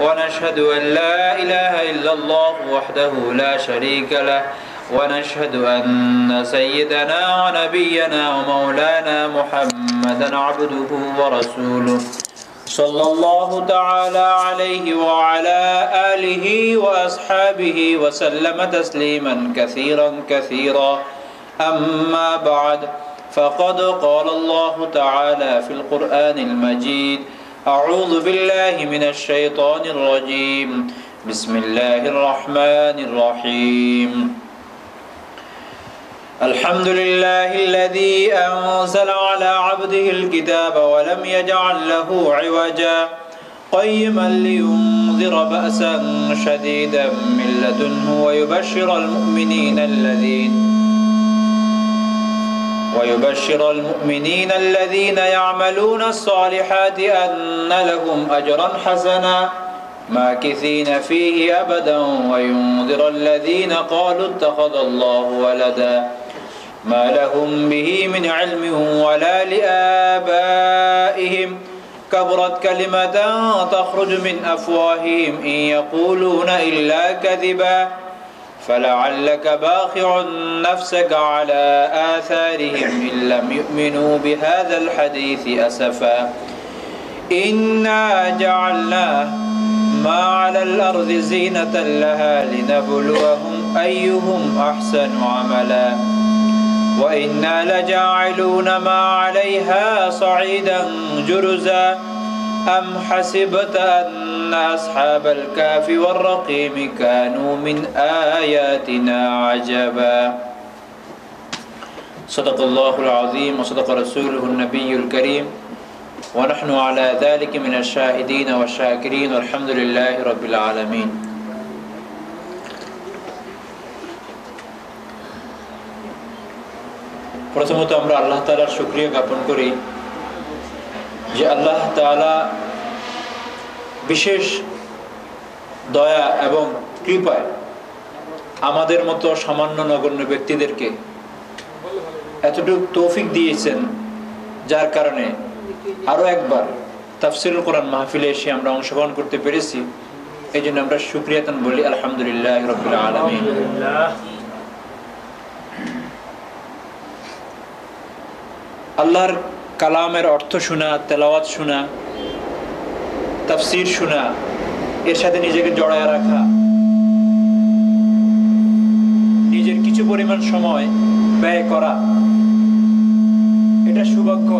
ونشهد أن لا إله إلا الله وحده لا شريك له ونشهد أن سيدنا ونبينا ومولانا محمدا عبده ورسوله صلى الله تعالى عليه وعلى آله وأصحابه وسلم تسليما كثيرا كثيرا أما بعد فقد قال الله تعالى في القرآن المجيد أعوذ بالله من الشيطان الرجيم بسم الله الرحمن الرحيم الحمد لله الذي أنزل على عبده الكتاب ولم يجعل له عوجا قيما لينذر بأسا شديدا من لدنه ويبشر المؤمنين الذين يعملون الصالحات أن لهم أجرا حسنا ماكثين فيه أبدا وينذر الذين قالوا اتخذ الله ولدا ما لهم به من علم ولا لآبائهم كبرت كلمة تخرج من أفواههم إن يقولون إلا كذبا فلعلك باخع نفسك على آثارهم إن لم يؤمنوا بهذا الحديث أسفا إنا جعلنا ما على الأرض زينة لها لنبلوهم أيهم أحسن عملا وإنا لجاعلون ما عليها صعيدا جرزا أم حسبت أن أصحاب الكهف والرقيم كانوا من آياتنا عجبا صدق الله العظيم وصدق رسوله النبي الكريم ونحن على ذلك من الشاهدين والشاكرين والحمد لله رب العالمين প্রথমত আমরা আল্লাহ তাআলার শুকরিয়া জ্ঞাপন করি যে আল্লাহ তাআলা বিশেষ দয়া এবং কৃপায় আমাদের মতো সামান্য নগণ্য ব্যক্তিদেরকে এতটুকু তৌফিক দিয়েছেন যার কারণে আরো একবার তাফসীরুল কোরআন মাহফিলে এসে আমরা অংশগ্রহণ করতে পেরেছি এই জন্য আমরা শুকরিয়াতান বলি আলহামদুলিল্লাহ রাব্বিল আলামিন আল্লাহর কালামের অর্থ শোনা তেলাওয়াত শোনা তাফসীর শোনা এর সাথে নিজেকে জড়ায় রাখা নিজের কিছু পরিমাণ সময় ব্যয় করা এটা সৌভাগ্য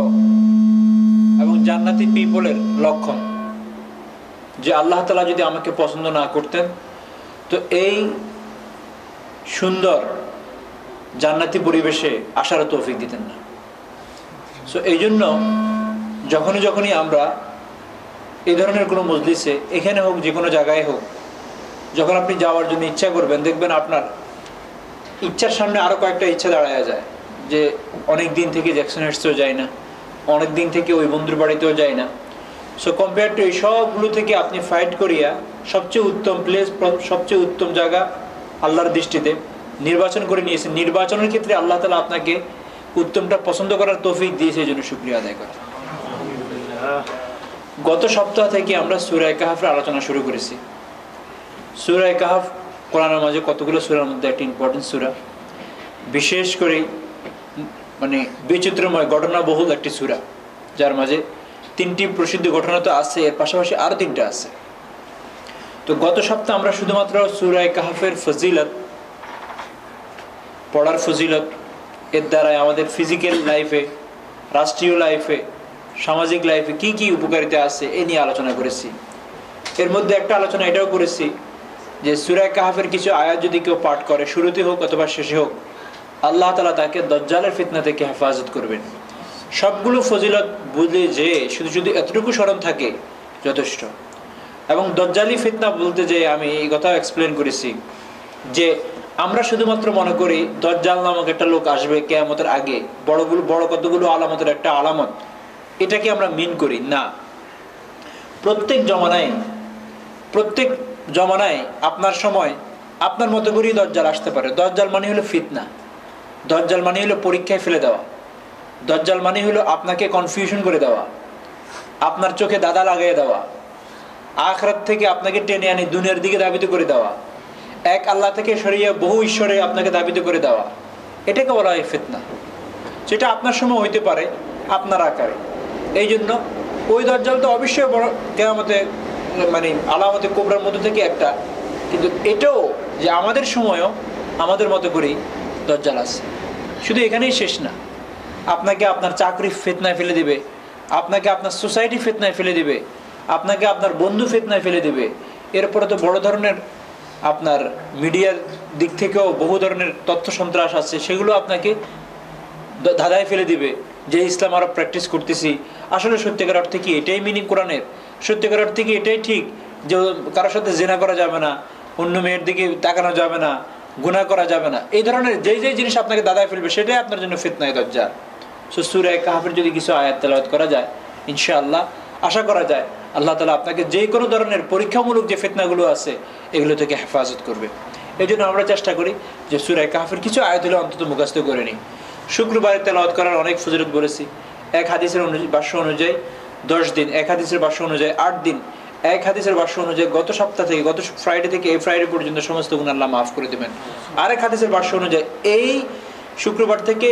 এবং জান্নাতি পিপলের লক্ষণ যে আল্লাহ তাআলা যদি আমাকে পছন্দ না করতেন তো এই সুন্দর জান্নাতি পরিবেশে আসার তৌফিক দিতেন না সো এই জন্য যখনই আমরা এই ধরনের কোনো মজলিসে এখানে হোক যে কোনো জায়গায় হোক যখন আপনি যাওয়ার জন্য ইচ্ছা করবেন দেখবেন আপনার ইচ্ছার সামনে আরও কয়েকটা ইচ্ছা দাঁড়ায় যায় যে অনেক দিন থেকে জ্যাকসন হাইটসেও যায় না অনেক দিন থেকে ওই বন্ধুর বাড়িতেও যায় না সো কম্পেয়ার টু এই সবগুলো থেকে আপনি ফাইট করিয়া সবচেয়ে উত্তম প্লেস সবচেয়ে উত্তম জায়গা আল্লাহর দৃষ্টিতে নির্বাচন করে নিয়েছেন নির্বাচনের ক্ষেত্রে আল্লাহ তাআলা আপনাকে উত্তমটা পছন্দ করার তৌফিক দিয়েছে এই জন্য শুকরিয়া আদায় করা গত সপ্তাহ থেকে আমরা সূরা কাহফের আলোচনা শুরু করেছি সূরা কাহফ কোরআনের মাঝে কতগুলো সূরার মধ্যে একটা ইম্পর্টেন্ট সূরা বিশেষ করে মানে বিচিত্রময় ঘটনাবহুল একটি সূরা যার মাঝে তিনটি প্রসিদ্ধ ঘটনা তো আছে এর পাশাপাশি আরো তিনটা আছে তো গত সপ্তাহে আমরা শুধুমাত্র সূরা কাহফের ফজিলত পড়ার ফজিলত এর দ্বারা আমাদের ফিজিক্যাল লাইফে রাষ্ট্রীয় লাইফে সামাজিক লাইফে কি কি উপকারিতা আছে এ নিয়ে আলোচনা করেছি এর মধ্যে একটা আলোচনা এটাও করেছি যে সূরা কাহফের কিছু আয়াত যদি কেউ পাঠ করে শুরুতে হোক অথবা শেষে হোক আল্লাহ তাআলা তাকে দাজ্জালের ফিতনা থেকে হেফাজত করবেন সবগুলো ফজিলত বুঝলে যে শুধু এতটুকু স্মরণ থাকে যথেষ্ট এবং দাজ্জালি ফিতনা বলতে যে আমি এই কথা এক্সপ্লেন করেছি যে আমরা শুধুমাত্র মনে করি দাজ্জাল নামক একটা লোক আসবে কিয়ামতের আগে বড় কতগুলো আলামতের একটা আলামত এটাকে আমরা মিন করি না প্রত্যেক জমানায় আপনার সময় আপনার মতো করেই দাজ্জাল আসতে পারে দাজ্জাল মানে হলো ফিতনা দাজ্জাল মানে হলো পরীক্ষায় ফেলে দেওয়া দাজ্জাল মানে হলো আপনাকে কনফিউশন করে দেওয়া আপনার চোখে দাদা লাগিয়ে দেওয়া আখিরাত থেকে আপনাকে টেনে আনি দুনিয়ার দিকে ধাবিত করে দেওয়া, এক আল্লাহ থেকে সরিয়ে বহু ঈশ্বরে আপনাকে ধাবিত করে দেওয়া, এটাকে বলা হয় ফিতনা। সেটা আপনার সময় হইতে পারে, আপনার আকারে। এই জন্য ওই দজ্জাল তো অবশ্যই বড় কিয়ামতে মানে আলামতে কোবরার মধ্যে থেকে একটা, কিন্তু এটাও যে আমাদের সময়ও আমাদের মতো করেই দজ্জাল আছে। শুধু এখানেই শেষ না, আপনাকে আপনার চাকরি ফিতনায় ফেলে দিবে, আপনাকে আপনার সোসাইটি ফিতনায় ফেলে দিবে, আপনাকে আপনার বন্ধু ফিতনায় ফেলে দিবে। এরপরে তো বড় ধরনের আপনার মিডিয়ার দিক থেকেও বহু ধরনের তথ্য সন্ত্রাস আছে, সেগুলো আপনাকে ধাঁধায় ফেলে দিবে যে ইসলাম আরো প্র্যাকটিস করতেছি, আসলে সত্যিকার অর্থে কি এটাই মিনিং কোরআনের? সত্যিকার অর্থে কি এটাই ঠিক যে কারোর সাথে জেনা করা যাবে না, অন্য মেয়ের দিকে তাকানো যাবে না, গুনাহ করা যাবে না? এই ধরনের যেই জিনিস আপনাকে দাদায় ফেলবে সেটাই আপনার জন্য ফিতনায়ে দাজ্জাল। সো সূরা কাহফের যদি কিছু আয়াত তেলাওয়াত করা যায়, ইনশাআল্লাহ আশা করা যায় আল্লাহ তাআলা আপনাকে যে কোনো ধরনের পরীক্ষামূলক যে ফিতনাগুলো আছে এগুলো থেকে হেফাজত করবে। এই জন্য আমরা চেষ্টা করি যে সূরা কাহফের কিছু আয়াত হলে অন্তত মুখস্থ করে নিই। শুক্রবারে তেলাওয়াত করার অনেক ফজিলত বলেছি। এক হাদিসের ভাষ্য অনুযায়ী 10 দিন, এক হাদিসের ভাষ্য অনুযায়ী 8 দিন, এক হাদিসের ভাষ্য অনুযায়ী গত সপ্তাহ থেকে গত ফ্রাইডে থেকে এই ফ্রাইডে পর্যন্ত সমস্ত গুনাহ আল্লাহ মাফ করে দেবেন। আরেক হাদিসের ভাষ্য অনুযায়ী এই শুক্রবার থেকে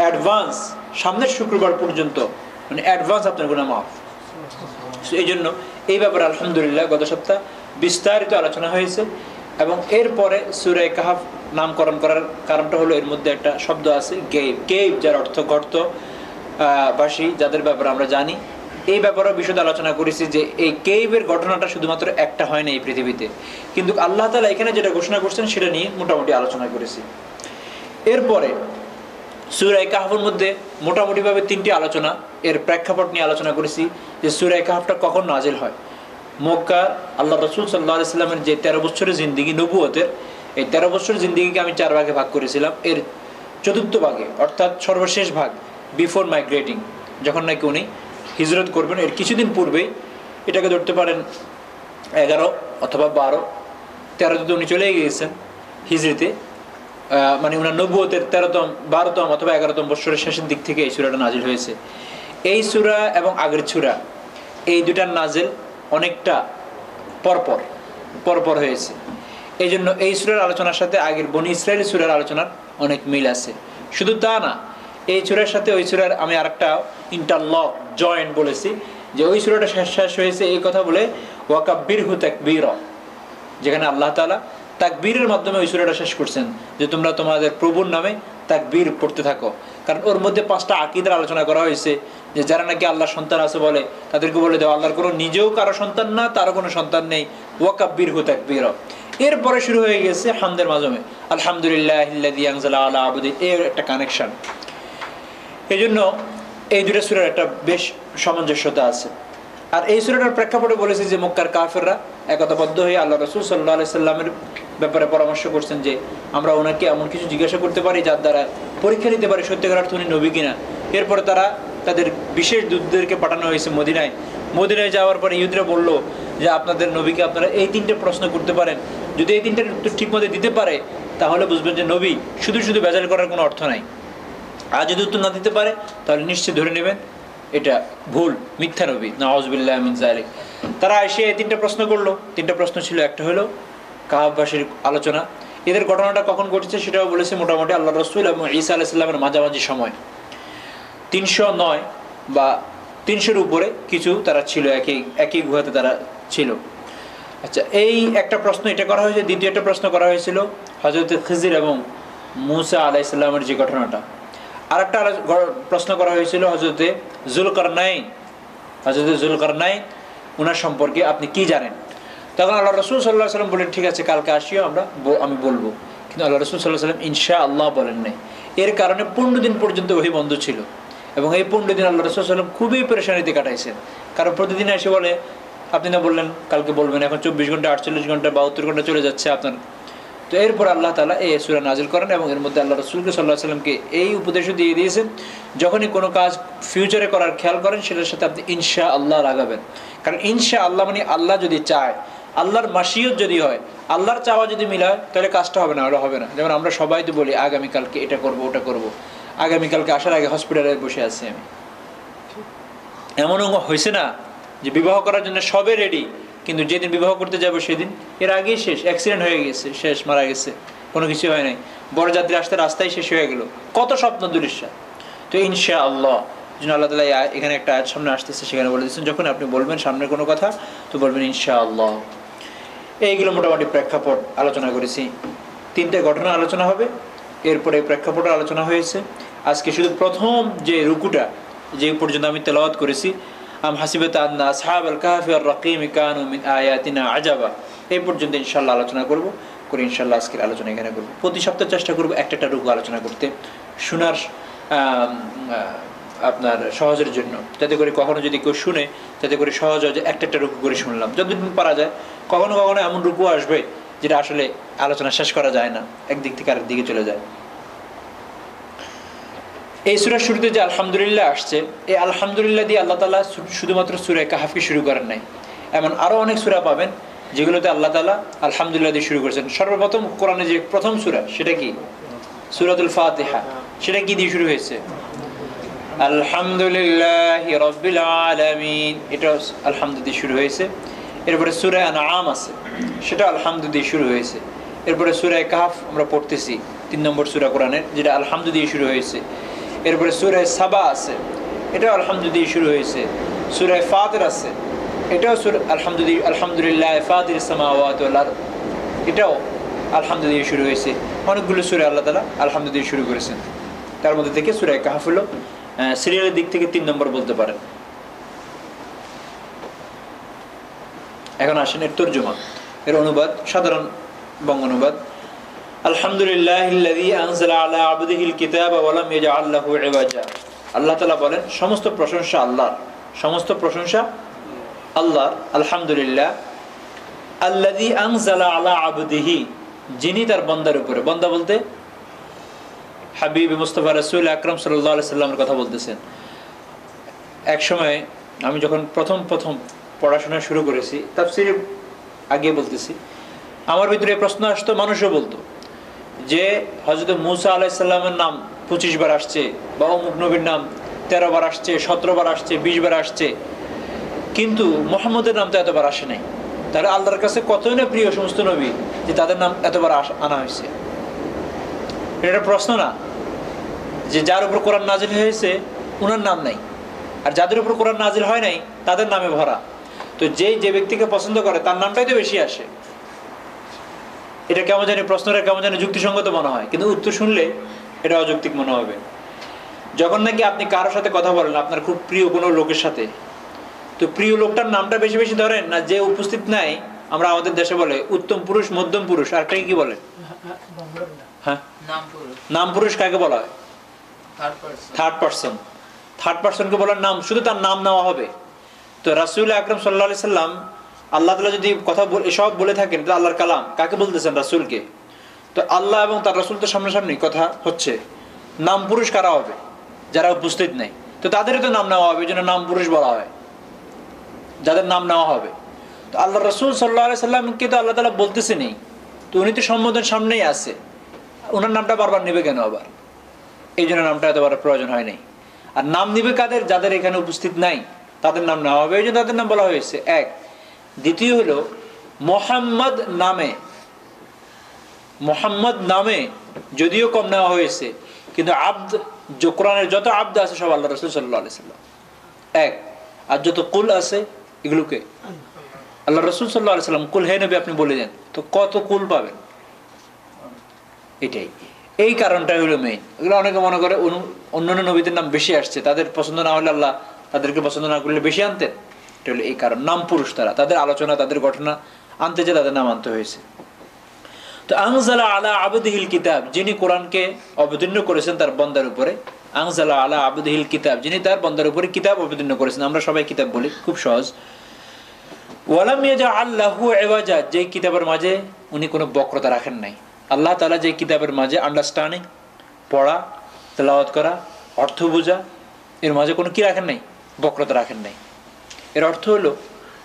অ্যাডভান্স সামনের শুক্রবার পর্যন্ত মানে অ্যাডভান্স আপনার গুনাহ মাফ। এই জন্য এই ব্যাপারে আলহামদুলিল্লাহ গত সপ্তাহ বিস্তারিত আলোচনা হয়েছে। এবং এরপরে সূরা কাহফ নামকরণ করার কারণটা হলো এর মধ্যে একটা শব্দ আছে কেভ, কেভ যার অর্থ গর্ত বাসী, যাদের ব্যাপারে আমরা জানি। এই ব্যাপারেও বিশদ আলোচনা করেছি যে এই কেভের ঘটনাটা শুধুমাত্র একটা হয় না এই পৃথিবীতে, কিন্তু আল্লাহ তাআলা এখানে যেটা ঘোষণা করছেন সেটা নিয়ে মোটামুটি আলোচনা করেছি। এরপরে সূরা কাহফের মধ্যে মোটামুটিভাবে 3টি আলোচনা এর প্রেক্ষাপট নিয়ে আলোচনা করেছি যে সূরা কাহফটা কখন নাজিল হয়। মক্কা আল্লাহ রাসূল সাল্লাল্লাহু আলাইহি সাল্লামের যে 13 বছরের জিন্দেগি নবুয়তের, এই 13 বছরের জিন্দেগিকে আমি 4 ভাগে ভাগ করেছিলাম। এর চতুর্থ ভাগে অর্থাৎ সর্বশেষ ভাগ বিফোর মাইগ্রেটিং, যখন নাকি উনি হিজরত করবেন এর কিছুদিন পূর্বেই, এটাকে ধরতে পারেন 11 অথবা 12, 13তে উনি চলে গিয়েছেন হিজরিতে, মানে উনার নবুয়তের 13তম 12তম অথবা 11তম বছরের শেষের দিক থেকে এই সূরাটা নাজিল হয়েছে। এই সূরা এবং আগের সূরা এই দুটার নাজিল অনেকটা পরপর হয়েছে। এই জন্য এই সূরার আলোচনার সাথে আগের বনি ইসরাইল সূরার আলোচনার অনেক মিল আছে। শুধু তা না, এই সূরার সাথে ওই সূরার আমি আরেকটা ইন্টারলক জয়েন্ট বলেছি যে ওই সূরাটা শেষ হয়েছে এই কথা বলে ওয়াকাব্বিরহু তাকবীরা, যেখানে আল্লাহ তাআলা তাকবীরের মাধ্যমে ওই সূরাটা শেষ করছেন যে তোমরা তোমাদের প্রভুর নামে তাকবীর পড়তে থাকো। কারণ ওর মধ্যে 5টা আকীদার আলোচনা করা হয়েছে যে যারা নাকি আল্লাহর সন্তান আছে বলে তাদেরকে বলে দেওয়া আল্লাহর কোনো নিজেও কারো সন্তান না, তারও কোনো সন্তান নেই, ওয়াকাব্বিরহু তাকবীরা। এরপরে শুরু হয়ে গেছে হামদের মাধ্যমে আলহামদুলিল্লাহিল্লাযী আনজালা আলা আবদি, এর একটা কানেকশন। এই জন্য এই দুটো সূরার একটা বেশ সামঞ্জস্যতা আছে। আর এই সূরাটার প্রেক্ষাপটে বলেছি যে মক্কার কাফেররা একতাবদ্ধ হয়ে আল্লাহ রাসূল সাল্লাল্লাহু আলাইহি সাল্লামের ব্যাপারে পরামর্শ করছেন যে আমরা ওনাকে এমন কিছু জিজ্ঞাসা করতে পারি যার দ্বারা পরীক্ষা নিতে পারি সত্যিকার অর্থে উনি নবী কিনা। এরপরে তারা তাদের বিশেষ দূতদেরকে পাঠানো হয়েছে মদিনায়। মদিনায় যাওয়ার পরে ইহুদরা বললো যে আপনাদের নবীকে আপনারা এই 3টে প্রশ্ন করতে পারেন, যদি এই 3টার উত্তর ঠিক মতো দিতে পারে তাহলে বুঝবেন যে নবী, শুধু বেজাল করার কোনো অর্থ নাই। আর যদি উত্তর না দিতে পারে তাহলে নিশ্চয়ই ধরে নেবেন এটা ভুল, মিথ্যা নবী, নাউযুবিল্লাহি মিন যালিক। তারা এসে এই 3টে প্রশ্ন করলো। 3টে প্রশ্ন ছিল, একটা হলো কাহফবাসীর আলোচনা, এদের ঘটনাটা কখন ঘটেছে সেটাও বলেছে মোটামুটি আল্লাহ রাসূল এবং ঈসা আলাইহিস সালামের মাঝামাঝি সময়, 309 বা 300-এর উপরে কিছু তারা ছিল, একই গুহাতে তারা ছিল। আচ্ছা, এই একটা প্রশ্ন এটা করা হয়েছে। দ্বিতীয় একটা প্রশ্ন করা হয়েছিল হযরত খিজির এবং মূসা আলাইহিস সালামের যে ঘটনাটা। আর একটা প্রশ্ন করা হয়েছিল হযরতে যুলকারনাইন ওনার সম্পর্কে আপনি কি জানেন। তখন আল্লাহ রাসূল সাল্লাল্লাহু আলাইহি ওয়াসাল্লাম বলেন ঠিক আছে কালকে আসিও আমি বলবো, কিন্তু আল্লাহ রাসূল সাল্লাল্লাহু আলাইহি ওয়াসাল্লাম ইনশাআল্লাহ বলেন নাই। এর কারণে 15 দিন পর্যন্ত ওহী বন্ধ ছিল এবং এই 15 দিন আল্লাহ রাসূল সাল্লাল্লাহু আলাইহি ওয়াসাল্লাম খুবই পেরেশানিতে কাটাইছেন। কারণ প্রতিদিন এসে বলে আপনি না বললেন কালকে বলবেন, এখন 24 ঘন্টা 48 ঘন্টা 72 ঘন্টা চলে যাচ্ছে আপনার। তো এরপর আল্লাহ তাআলা এই সূরা নাজিল করেন এবং এর মধ্যে আল্লাহ রাসূলকে সাল্লাল্লাহু আলাইহি ওয়াসাল্লামকে এই উপদেশও দিয়ে দিয়েছেন যখনই কোনো কাজ ফিউচারে করার খেয়াল করেন সেটার সাথে আপনি ইনশাআল্লাহ লাগাবেন। কারণ ইনশাআল্লাহ মানে আল্লাহ যদি চায়, আল্লাহর মাশিয়ত যদি হয়, আল্লাহর চাওয়া যদি মিলায় তাহলে কাজটা হবে না, ওটা হবে না। যেমন আমরা সবাই তো বলি আগামীকালকে এটা করব ওটা করব, আগামীকালকে আসার আগে হসপিটালে বসে আছি আমি। এমনও হয়েছে না যে বিবাহ করার জন্য সবে রেডি, কিন্তু যেদিন বিবাহ করতে যাবো সেদিন এর আগেই শেষ, অ্যাক্সিডেন্ট হয়ে গেছে, শেষ, মারা গেছে, কোনো কিছু হয় নাই, বরযাত্রী আসতে রাস্তায় শেষ হয়ে গেল, কত স্বপ্ন দুলিশা। তো ইনশাআল্লাহ যেন আল্লাহ তাআলা এখানে একটা আয়াত সামনে আসতেছে, সেখানে বলে দিচ্ছেন যখন আপনি বলবেন সামনে কোনো কথা তো বলবেন ইনশাআল্লাহ। এইগুলো মোটামুটি প্রেক্ষাপট আলোচনা করেছি। 3টে ঘটনা আলোচনা হবে, এরপরে প্রেক্ষাপটের আলোচনা হয়েছে। আজকে শুধু প্রথম যে রুকুটা যে পর্যন্ত আমি তেলাওয়াত করেছি, আম হাসিবাতা আন্না আসহাবাল কাহফি ওয়ার রাকিম কানু মিন আয়াতিনা আজাবা, এই পর্যন্ত ইনশাআল্লাহ আলোচনা করব। করে ইনশাআল্লাহ আজকের আলোচনা এখানে করব। প্রতি সপ্তাহে চেষ্টা করব একটা রুকু আলোচনা করতে, শোনার আপনার সহজের জন্য, যাতে করে কখনো যদি কেউ শুনে যাতে করে সহজ হয় যে একটা রুকু করে শুনলাম, যতদিন পারা যায়। কখনো কখনো এমন রুকু আসবে যেটা আসলে আলোচনা শেষ করা যায় না, একদিক থেকে আরেক দিকে চলে যায়। এই সূরার শুরুতে যে আলহামদুলিল্লাহ আসছে, এই আলহামদুলিল্লাহ দিয়ে আল্লাহ তাআলা শুধুমাত্র সূরা কাহফকে শুরু করেন নাই, এমন আরও অনেক সূরা পাবেন যেগুলোতে আল্লাহ তাআলা আলহামদুলিল্লাহ দিয়ে শুরু করেছেন। সর্বপ্রথম কোরআনে যে প্রথম সূরা সেটা কি? সূরাতুল ফাতিহা। সেটা কি দিয়ে শুরু হয়েছে? আলহামদুলিল্লাহি রাব্বিল আলামিন, এটা আলহামদু দিয়ে শুরু হয়েছে। এরপরে সূরা আনআম আছে, সেটা আলহামদু দিয়ে শুরু হয়েছে। এরপরে সূরা কাহফ আমরা পড়তেছি 3 নম্বর সূরা কোরআনের, যেটা আলহামদু দিয়ে শুরু হয়েছে। এরপরে সূরা সাবা আছে, এটাও আলহামদু দিয়ে শুরু হয়েছে। সূরা ফাতির আছে, এটাও আলহামদুলিল্লাহ ফাতিরিস সামাওয়াতি ওয়াল আরদ, এটাও আলহামদু দিয়ে শুরু হয়েছে। অনেকগুলো সূরা আল্লাহ তাআলা আলহামদু দিয়ে শুরু করেছেন। তার মধ্যে থেকে সূরা কাহফ হলো সিরিয়ালের দিক থেকে 3 নম্বর বলতে পারেন। এখন আসেন এর তরজমা, এর অনুবাদ, সাধারণ বঙ্গ অনুবাদ। আলহামদুলিল্লাহিল্লাযী আনজালা আলা আবদিহিল কিতাবা ওয়া লাম ইয়াজআল লাহু ইওয়াজা। আল্লাহ তাআলা বলেন সমস্ত প্রশংসা আল্লাহর, সমস্ত প্রশংসা আল্লাহর। আলহামদুলিল্লাহ আল্লাযী আনজালা আলা আবদিহি, যিনি তার বান্দার উপরে, বান্দা বলতে হাবিব মুস্তাফা রাসূল আকরাম সাল্লাল্লাহু আলাইহি সাল্লামের কথা বলতেছেন। এক সময় আমি যখন প্রথম পড়াশোনা শুরু করেছি, তাফসীর আগে বলতেছি, আমার ভিতরে প্রশ্ন আসতো, মানুষও বলতো যে হযরত মূসা আলাইহিস সালামের নাম 25 বার আসছে, বা অমুক নবীর নাম 13 বার আসছে, 17 বার আসছে, 20 বার আসছে, কিন্তু মুহাম্মদের নাম তো এতবার আসে নাই। তাহলে আল্লাহর কাছে কতই না প্রিয় সমস্ত নবী যে তাদের নাম এতবার আনা হয়েছে। এটা প্রশ্ন না যে যার উপর কোরআন নাজিল হয়েছে ওনার নাম নাই, আর যাদের উপর কোরআন নাজিল হয় নাই তাদের নামে ভরা। তো যে ব্যক্তিকে পছন্দ করে তার নামটাই তো বেশি আসে। এটা কেমন জানি প্রশ্নটা কেমন জানি যুক্তিসঙ্গত মনে হয়, কিন্তু উত্তর শুনলে এটা অযৌক্তিক মনে হবে। যখন নাকি আপনি কারোর সাথে কথা বলেন আপনার খুব প্রিয় কোনো লোকের সাথে, তো প্রিয় লোকটার নামটা বেশি বেশি ধরেন না, যে উপস্থিত নাই। আমরা আমাদের দেশে বলে উত্তম পুরুষ, মধ্যম পুরুষ, আর কাকে কি বলে? হ্যাঁ, নাম পুরুষ কাকে বলা হয়? Third person. থার্ড পারসনকে বলার নাম, শুধু তার নাম নেওয়া হবে। তো রাসূল আকরাম সাল্লাল্লাহু আলাইহি সাল্লাম, আল্লাহ তাআলা যদি কথা এসব বলে থাকেন, তো আল্লাহর কালাম, কাকে বলতেছেন? রাসূলকে। তো আল্লাহ এবং তার রাসূল তো সামনাসামনি কথা হচ্ছে, নাম পুরুষ কারা হবে? যারা উপস্থিত নাই, তো তাদেরও তো নাম নেওয়া হবে, এই জন্য নাম পুরুষ বলা হয়, যাদের নাম নেওয়া হবে। তো আল্লাহ রাসূল সাল্লাল্লাহু আলাইহি সাল্লামকে তো আল্লাহ তাআলা বলতেছেনই, তো উনি তো সম্বোধন সামনেই আছে, ওনার নামটা বারবার নেবে কেন আবার? এই জন্য নামটা এতবার প্রয়োজন হয়নি। আর নাম নিবে কাদের? যাদের এখানে উপস্থিত নাই তাদের নাম নেওয়া হবে, এই জন্য তাদের নাম বলা হয়েছে। এক। দ্বিতীয় হলো মুহাম্মদ নামে যদিও কম নেওয়া হয়েছে, কিন্তু আব্দ, কোরআনের যত আব্দ আছে সব আল্লাহ রাসূল সাল্লাল্লাহু আলাইহি সাল্লাম। এক। আর যত কুল আছে এগুলোকে আল্লাহ রাসূল সাল্লাল্লাহু আলাইহি সাল্লাম কুল, হে নবী আপনি বলে দেন, তো কত কুল পাবেন? এটাই, এই কারণটাই হলো মেইন। এগুলো অনেকে মনে করে অন্যান্য নবীদের নাম বেশি আসছে, তাদের পছন্দ না হলে আল্লাহ তাদেরকে পছন্দ না করলে বেশি আনতেন। এটা হলো এই কারণ, নাম পুরুষ তারা, তাদের আলোচনা তাদের ঘটনা আনতে যে তাদের নাম আনতে হয়েছে। তো আনজালা আলা আবদিহিল কিতাব, যিনি কোরআনকে অবতীর্ণ করেছেন তার বান্দার উপরে। আনজালা আলা আবদিহিল কিতাব, যিনি তার বান্দার উপরে কিতাব অবতীর্ণ করেছেন। আমরা সবাই কিতাব বলি, খুব সহজ। ওয়ালাম ইয়াজআল লাহু ইওয়াজা, যে কিতাবের মাঝে উনি কোনো বক্রতা রাখেন নাই। আল্লাহ তাআলা যে কিতাবের মাঝে আন্ডারস্ট্যান্ডিং, পড়া, তেলাওয়াত করা, অর্থ বোঝা, এর মাঝে কোনো কি রাখেন নাই? বক্রতা রাখেন নাই। এর অর্থ হলো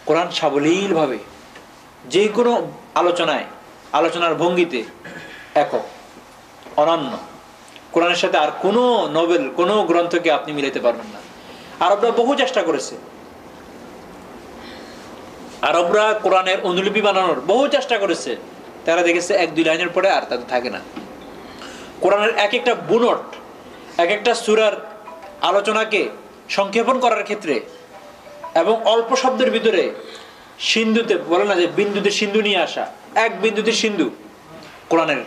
কোরআন সাবলীলভাবে যে কোনো আলোচনার ভঙ্গিতে একক, অনন্য। কোরআনের সাথে আর কোনো নোবেল, কোনো গ্রন্থকে আপনি মিলাইতে পারবেন না। আরবরা বহু চেষ্টা করেছে, আরবরা কোরআনের অনুলিপি বানানোর বহু চেষ্টা করেছে, তারা দেখেছে 1-2 লাইনের পরে আর তাদের থাকে না। কোরআনের এক একটা বুনট, এক একটা সূরার আলোচনাকে সংক্ষেপণ করার ক্ষেত্রে এবং অল্প শব্দের ভিতরে সিন্ধুতে বলে না যে বিন্দুতে সিন্ধু নিয়ে আসা, এক বিন্দুতে সিন্ধু, কোরআনের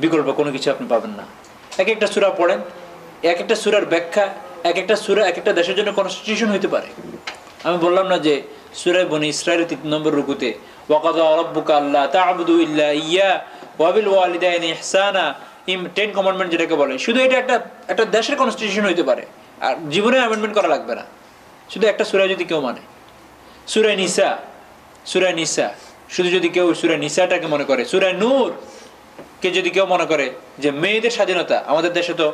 বিকল্প কোনো কিছু আপনি পাবেন না। এক একটা সূরা পড়েন, এক একটা সূরার ব্যাখ্যা, এক একটা সূরা এক একটা দেশের জন্য কনস্টিটিউশন হইতে পারে। আমি বললাম না যে সূরা বনী ইসরাঈলের 3 নম্বর রুকুতে ওয়াকাযা রাব্বুকা আল্লা তা'বুদু ইল্লা ইয়্যা ওয়া বিল ওয়ালিদাইনি ইহসানা, 10 কমান্ডমেন্ট যেটাকে বলে, শুধু এটা একটা দেশের কনস্টিটিউশন হইতে পারে, আর জীবনে অ্যামেন্ডমেন্ট করা লাগবে না, শুধু একটা সূরা যদি কেউ মানে। সূরা নিসা শুধু যদি কেউ সূরা নিসাটাকে মনে করে, সূরা নূর কে যদি কেউ মনে করে যে মেয়েদের স্বাধীনতা, আমাদের দেশে তো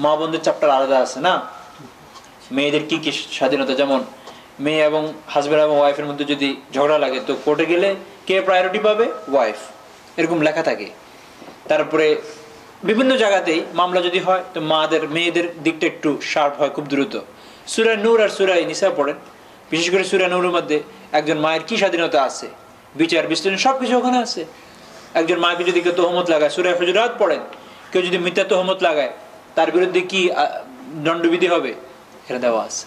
মা বোনদের চ্যাপ্টার আলাদা আছে না, মেয়েদের কি কি স্বাধীনতা, যেমন মেয়ে এবং হাজব্যান্ড এবং ওয়াইফের মধ্যে যদি ঝগড়া লাগে তো কোর্টে গেলে কে প্রায়োরিটি পাবে, ওয়াইফ, এরকম লেখা থাকে। তারপরে বিভিন্ন জায়গাতেই মামলা যদি হয় তো মেয়েদের দিকটা একটু শার্প হয়, খুব দ্রুত। সূরা নূর আর সূরা নিসা পড়েন, বিশেষ করে সূরা নূরের মধ্যে একজন মায়ের কি স্বাধীনতা আছে, বিচার বিশ্লেষণ সবকিছু ওখানে আছে। একজন মাকে যদি কেউ তহমত লাগায়, সূরা হুজুরাত পড়েন, কেউ যদি মিথ্যা তহমত লাগায় তার বিরুদ্ধে কি দণ্ডবিধি হবে এখানে দেওয়া আছে।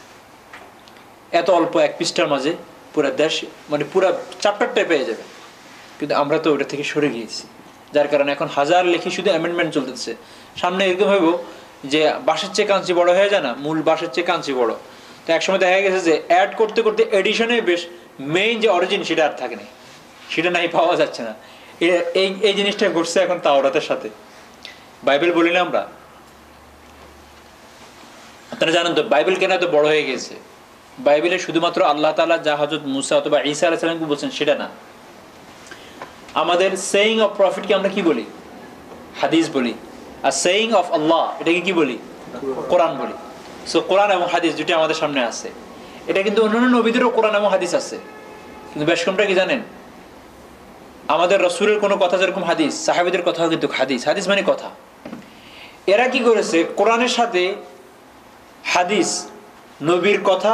এত অল্প 1 পৃষ্ঠার মাঝে পুরো দেশ, মানে পুরো চ্যাপ্টারটাই পেয়ে যাবে। কিন্তু আমরা তো ওটা থেকে সরে গিয়েছি, যার কারণে এখন হাজার লেখি শুধু অ্যামেন্ডমেন্ট চলতেছে। সামনে এরকম হইব যে বাঁশের চেয়ে কাঞ্চি বড় হয়ে যায় না, মূল বাঁশের চেয়ে কাঞ্চি বড়। তো একসময় দেখা গেছে যে অ্যাড করতে করতে এডিশনে বেশ মেইন যে অরিজিন সেটা আর থাকে না, সেটা নাই, পাওয়া যাচ্ছে না। এই জিনিসটা ঘটছে এখন তাওরাতের সাথে। বাইবেল বলি না আমরা, আপনারা জানেন তো বাইবেল কেন এত বড় হয়ে গেছে? বাইবেলে শুধুমাত্র আল্লাহ তাআলা যা হযরত মুসা অথবা ঈসা আলাইহিস সালামকে বলছেন সেটা না। আমাদের সেইং অফ প্রফিটকে আমরা কি বলি? হাদিস বলি। আর সেইং অফ আল্লাহ এটাকে কি বলি? কোরআন বলি। সো কোরআন এবং হাদিস দুটো আমাদের সামনে আছে। এটা কিন্তু অন্যান্য নবীদেরও কোরআন এবং হাদিস আছে, কিন্তু বেশ কমটা কি জানেন? আমাদের রাসূলের কোনো কথা যেরকম হাদিস, সাহাবীদের কথাও কিন্তু হাদিস। হাদিস মানে কথা। এরা কি করেছে? কোরআনের সাথে হাদিস, নবীর কথা,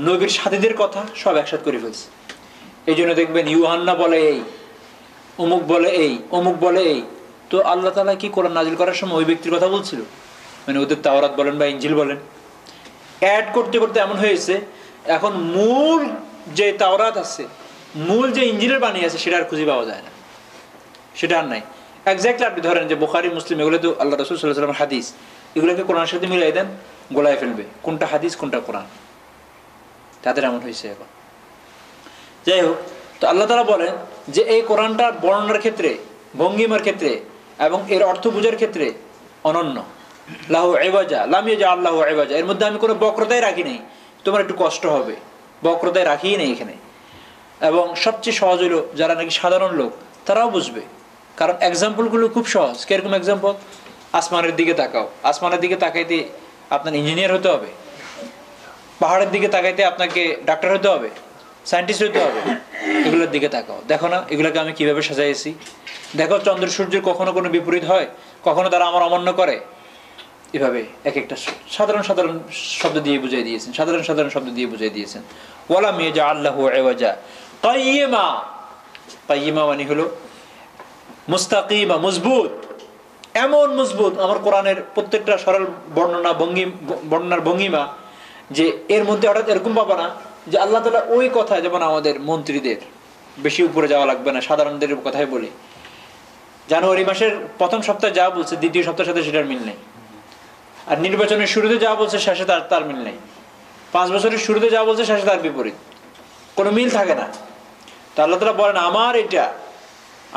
নবীর সাথীদের কথা সব একসাথে করে ফেলছে। এই জন্য দেখবেন ইউহান্না বলে এই, অমুক বলে এই, অমুক বলে এই। তো আল্লাহ তাআলা কি কোরআন নাজিল করার সময় ওই ব্যক্তির কথা বলছিল? মানে ওদের তাওরাত বলেন বা ইনজিল বলেন, অ্যাড করতে করতে এমন হয়েছে এখন মূল যে তাওরাত আছে, মূল যে ইনজিলের বাণী আছে সেটা আর খুঁজে পাওয়া যায় না, সেটা আর নাই। এক্স্যাক্টলি আপনি ধরেন যে বুখারী মুসলিম এগুলো তো আল্লাহ রাসূল সাল্লাল্লাহু আলাইহি ওয়াসাল্লামের হাদিস, এগুলোকে কোরআনের সাথে মিলাই দেন, গোলায় ফেলবে কোনটা হাদিস কোনটা কোরআন। তাদের এমন হয়েছে এখন। যাই হোক, তো আল্লাহ তাআলা বলেন যে এই কোরআনটা বর্ণনার ক্ষেত্রে, ভঙ্গিমার ক্ষেত্রে এবং এর অর্থ বোঝার ক্ষেত্রে অনন্য। লাহু ইওয়াজা লাম ইয়াজআল লাহু ইওয়াজা, এর মধ্যে আমি কোনো বক্রতাই রাখি নাই, তোমার একটু কষ্ট হবে, বক্রতায় রাখিই নেই এখানে। এবং সবচেয়ে সহজ হলো যারা নাকি সাধারণ লোক তারাও বুঝবে, কারণ এক্সাম্পলগুলো খুব সহজ। কিরকম এক্সাম্পল? আসমানের দিকে তাকাও, আসমানের দিকে তাকাইতে আপনার ইঞ্জিনিয়ার হতে হবে, পাহাড়ের দিকে তাকাইতে আপনাকে ডাক্তার হতে হবে, সায়েন্টিস্ট হতে হবে। এগুলোর দিকে তাকাও, দেখো না এগুলোকে আমি কিভাবে সাজাইছি। দেখো চন্দ্র সূর্যের কখনো কোনো বিপরীত হয়, কখনো তারা আমার অমান্য করে। এভাবে এক একটা সাধারণ সাধারণ শব্দ দিয়ে বুঝিয়ে দিয়েছেন, সাধারণ সাধারণ শব্দ দিয়ে বুঝিয়ে দিয়েছেন। ওয়ালাম ইয়াজআল লাহু ইওয়াজা কাইয়িমা, কাইয়িমা মানে হলো মুস্তাকিমা, মজবুত, এমন মজবুত। আমার কোরআনের প্রত্যেকটা সরল বর্ণনার ভঙ্গিমা যে এর মধ্যে হঠাৎ এরকম পাবা না যে আল্লাহ তাআলা ওই কথা, যেমন আমাদের মন্ত্রীদের বেশি উপরে যাওয়া লাগবে না, সাধারণদের কথাই বলি, জানুয়ারি মাসের প্রথম সপ্তাহে যা বলছে দ্বিতীয় সপ্তাহের সাথে সেটার মিল নেই। আর নির্বাচনের শুরুতে যা বলছে শেষে তার মিল নেই। 5 বছরের শুরুতে যা বলছে শেষে তার বিপরীত, কোনো মিল থাকে না। তো আল্লাহ তাআলা বলেন আমার এটা,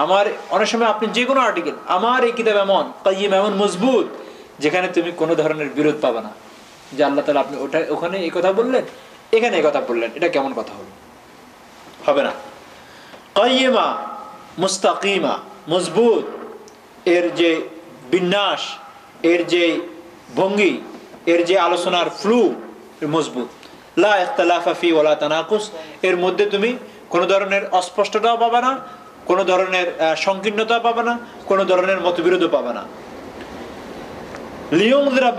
আমার অনেক সময় আপনি যে কোনো আর্টিকেল, আমার এই কিতাব এমন কাইয়িম, এমন মজবুত, যেখানে তুমি কোনো ধরনের বিরোধ পাবে না যে আল্লাহ তাআলা আপনি ওখানে এই কথা বললেন, এখানে এই কথা বললেন, এটা কেমন কথা হলো, হবে না। কাইয়িমা, মুস্তাকিমা, মজবুত, এর যে বিন্যাস, এর যে ভঙ্গি, এর যে আলোচনার ফ্লু মজবুত। লা ইখতিলাফা ফি ওয়ালা তানাকুস, এর মধ্যে তুমি কোনো ধরনের অস্পষ্টতাও পাবে না, কোনো ধরনের সংকীর্ণতা পাবে না, কোনো ধরনের মতবিরোধও পাবে না। লিয়ুনযিরা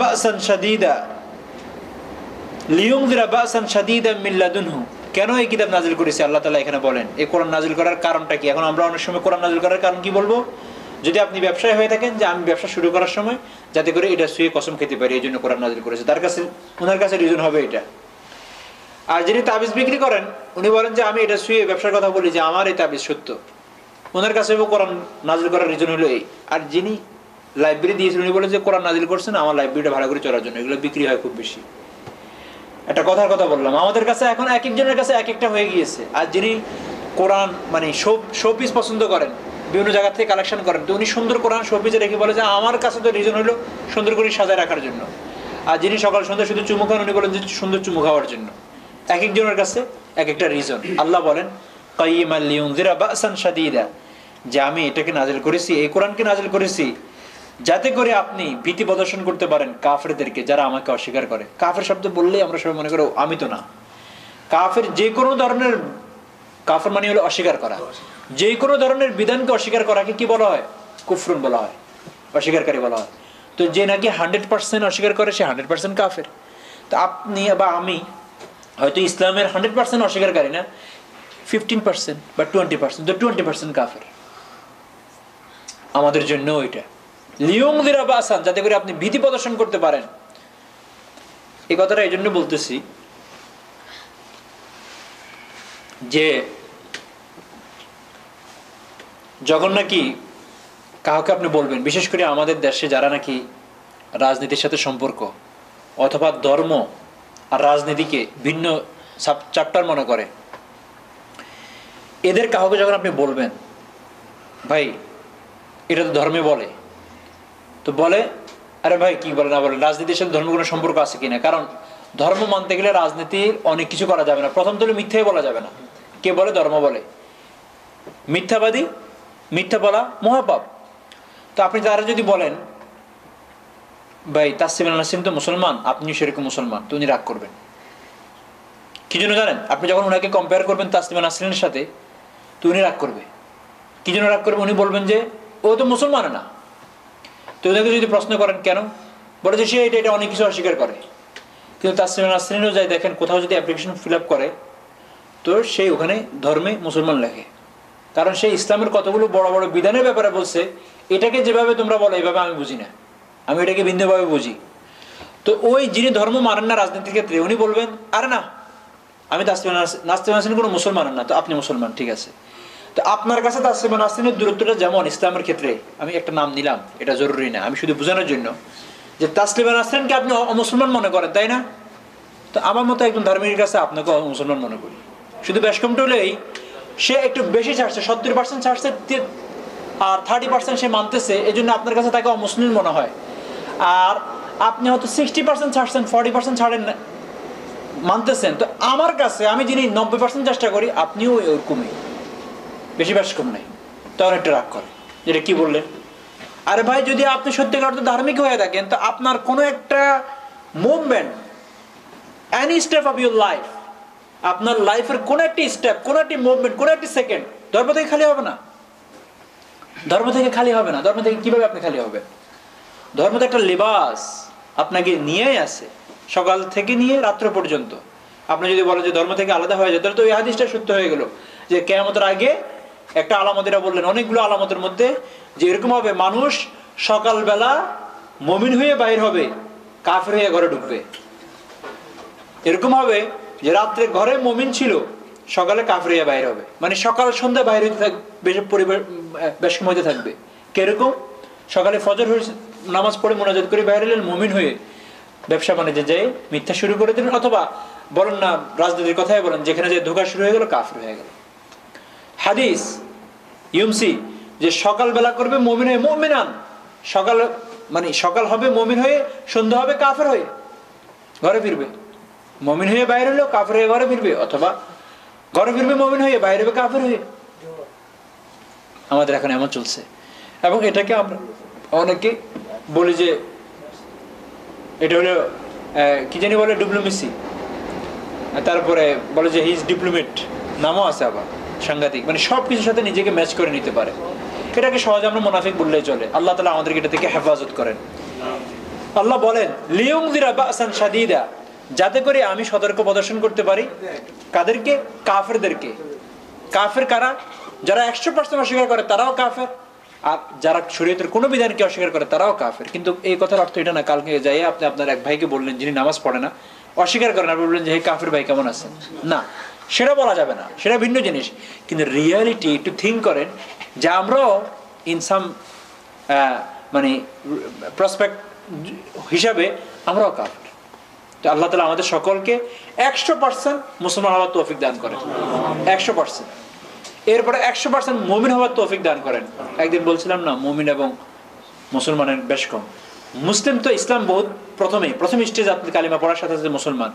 বাসান শাদীদা মিন লাদুনহু, কেন এই কিতাব নাজিল করেছে আল্লাহ তাআলা এখানে বলেন। এই কোরআন নাজিল করার কারণটা কি? এখন আমরা অনেক সময় কোরআন নাজিল করার কারণ কি বলবো? যদি আপনি ব্যবসায়ী হয়ে থাকেন, যে আমি ব্যবসা শুরু করার সময় যাতে করে এটা শুয়ে কসম খেতে পারি, এই জন্য কোরআন নাজিল করেছে, ওনার কাছে রিজন হবে এটা। আর যিনি তাবিজ বিক্রি করেন উনি বলেন যে আমি এটা শুয়ে ব্যবসার কথা বলি যে আমার এই তাবিজ সত্য, ওনার কাছে কোরআন নাজিল করার রিজন হলো এই। আর যিনি লাইব্রেরি দিয়েছেন উনি বলেন যে কোরআন নাজিল করছেন আমার লাইব্রেরিটা ভালো করে চলার জন্য, এগুলো বিক্রি হয় খুব বেশি। একটা কথার কথা বললাম, আমাদের কাছে এখন এক একজনের কাছে এক একটা হয়ে গিয়েছে। আর যিনি কোরআন মানে শোপিস পছন্দ করেন, বিভিন্ন জায়গা থেকে কালেকশন করেন, তো উনি সুন্দর কোরআন শোপিসে রেখে বলে যে আমার কাছে তো রিজন হলো সুন্দর করে সাজায় রাখার জন্য। আর যিনি সকাল সন্ধ্যা শুধু চুমু খান উনি বলেন যে সুন্দর চুমু খাওয়ার জন্য। এক একজনের কাছে এক একটা রিজন। আল্লাহ বলেন কাইয়িমান লিউনযিরা বা'সান শাদীদা, যে আমি এটাকে নাজিল করেছি, এই কোরআনকে নাজিল করেছি যাতে করে আপনি ভীতি প্রদর্শন করতে পারেন কাফেরদেরকে যারা আমাকে অস্বীকার করে। কাফের শব্দ বললেই আমরা সবাই মনে করি আমি তো না। কাফের যে কোনো ধরনের, কাফের মানে হলো অস্বীকার করা, যে কোনো ধরনের বিধানকে অস্বীকার করাকে কি বলা হয়? কুফরুন বলা হয়, অস্বীকারী বলা হয়। তো যে নাকি 100% অস্বীকার করে সে 100% কাফের। তো আপনি বা আমি হয়তো ইসলামের 100% অস্বীকারী না, 15% বা 20%, তো 20% কাফের। আমাদের জন্য ওইটা লিউনযিরা বা'সান, যাতে করে আপনি ভীতি প্রদর্শন করতে পারেন। এই কথাটা এই জন্য বলতেছি যে যখন নাকি কাউকে আপনি বলবেন, বিশেষ করে আমাদের দেশে যারা নাকি রাজনীতির সাথে সম্পর্ক অথবা ধর্ম আর রাজনীতিকে ভিন্ন চ্যাপ্টার মনে করে, এদের কাউকে যখন আপনি বলবেন ভাই এটা তো ধর্মে বলে, তো বলে আরে ভাই কি বলে না বলে, রাজনীতির সাথে ধর্ম কোনো সম্পর্ক আছে কিনা? কারণ ধর্ম মানতে গেলে রাজনীতির অনেক কিছু করা যাবে না। প্রথম তো মিথ্যাই বলা যাবে না। কে বলে? ধর্ম বলে। মিথ্যাবাদী, মিথ্যা বলা মহাপাপ। তো আপনি তারা যদি বলেন ভাই তাসলিমা নাসরিন তো মুসলমান, আপনিও সেরকম মুসলমান, তো উনি রাগ করবেন। কি জন্য জানেন? আপনি যখন ওনাকে কম্পেয়ার করবেন তাসলিমা নাসরিনের সাথে, তো উনি রাগ করবে। কি জন্য রাগ করবে? উনি বলবেন যে ও তো মুসলমান না। তো ওনাকে যদি প্রশ্ন করেন কেন, বলে যে সে এটা অনেক কিছু অস্বীকার করে। কিন্তু তাসলিমা নাসরিনও যাই দেখেন কোথাও যদি অ্যাপ্লিকেশন ফিল আপ করে, তো সে ওখানে ধর্মে মুসলমান লেখে। কারণ সে ইসলামের কতগুলো বড় বড় বিধানের ব্যাপারে বলছে, এটাকে যেভাবে তোমরা বলো এইভাবে আমি বুঝি না, আমি এটাকে ভিন্নভাবে বুঝি। তো ওই যিনি ধর্ম মানেন না রাজনীতির ক্ষেত্রে, উনি বলবেন আরে না আমি তাসলিমা নাসরিন কোনো মুসলমান না, তো আপনি মুসলমান, ঠিক আছে। তো আপনার কাছে তাসলিমা নাসরিনের দূরত্বটা যেমন ইসলামের ক্ষেত্রে, আমি একটা নাম নিলাম, এটা জরুরি না, আমি শুধু বোঝানোর জন্য যে তাসলিমা নাসরিনকে আপনি অমুসলমান মনে করেন, তাই না? তো আমার মতো একজন ধার্মিকের কাছে আপনাকে মুসলমান মনে করি। শুধু ব্যাসকমটা হলেই সে একটু বেশি ছাড়ছে, 70% ছাড়ছে আর 30% সে মানতেছে, এই জন্য আপনার কাছে তাকে অমুসলিম মনে হয়। আর আপনি হয়তো 60% ছাড়ছেন, 40% ছাড়েন না, মানতেছেন। তো আমার কাছে আমি যিনি 90% চেষ্টা করি, আপনিও ওরকমই, বেশি ব্যাসকম নাই। তখন একটা রাগ করে, যেটা কি বললেন? আরে ভাই যদি আপনি সত্যিকার অর্থে ধার্মিক হয়ে থাকেন, তো আপনার কোনো একটা movement, any step of your life, আপনার লাইফের কোন একটি স্টেপ, কোন একটি মুভমেন্ট, কোন একটি সেকেন্ড ধর্ম থেকে খালি হবে না। ধর্ম থেকে খালি হবে না। ধর্ম থেকে কিভাবে আপনি খালি হবে? ধর্ম তো একটা লেবাস, আপনাকে নিয়েই আসে সকাল থেকে নিয়ে রাত্র পর্যন্ত। আপনি যদি বলেন যে ধর্ম থেকে আলাদা হয়ে যায়, তাহলে তো এই হাদিসটা সত্য হয়ে গেল যে কিয়ামতের আগে একটা আলামতেরা বললেন, অনেকগুলো আলামতের মধ্যে, যে এরকম হবে মানুষ সকালবেলা মুমিন হয়ে বাইর হবে, কাফের হয়ে ঘরে ঢুকবে। এরকম হবে যে রাত্রে ঘরে মুমিন ছিল, সকালে কাফের হয়ে বাইরে হবে, মানে সকাল সন্ধ্যা বাইরে হইতে থাকবে, পরিবার বেশ হইতে থাকবে। কিরকম? সকালে ফজর হয়ে নামাজ পড়ে মোনাজাত করে বাইরে এলেন মুমিন হয়ে, ব্যবসা বাণিজ্যে যেয়ে মিথ্যা শুরু করে দিলেন, অথবা বলেন না রাজনীতির কথাই বলেন, যেখানে যে ধোঁকা শুরু হয়ে গেল, কাফের হয়ে গেল। হাদিস ইউমসি, যে সকালবেলা করবে মুমিন হয়ে, মুমিনান, সকাল মানে সকাল হবে মুমিন হয়ে, সন্ধ্যা হবে কাফের হয়ে ঘরে ফিরবে। মুমিন হয়ে বাইরে হলো, কাফের হয়ে ঘরে ফিরবে, অথবা ঘরে ফিরবে মুমিন হয়ে, বাইরে হবে কাফের হয়ে। আমাদের এখন এমন চলছে। এবং এটাকে আমরা অনেকে বলি যে এটা হলো কি জানি বলে ডিপ্লোমেসি, তারপরে বলে যে হিজ ডিপ্লোমেট, নামও আছে আবার সাংঘাতিক, মানে সব কিছুর সাথে নিজেকে ম্যাচ করে নিতে পারে। এটাকে সহজে আমরা মুনাফিক বললেই চলে। আল্লাহ তাআলা আমাদেরকে এটা থেকে হেফাজত করেন। আল্লাহ বলেন লিউনযিরা বা'সান শাদীদা, যাতে করে আমি সতর্ক প্রদর্শন করতে পারি কাদেরকে? কাফেরদেরকে। কাফের কারা? যারা 100% অস্বীকার করে তারাও কাফের, আর যারা শরীয়তের কোনো বিধানকে অস্বীকার করে তারাও কাফের। কিন্তু এই কথার অর্থ এটা না কালকে যাই আপনি আপনার এক ভাইকে বললেন যিনি নামাজ পড়ে না, অস্বীকার করেন, আপনি বললেন যে হে কাফের ভাই কেমন আছেন, না, সেটা বলা যাবে না, সেটা ভিন্ন জিনিস। কিন্তু রিয়ালিটি একটু থিঙ্ক করেন যে আমরাও ইনসাম মানে প্রসপেক্ট হিসাবে আমরাও কাফের। তো আল্লাহ তাআলা আমাদের সকলকে 100% মুসলমান হওয়ার তৌফিক দান করেন, 100%। এরপরে 100% মুমিন হওয়ার তৌফিক দান করেন। একদিন বলছিলাম না মুমিন এবং মুসলমানের বেশ কম। মুসলিম তো ইসলাম বহুত প্রথম স্টেজ আপনি কালিমা পড়ার সাথে সাথে মুসলমান।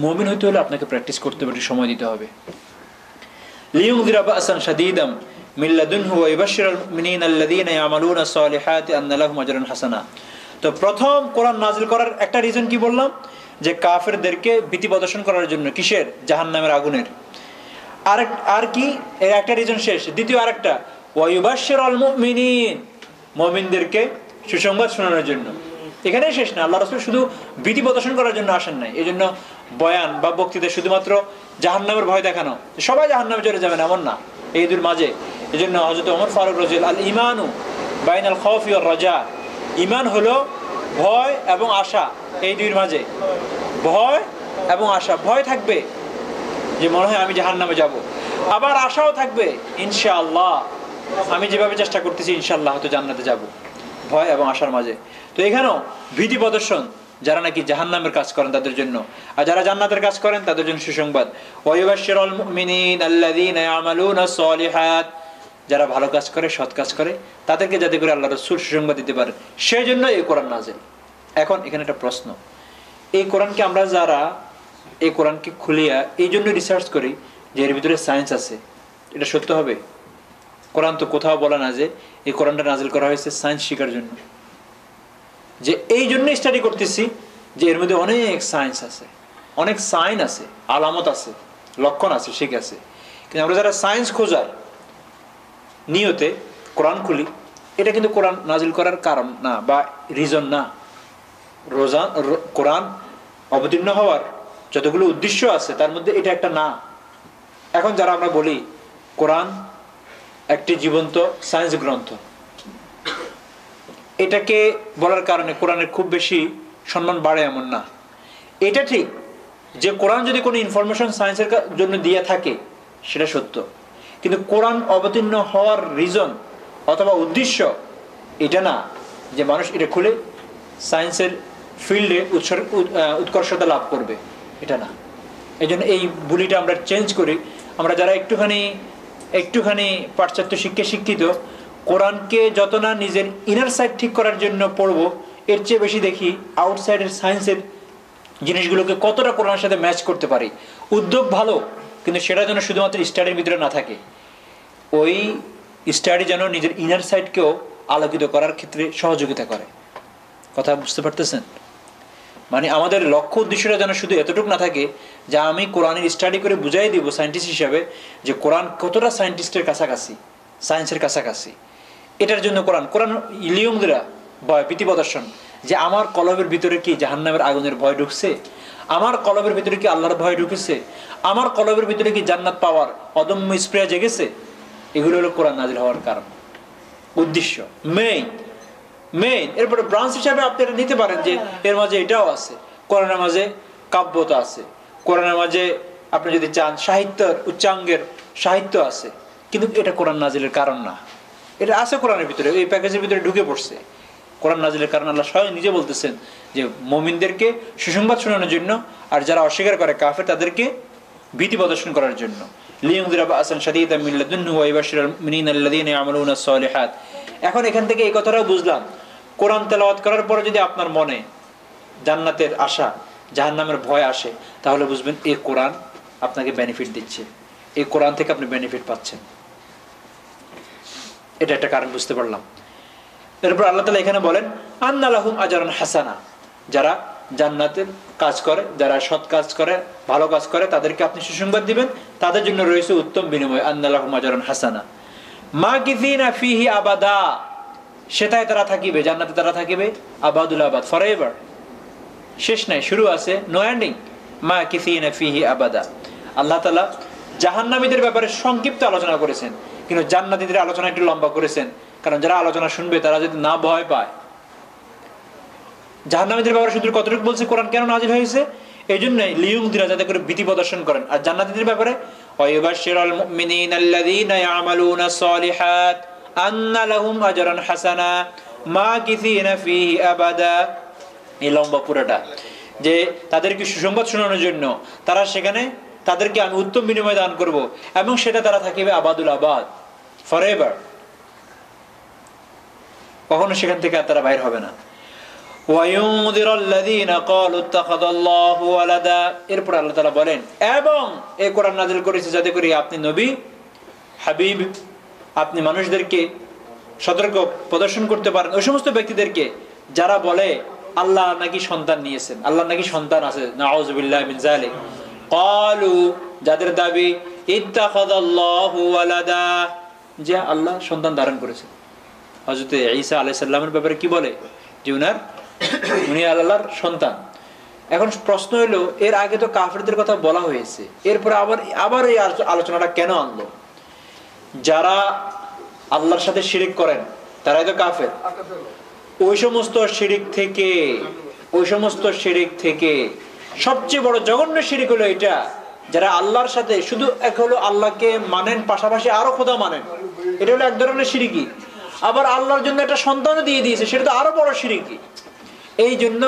মুমিন হইতে হলে আপনাকে প্র্যাকটিস করতে হবে, সময় দিতে হবে। লিইউযিরা বাসান শাদীদাম মিন লাদুনহু ওয়া ইউবাশশিরাল মুমিনিনা আল্লাযীনা ইয়ামালুনা আস-সালিহাতি আন্না লাহুম আজরান হাসানা। তো প্রথম কোরআন নাযিল করার একটা রিজন কি বললাম, যে কাফেরদেরকে ভীতি প্রদর্শন করার জন্য। কিসের? জাহান্নামের আগুনের। আর কি এর একটা রিজন শেষ। দ্বিতীয় আরেকটা, ওয়া ইউবাশশিরাল মুমিনিন, মুমিনদেরকে সুসংবাদ শোনানোর জন্য। এখানেই শেষ না, আল্লাহ রাসূল শুধু ভীতি প্রদর্শন করার জন্য আসেন নাই। এই জন্য বয়ান বা বক্তৃতা শুধুমাত্র জাহান্নামের ভয় দেখানো, সবাই জাহান্নামে চলে যাবেন এমন না, এই দুই মাঝে। এই জন্য হযরত ওমর ফারুক রাদিয়াল্লাহু আল ঈমানু বাইনাল খাউফি ওয়ার রাজা, ঈমান হলো ভয় এবং আশা, এই দুইয়ের মাঝে। ভয় এবং আশা, ভয় থাকবে যে মনে হয় আমি জাহান্নামে যাব, আবার আশাও থাকবে ইনশাআল্লাহ আমি যেভাবে চেষ্টা করতেছি ইনশাআল্লাহ হয়তো জান্নাতে যাব, ভয় এবং আশার মাঝে। তো এখানেও ভীতি প্রদর্শন, যারা নাকি জাহান্নামের কাজ করেন তাদের জন্য, আর যারা জান্নাতের কাজ করেন তাদের জন্য সুসংবাদ। ওয়া ইউবাশশিরুল মুমিনিন আল্লাযীনা ইয়ামালুনা আস-সালিহাত, যারা ভালো কাজ করে, সৎ কাজ করে, তাদেরকে যাতে করে আল্লাহ রাসূল সুসংবাদ দিতে পারে, সেই জন্য এই কোরআন নাযিল। এখন এখানে একটা প্রশ্ন, এই কোরআনকে আমরা যারা এই কোরআনকে খুলিয়া এই জন্য রিসার্চ করি যে এর ভিতরে সায়েন্স আছে, এটা সত্য হবে? কোরআন তো কোথাও বলে না যে এই কোরআনটা নাযিল করা হয়েছে সায়েন্স শেখার জন্য। যে এই জন্য স্টাডি করতেছি যে এর মধ্যে অনেক সায়েন্স আছে, অনেক সাইন আছে, আলামত আছে, লক্ষণ আছে, শিখ আছে। কিন্তু আমরা যারা সায়েন্স খোঁজার নিয়তে কোরআন খুলি, এটা কিন্তু কোরআন নাযিল করার কারণ না বা রিজন না। কোরআন অবতীর্ণ হওয়ার যতগুলো উদ্দেশ্য আছে তার মধ্যে এটা একটা না। এখন যারা আমরা বলি কোরআন একটি জীবন্ত সায়েন্স গ্রন্থ, এটাকে বলার কারণে কোরআনের খুব বেশি সম্মান বাড়ে এমন না। এটা ঠিক যে কোরআন যদি কোনো ইনফরমেশন সায়েন্সের জন্য দিয়ে থাকে সেটা সত্য, কিন্তু কোরআন অবতীর্ণ হওয়ার রিজন অথবা উদ্দেশ্য এটা না যে মানুষ এটা খুলে সায়েন্সের ফিল্ডে উৎকর্ষতা লাভ করবে, এটা না। এই জন্য এই বুলিটা আমরা চেঞ্জ করি। আমরা যারা একটুখানি পাশ্চাত্য শিক্ষিত, কোরআনকে যত না নিজের ইনার সাইড ঠিক করার জন্য পড়বো, এর চেয়ে বেশি দেখি আউটসাইডের সায়েন্সের জিনিসগুলোকে কতটা কোরআনের সাথে ম্যাচ করতে পারি। উদ্যোগ ভালো, কিন্তু সেটা যেন শুধুমাত্র স্টাডির ভিতরে না থাকে, ওই স্টাডি যেন নিজের ইনার সাইডকেও আলোকিত করার ক্ষেত্রে সহযোগিতা করে। কথা বুঝতে পারতেছেন? মানে আমাদের লক্ষ্য উদ্দেশ্যটা যেন শুধু এতটুকু না থাকে যে আমি কোরআনের স্টাডি করে বুঝাই দিব সায়েন্টিস্ট হিসাবে যে কোরআন কতটা সায়েন্টিস্টের কাছাকাছি, সায়েন্সের কাছাকাছি। এটার জন্য কোরআন ইলিয়মরা ভয় ভীতি প্রদর্শন, যে আমার কলবের ভিতরে কি জাহান্নামের আগুনের ভয় ঢুকছে, আমার কলবের ভিতরে কি আল্লাহর ভয় ঢুকেছে, আমার কলবের ভিতরে কি জান্নাত পাওয়ার অদম্য স্প্রে জেগেছে। এগুলো হলো কোরআন নাযিল হওয়ার কারণ, উদ্দেশ্য, মেইন। এরপরে ব্রাঞ্চ হিসাবে আপনি এটা নিতে পারেন যে এর মাঝে এটাও আছে, কোরআনের মাঝে কাব্যতা আছে, কোরআনের মাঝে আপনি যদি চান সাহিত্যের উচ্চাঙ্গের সাহিত্য আছে, কিন্তু এটা কোরআন নাযিলের কারণ না। এটা আছে কোরআনের ভিতরে, এই প্যাকেজের ভিতরে ঢুকে পড়ছে। কোরআন নাযিলের কারণ আল্লাহ স্বয়ং নিজে বলতেছেন যে মুমিনদেরকে সুসংবাদ শোনানোর জন্য, আর যারা অস্বীকার করে কাফের তাদেরকে ভীতি প্রদর্শন করার জন্য। লিইউযিরা বাসান শাদীদাম মিন লাদুনহু ওয়া ইউবাশশিরাল মুমিনিনা আল্লাযীনা ইয়ামালুনা আস-সালিহাত। এখন এখান থেকে এই কথাটাও বুঝলাম, কোরআন তেলাওয়াত করার পরে যদি আপনার মনে জান্নাতের আশা, জাহান্নামের ভয় আসে, তাহলে বুঝবেন এই কোরআন আপনাকে বেনিফিট দিচ্ছে, এই কোরআন থেকে আপনি বেনিফিট পাচ্ছেন। এটা একটা কারণ বুঝতে পারলাম। এরপর আল্লাহ তাআলা এখানে বলেন আন্না লাহুম আজরান হাসানা, যারা জান্নাতের কাজ করে, যারা সৎ কাজ করে, ভালো কাজ করে, তাদেরকে আপনি সুসংবাদ দিবেন, তাদের জন্য রয়েছে উত্তম বিনিময়। আন্না লাহুম আজরান হাসানা মাকিযিনা ফিহি আবাদা, সেটাই তারা থাকিবে, জান্নাতে তারা থাকিবে আবাদুল আবাদ, ফরএভার, শেষ নাই, শুরু আছে, নো এন্ডিং। মাকিসিনা ফিহি আবাদা। আল্লাহ তাআলা জাহান্নামীদের ব্যাপারে সংক্ষিপ্ত আলোচনা করেছেন, কিন্তু জান্নাতীদের আলোচনা একটু লম্বা করেছেন, কারণ যারা আলোচনা শুনবে তারা যদি না ভয় পায়। জাহান্নামীদের ব্যাপারে শুধু কতটুকু বলছে কোরআন কেন নাযিল হয়েছে, এই জন্যই লিয়ুনদিরা, যাতে করে ভীতি প্রদর্শন করেন। আর জান্নাতীদের ব্যাপারে ওয়ায়ুবাশশিরুল মুমিনিনাল্লাযীনা ইয়ামালুনাস সালিহাত আন্না লাহুম আজরান হাসানা মাকিসিনা ফিহি আবাদা। এই লম্বা পুরোটা যে তাদেরকে সুসংবাদ শোনানোর জন্য, তারা সেখানে তাদেরকে আমি উত্তম বিনিময় দান করব, এবং সেটা তারা থাকিবে আবাদুল আবাদ, ফরএভার, কখনো সেখান থেকে আর তারা বাইর হবে না। এরপর আল্লাহ তাআলা বলেন, এবং এই কোরআন নাযিল করেছে যাতে করে আপনি নবী, হাবিব, আপনি মানুষদেরকে সতর্ক প্রদর্শন করতে পারেন ওই সমস্ত ব্যক্তিদেরকে যারা বলে আল্লাহ নাকি সন্তান নিয়েছেন, আল্লাহ নাকি সন্তান আছে, নাউযুবিল্লাহি মিন যালিক। ক্বালু, যাদের দাবি, ইত্তাখাযাল্লাহু ওয়ালাদা, যে আল্লাহ সন্তান ধারণ করেছেন। হযরত ঈসা আলাইহিস সালামের ব্যাপারে কি বলে, যে উনি আল্লাহর সন্তান। এখন প্রশ্ন হলো, এর আগে তো কাফিরদের কথা বলা হয়েছে, এরপরে আবার এই আলোচনাটা কেন আনলো? যারা আল্লাহর সাথে শিরিক করেন তারাই তো কাফের। ওই সমস্ত শিরিক থেকে সবচেয়ে বড় জঘন্য শিরিক হলো এটা, যারা আল্লাহর সাথে শুধু এক হলো আল্লাহকে মানেন, পাশাপাশি আরো খোদা মানেন, এটা হলো এক ধরনের শিরিকি। আবার আল্লাহর জন্য একটা সন্তানও দিয়ে দিয়েছে, সেটা তো আরো বড় শিরিকি। এই জন্য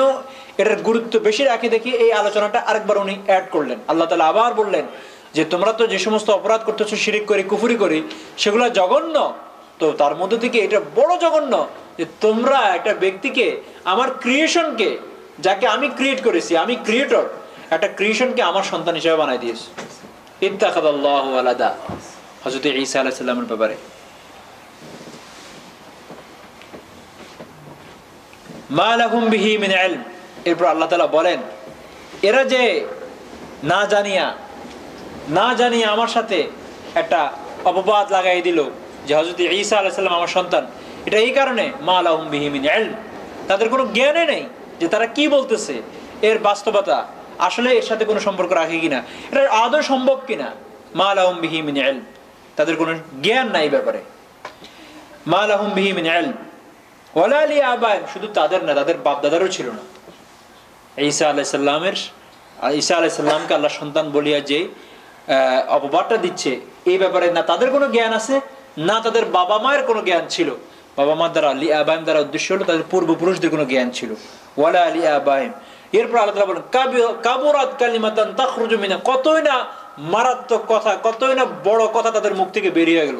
এটার গুরুত্ব বেশি রাখে দেখি এই আলোচনাটা আরেকবার উনি অ্যাড করলেন। আল্লাহ তাআলা আবার বললেন যে তোমরা তো যে সমস্ত অপরাধ করতেছো, শিরিক করি, কুফরি করি, সেগুলো জঘন্য। তো তার মধ্যে থেকে এটা বড় জঘন্য যে তোমরা একটা ব্যক্তিকে, আমার ক্রিয়েশনকে, যাকে আমি ক্রিয়েট করেছি, আমি ক্রিয়েটর, একটা ক্রিয়েশনকে আমার সন্তান হিসেবে বানাই দিয়েছি। ইত্তাখাযাল্লাহু ওয়ালাদা, হযরত ঈসা আলাইহিস সালামের ব্যাপারে। মা লাহুম বিহি মিন ইলম। এরপর আল্লাহ তাআলা বলেন, এরা যে না জানিয়া আমার সাথে একটা অপবাদ লাগাই দিল যে হযরত ঈসা আলাইহিস সালাম আমার সন্তান, এটা এই কারণে মা লাহুম বিহি মিন ইলম, তাদের কোনো জ্ঞানে নেই যে তারা কি বলতেছে, এর বাস্তবতা আসলে এর সাথে কোনো সম্পর্ক রাখে কিনা, এটা আদৌ সম্ভব কিনা। মা লাহুম বিহি মিন ইলম, তাদের কোনো জ্ঞান নাই ব্যাপারে। মা লাহুম বিহি মিন ইলম ওয়ালা লিআবাইহিম, শুধু তাদের না, তাদের বাপ দাদারও ছিল না। ঈসা আলাইহিস সালামকে আল্লাহ সন্তান বলিয়া যে অপবাদটা দিচ্ছে, এই ব্যাপারে না তাদের কোনো জ্ঞান আছে, না তাদের বাবা মায়ের কোনো জ্ঞান ছিল। বাবা মা দ্বারা, লিআবাইহিম দ্বারা উদ্দেশ্য হলো তাদের পূর্বপুরুষদের কোনো জ্ঞান ছিল। ওয়ালা লিআবাইহিম। এরপর আল্লাহ তাআলা বলেন, কাবুরাত কালিমাতান তাখরুজু মিনা, কতই না মারাত্মক কথা, কতই না বড় কথা তাদের মুখ থেকে বেরিয়ে গেল।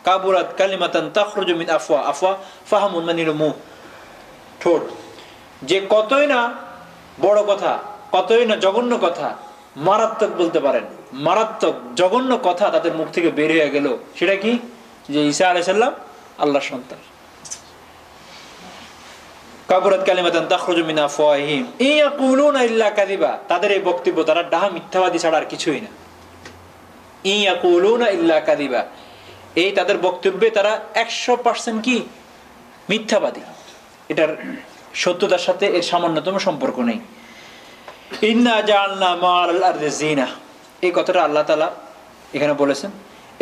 কাবুরাত কালিমাতান তাখরুজু মিন আফওয়া, আফওয়া ফাহমুন মানে মুখ, ঠোঁট, যে কতই না বড় কথা, কতই না জঘন্য কথা, মারাত্মক বলতে পারেন, মারাত্মক জঘন্য কথা তাদের মুখ থেকে বের হয়ে গেল। সেটা কি? যে ঈসা আলাইহিস সালাম আল্লাহর সন্তান। কাবুরাত কালিমাতান তাখরুজু মিন আফওয়াহিহিম ইয়াকুলুনা ইল্লা কাযিবা, তাদের এই বক্তব্য, তারা ডাহা মিথ্যাবাদী ছাড়া আর কিছুই না। ইয়াকুলুনা ইল্লা কাযিবা, এই তাদের বক্তব্যে তারা 100% কি মিথ্যাবাদী, এটার সত্যতার সাথে এর সামান্যতম সম্পর্ক নেই। ইন্না জাআলনা মা'আল আরদি জিনা, এই কথাটা আল্লাহ তাআলা এখানে বলেছেন।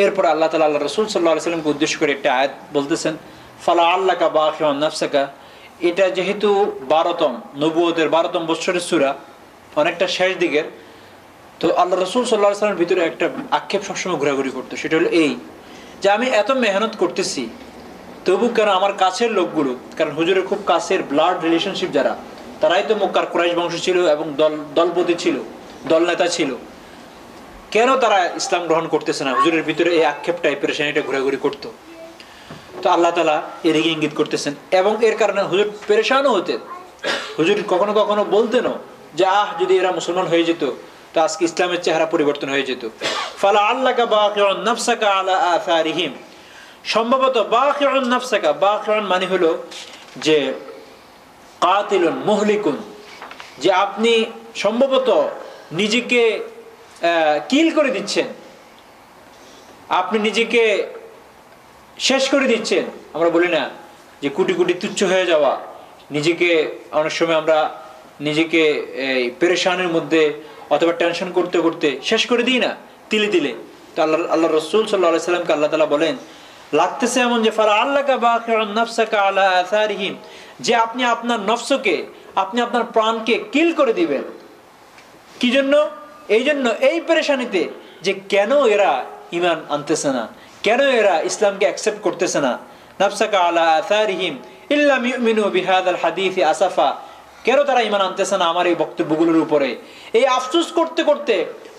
এরপর আল্লাহ তাআলা আল্লাহ রাসূল সাল্লাল্লাহু আলাইহি ওয়াসাল্লামকে উদ্দেশ্য করে একটা আয়াত বলতেছেন, ফালা আল্লাকা বাখিউন নাফসাকা। এটা যেহেতু 12তম নবুয়তের 12তম বছরের সূরা, অনেকটা শেষ দিকের, তো আল্লাহ রাসূল সাল্লাল্লাহু আলাইহি ওয়াসাল্লামের ভিতরে একটা আক্ষেপ সবসময় ঘোরাঘুরি করতো। সেটা হলো এই যে আমি এত মেহনত করতেছি, তবু কেন আমার কাছের লোকগুলো, কারণ হুজুরের খুব কাছের ব্লাড রিলেশনশিপ যারা, তারাই তো মক্কার কুরাইশ বংশ ছিল এবং দলপতি ছিল, দলনেতা ছিল, কেন তারা ইসলাম গ্রহণ করতেছে না? হুজুরের ভিতরে এই আক্ষেপ টাইপের এটা ঘোরাঘুরি করতো। তো আল্লাহ তাআলা এদিকে ইঙ্গিত করতেছেন, এবং এর কারণে হুজুর পেরেশানও হতেন। হুজুর কখনো কখনো বলতেনও যে যদি এরা মুসলমান হয়ে যেত তো আজকে ইসলামের চেহারা পরিবর্তন হয়ে যেত। ফালা আল্লাকা বাখিউন নাফসাকা আলা আথারিহিম, সম্ভবত বাখিউন নাফসাকা, বাখিউন মানে হলো যে কাতিলুন মুহলিকুন, যে আপনি সম্ভবত নিজেকে কিল করে দিচ্ছেন, আপনি নিজেকে শেষ করে দিচ্ছেন। আমরা বলি না যে কোটি কোটি তুচ্ছ হয়ে যাওয়া, নিজেকে অনেক সময় আমরা নিজেকে এই পেরেশানের মধ্যে, অথবা টেনশন করতে করতে শেষ করে দিই না তিলে তিলে। তো আল্লাহ রাসূল সাল্লাল্লাহু আলাইহি সাল্লামকে আল্লাহ তাআলা বলেন, লাগতেছে এমন যে ফালাআল্লাকা বাখিউন নাফসাকা আলা আথারিহিম, যে আপনি আপনার নফসকে, আপনি আপনার প্রাণকে কিল করে দিবেন। কি জন্য? এই জন্য, এই পেরেশানিতে যে কেন এরা ঈমান আনতেছে না, কেন এরা ইসলামকে অ্যাকসেপ্ট করতেছে না। নাফসাকা আলা আথারিহিম ইল্লাম ইউমিনু বিহাদাল হাদিসি আসাফা, কেন তারা ঈমান আনতেছে না আমার এই বক্তব্যগুলোর উপরে? এই আফসোস করতে করতে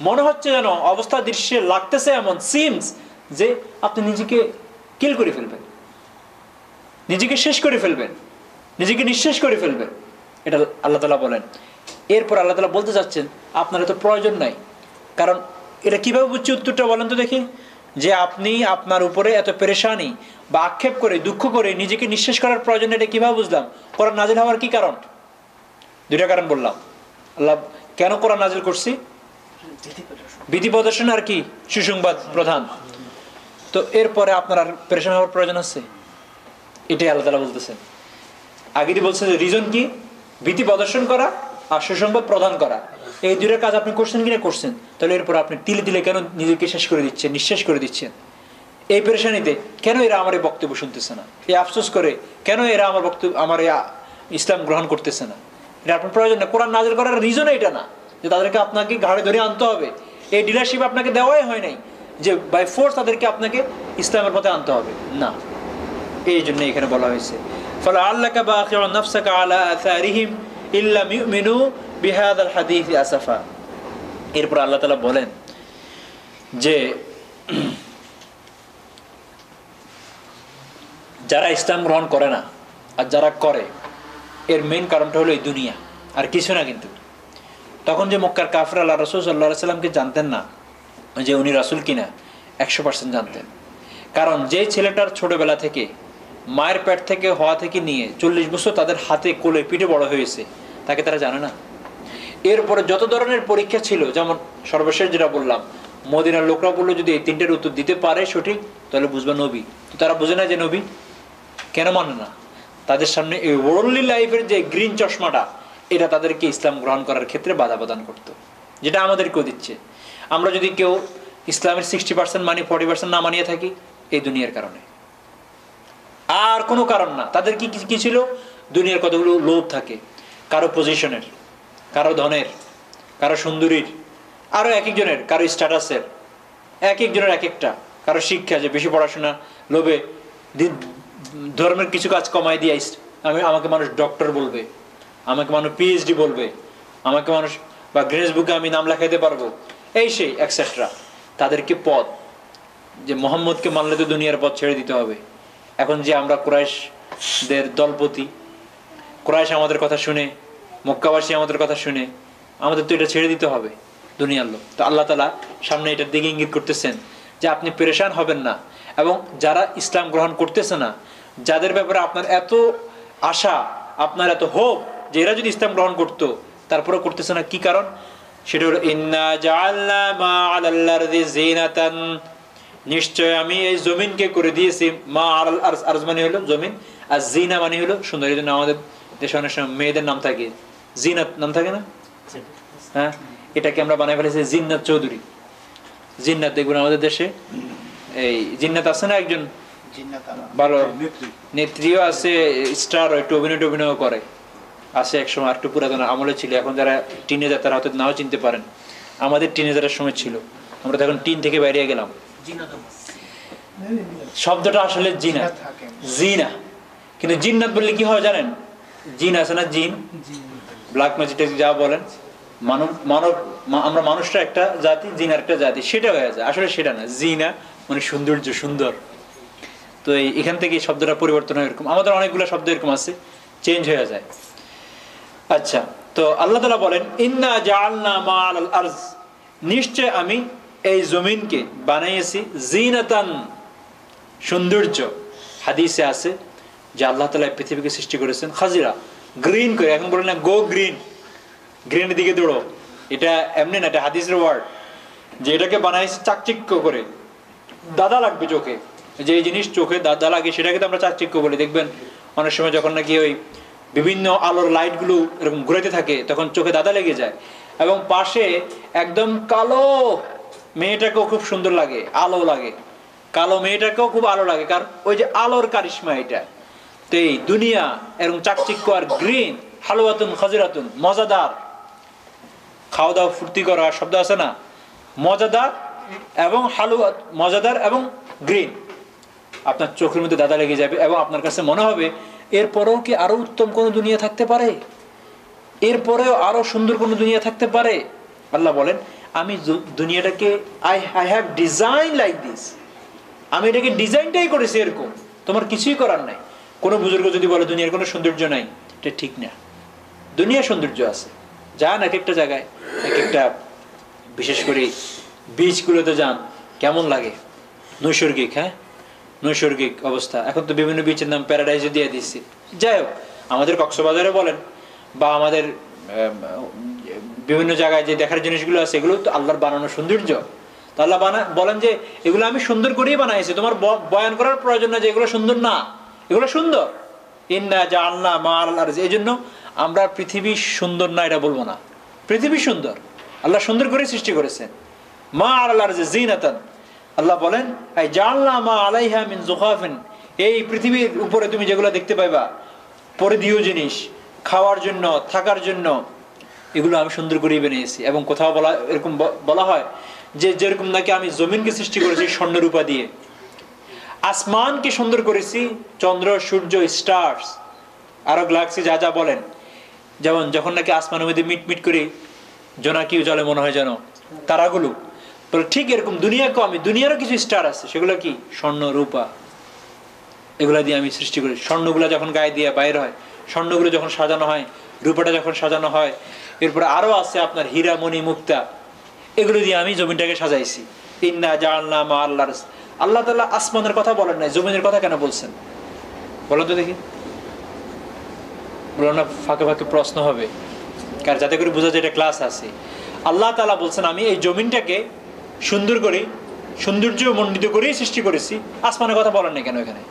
মনে হচ্ছে যেন অবস্থা দৃশ্যে লাগতেছে এমন, সিমস, যে আপনি নিজেকে কিল করে ফেলবেন, নিজেকে শেষ করে ফেলবেন, নিজেকে নিঃশেষ করে ফেলবেন। এটা আল্লাহ তাআলা বলেন। এরপর আল্লাহ তাআলা বলতে চাচ্ছেন আপনার এত প্রয়োজন নাই। কারণ এটা কিভাবে বুঝছি উত্তরটা বলেন তো দেখি, যে আপনি আপনার উপরে এত পেরেশানি বা আক্ষেপ করে দুঃখ করে নিজেকে নিঃশেষ করার প্রয়োজন, এটা কিভাবে বুঝলাম? কোরআন নাজিল হওয়ার কি কারণ? দুইটা কারণ বললাম। আল্লাহ কেন কোরআন নাজিল করছি? বিধি প্রদর্শন আর কি সুসংবাদ প্রধান। তো এরপরে আপনার আর পেরেশান হওয়ার প্রয়োজন আছে? এটাই আল্লাহ তাআলা বলতেছেন। আগেই বলছে যে রিজন কি? ভীতি প্রদর্শন করা আর সুসংবাদ প্রদান করা, এই দুইটা কাজ আপনি করছেন কিনা? করছেন। তাহলে এরপর আপনি তিলে তিলে কেন নিজেকে শেষ করে দিচ্ছেন, নিঃশেষ করে দিচ্ছেন? এই পেরেশানিতে কেন এরা আমার এই বক্তব্য শুনতেছে না? এই আফসোস করে কেন এরা আমার বক্তব্য, আমার ইসলাম গ্রহণ করতেছে না? এটা আপনার প্রয়োজন না। কোরআন নাজিল করার রিজন এটা না যে তাদেরকে আপনাকে ঘাড়ে ধরে আনতে হবে। এই ডিলারশিপ আপনাকে দেওয়াই হয় নাই যে বাই ফোর্স তাদেরকে আপনাকে ইসলামের পথে আনতে হবে, না। এই জন্য এখানে বলা হয়েছে ফালাআল্লাকা বাখিউন নাফসাকা আলা আথারিহিম ইল্লাম ইউমিনু বিহাদাল হাদিসি আসাফা। এরপর আল্লাহ তাআলা বলেন যে যারা ইসলাম গ্রহণ করে না আর যারা করে, এর মেইন কারণটা হলো এই দুনিয়া, আর কিছু না। কিন্তু তখন যে মক্কার কাফির আল্লাহ রাসূল সাল্লাল্লাহু আলাইহি সাল্লামকে জানতেন না যে উনি রাসূল কিনা, 100% জানতেন। কারণ যে ছেলেটার ছোটবেলা থেকে মায়ের পেট থেকে হওয়া থেকে নিয়ে 40 বছর তাদের হাতে কোলে পিঠে বড় হয়েছে, তাকে তারা জানে না। এরপরে যত ধরনের পরীক্ষা ছিল, যেমন সর্বশেষ যেটা বললাম, মদিনার লোকরা বললো যদি এই তিনটের উত্তর দিতে পারে সঠিক, তাহলে বুঝবে নবী। তো তারা বুঝে না যে নবী, কেন মানে না? তাদের সামনে এই ওয়ার্ল্ডলি লাইফের যে গ্রিন চশমাটা, এটা তাদেরকে ইসলাম গ্রহণ করার ক্ষেত্রে বাধা প্রদান করতো, যেটা আমাদেরকেও দিচ্ছে। আমরা যদি কেউ ইসলামের 60% মানি 40% না মানিয়ে থাকি, এই দুনিয়ার কারণে, আর কোনো কারণ না। তাদের কি ছিল? দুনিয়ার কতগুলো লোভ থাকে, কারো পজিশনের, কারো ধনের, কারো সুন্দরীর, আরো এক একজনের, কারো স্ট্যাটাসের, এক একজনের এক একটা, কারো শিক্ষা, যে বেশি পড়াশোনা লোভে ধর্মের কিছু কাজ কমাই দিয়ে আমাকে মানুষ ডক্টর বলবে, আমাকে মানুষ পিএইচডি বলবে, আমাকে মানুষ বা গ্রিনেস বুকে আমি নাম লেখাইতে পারবো, এই সেই এক্সেট্রা। তাদেরকে পদ, যে মোহাম্মদকে মানলে তো দুনিয়ার পথ ছেড়ে দিতে হবে। এখন যে আমরা কুরাইশদের দলপতি, কুরাইশ আমাদের কথা শুনে, মক্কাবাসী আমাদের কথা শুনে, আমাদের তো এটা ছেড়ে দিতে হবে দুনিয়ার লোক। তো আল্লাহ তাআলা সামনে এটার দিকে ইঙ্গিত করতেছেন যে আপনি পেরেশান হবেন না। এবং যারা ইসলাম গ্রহণ করতেছে না, যাদের ব্যাপারে আপনার এত আশা, আপনার এত হোপ যে এরা যদি ইসলাম গ্রহণ করতো, তারপরেও করতেছে না, কি কারণ? সেটা হলো ইন্না জাআলনা মা আলাল আরদি যিনাতান, নিশ্চয় আমি এই জমিনকে করে দিয়েছি, মা আলাল আরজ, আরজ মানে হলো জমিন, আর জিনা মানে হলো সুন্দর। এই জন্য আমাদের দেশে অনেক সময় মেয়েদের নাম থাকে জিনাত, নাম থাকে না? হ্যাঁ, এটাকে আমরা বানাই ফেলেছি জিন্নাত চৌধুরী। জিন্নাত দেখবেন আমাদের দেশে, এই জিন্নাত আছে না একজন ভালো নেত্রীও আছে, স্টার, একটু অভিনয় করে, আছে এক সময়, একটু পুরাতন আমলে ছিল। এখন যারা টিনেজার তারা হয়তো নাও চিনতে পারেন, আমাদের টিনেজারের সময় ছিল। আমরা তো এখন টিন থেকে বাইরে গেলাম। শব্দটা আসলে জিনা, জিনা, কিন্তু জিন্নাত বললে কি হয় জানেন? জিন আছে না, জিন, ব্ল্যাক ম্যাজিক যা বলেন, মানব আমরা মানুষটা একটা জাতি, জিন একটা জাতি, সেটা হয়ে যায়। আসলে সেটা না, জিনা মানে সৌন্দর্য, সুন্দর। তো এখান থেকে শব্দটা পরিবর্তন হয়। এরকম আমাদের অনেকগুলো শব্দ এরকম আছে, চেঞ্জ হয়ে যায়। আচ্ছা, তো আল্লাহ তাআলা বলেন ইন্না জাআলনা মা আলাল আরজ, নিশ্চয় আমি এই জমিনকে বানাইয়েছি জিনাতান, সৌন্দর্য। হাদিসে আছে যে আল্লাহ তাআলা পৃথিবীকে সৃষ্টি করেছেন খাজিরা, গ্রিন করে। এখন বলেন না গো গ্রিন, গ্রিনের দিকে দৌড়ো, এটা এমনি না, এটা হাদিসের ওয়ার্ড, যে এটাকে বানাইছে চাকচিক্য করে, দাদা লাগবে চোখে। যে এই জিনিস চোখে দাদা লাগে, সেটাকে তো আমরা চাকচিক্য বলি। দেখবেন অনেক সময় যখন নাকি ওই বিভিন্ন আলোর লাইটগুলো এরকম ঘুরাইতে থাকে, তখন চোখে দাদা লেগে যায়। এবং পাশে একদম কালো মেয়েটাকেও খুব সুন্দর লাগে, আলো লাগে, কালো মেয়েটাকেও খুব আলো লাগে, কারণ ওই যে আলোর কারিশমা এটা। তো এই দুনিয়া এরকম চাকচিক্য আর গ্রিন, হালুয়াতুন খাজিরাতুন, মজাদার, খাওয়া দাওয়া ফুর্তি করা শব্দ আছে না, মজাদার এবং হালুয়া, মজাদার এবং গ্রিন, আপনার চোখের মধ্যে দাদা লেগে যাবে এবং আপনার কাছে মনে হবে এরপরেও কি আরো উত্তম কোনো দুনিয়া থাকতে পারে, এরপরেও আরো সুন্দর কোনো দুনিয়া থাকতে পারে। আল্লাহ বলেন আমি দুনিয়াটাকে I have design like this, আমি এটাকে ডিজাইনটাই করেছি এরকম, তোমার কিছুই করার নাই। কোনো বুজুর্গ যদি বলে দুনিয়ার কোনো সৌন্দর্য নাই, এটা ঠিক না। দুনিয়ার সৌন্দর্য আছে, যান এক একটা জায়গায়, এক একটা, বিশেষ করে বিচগুলোতে যান, কেমন লাগে, নৈসর্গিক, হ্যাঁ নৈসর্গিক অবস্থা। এখন তো বিভিন্ন বিচের নাম প্যারাডাইজে দিয়ে দিচ্ছি। যাই হোক, আমাদের কক্সবাজারে বলেন বা আমাদের বিভিন্ন জায়গায় যে দেখার জিনিসগুলো আছে, এগুলো তো আল্লাহর বানানো সৌন্দর্য। তো আল্লাহ বলেন যে এগুলো আমি সুন্দর করেই বানাইছি, তোমার বয়ান করার প্রয়োজন না যে এগুলো সুন্দর না, এগুলো সুন্দর। ইন্না জাআলনা মা'আল আরজি, এই জন্য আমরা পৃথিবী সুন্দর না এটা বলবো না, পৃথিবী সুন্দর, আল্লাহ সুন্দর করে সৃষ্টি করেছেন। মা'আল আরজি জিনাতান, আল্লাহ বলেন আই জাআলনা মা আলাইহা মিন যুখাফিন, এই পৃথিবীর উপরে তুমি যেগুলো দেখতে পাইবা পরিধেয় জিনিস, খাওয়ার জন্য, থাকার জন্য, এগুলো আমি সুন্দর করেই বানিয়েছি। এবং কোথাও এরকম বলা হয় যে যেরকম নাকি আমি জমিনকে সৃষ্টি করেছি স্বর্ণরূপা দিয়ে, আসমানকে সুন্দর করেছি, চন্দ্র, সূর্য, স্টার্স, আরো গ্যালাক্সি যা যা বলেন, যেমন যখন নাকি আসমানের মধ্যে মিটমিট করে জোনাকি জলে মনে হয় যেন তারাগুলো, বলে ঠিক এরকম দুনিয়াকেও আমি, দুনিয়ারও কিছু স্টার আছে, সেগুলো কি স্বর্ণ, রূপা, এগুলা দিয়ে আমি সৃষ্টি করি। স্বর্ণগুলা যখন গায়ে দিয়ে বাইর হয়, স্বর্ণগুলো যখন সাজানো হয়, রূপাটা যখন সাজানো হয়, এরপরে আরো আছে আপনার হীরা, মণি, মুক্তা, এগুলো দিয়ে আমি জমিনটাকে সাজাইছি। ইন্না জাআলনা মা'আল আরজ, আল্লাহ তাআলা আসমানের কথা বলেন নাই, জমিনের কথা কেন বলছেন বলো তো দেখি? বলো না, ফাঁকে ফাঁকে প্রশ্ন হবে, কার যাতে করে বোঝা যায় এটা ক্লাস আছে। আল্লাহ তাআলা বলছেন আমি এই জমিনটাকে সুন্দর করে, সৌন্দর্য মণ্ডিত করেই সৃষ্টি করেছি, আসমানের কথা বলেন নাই কেন এখানে?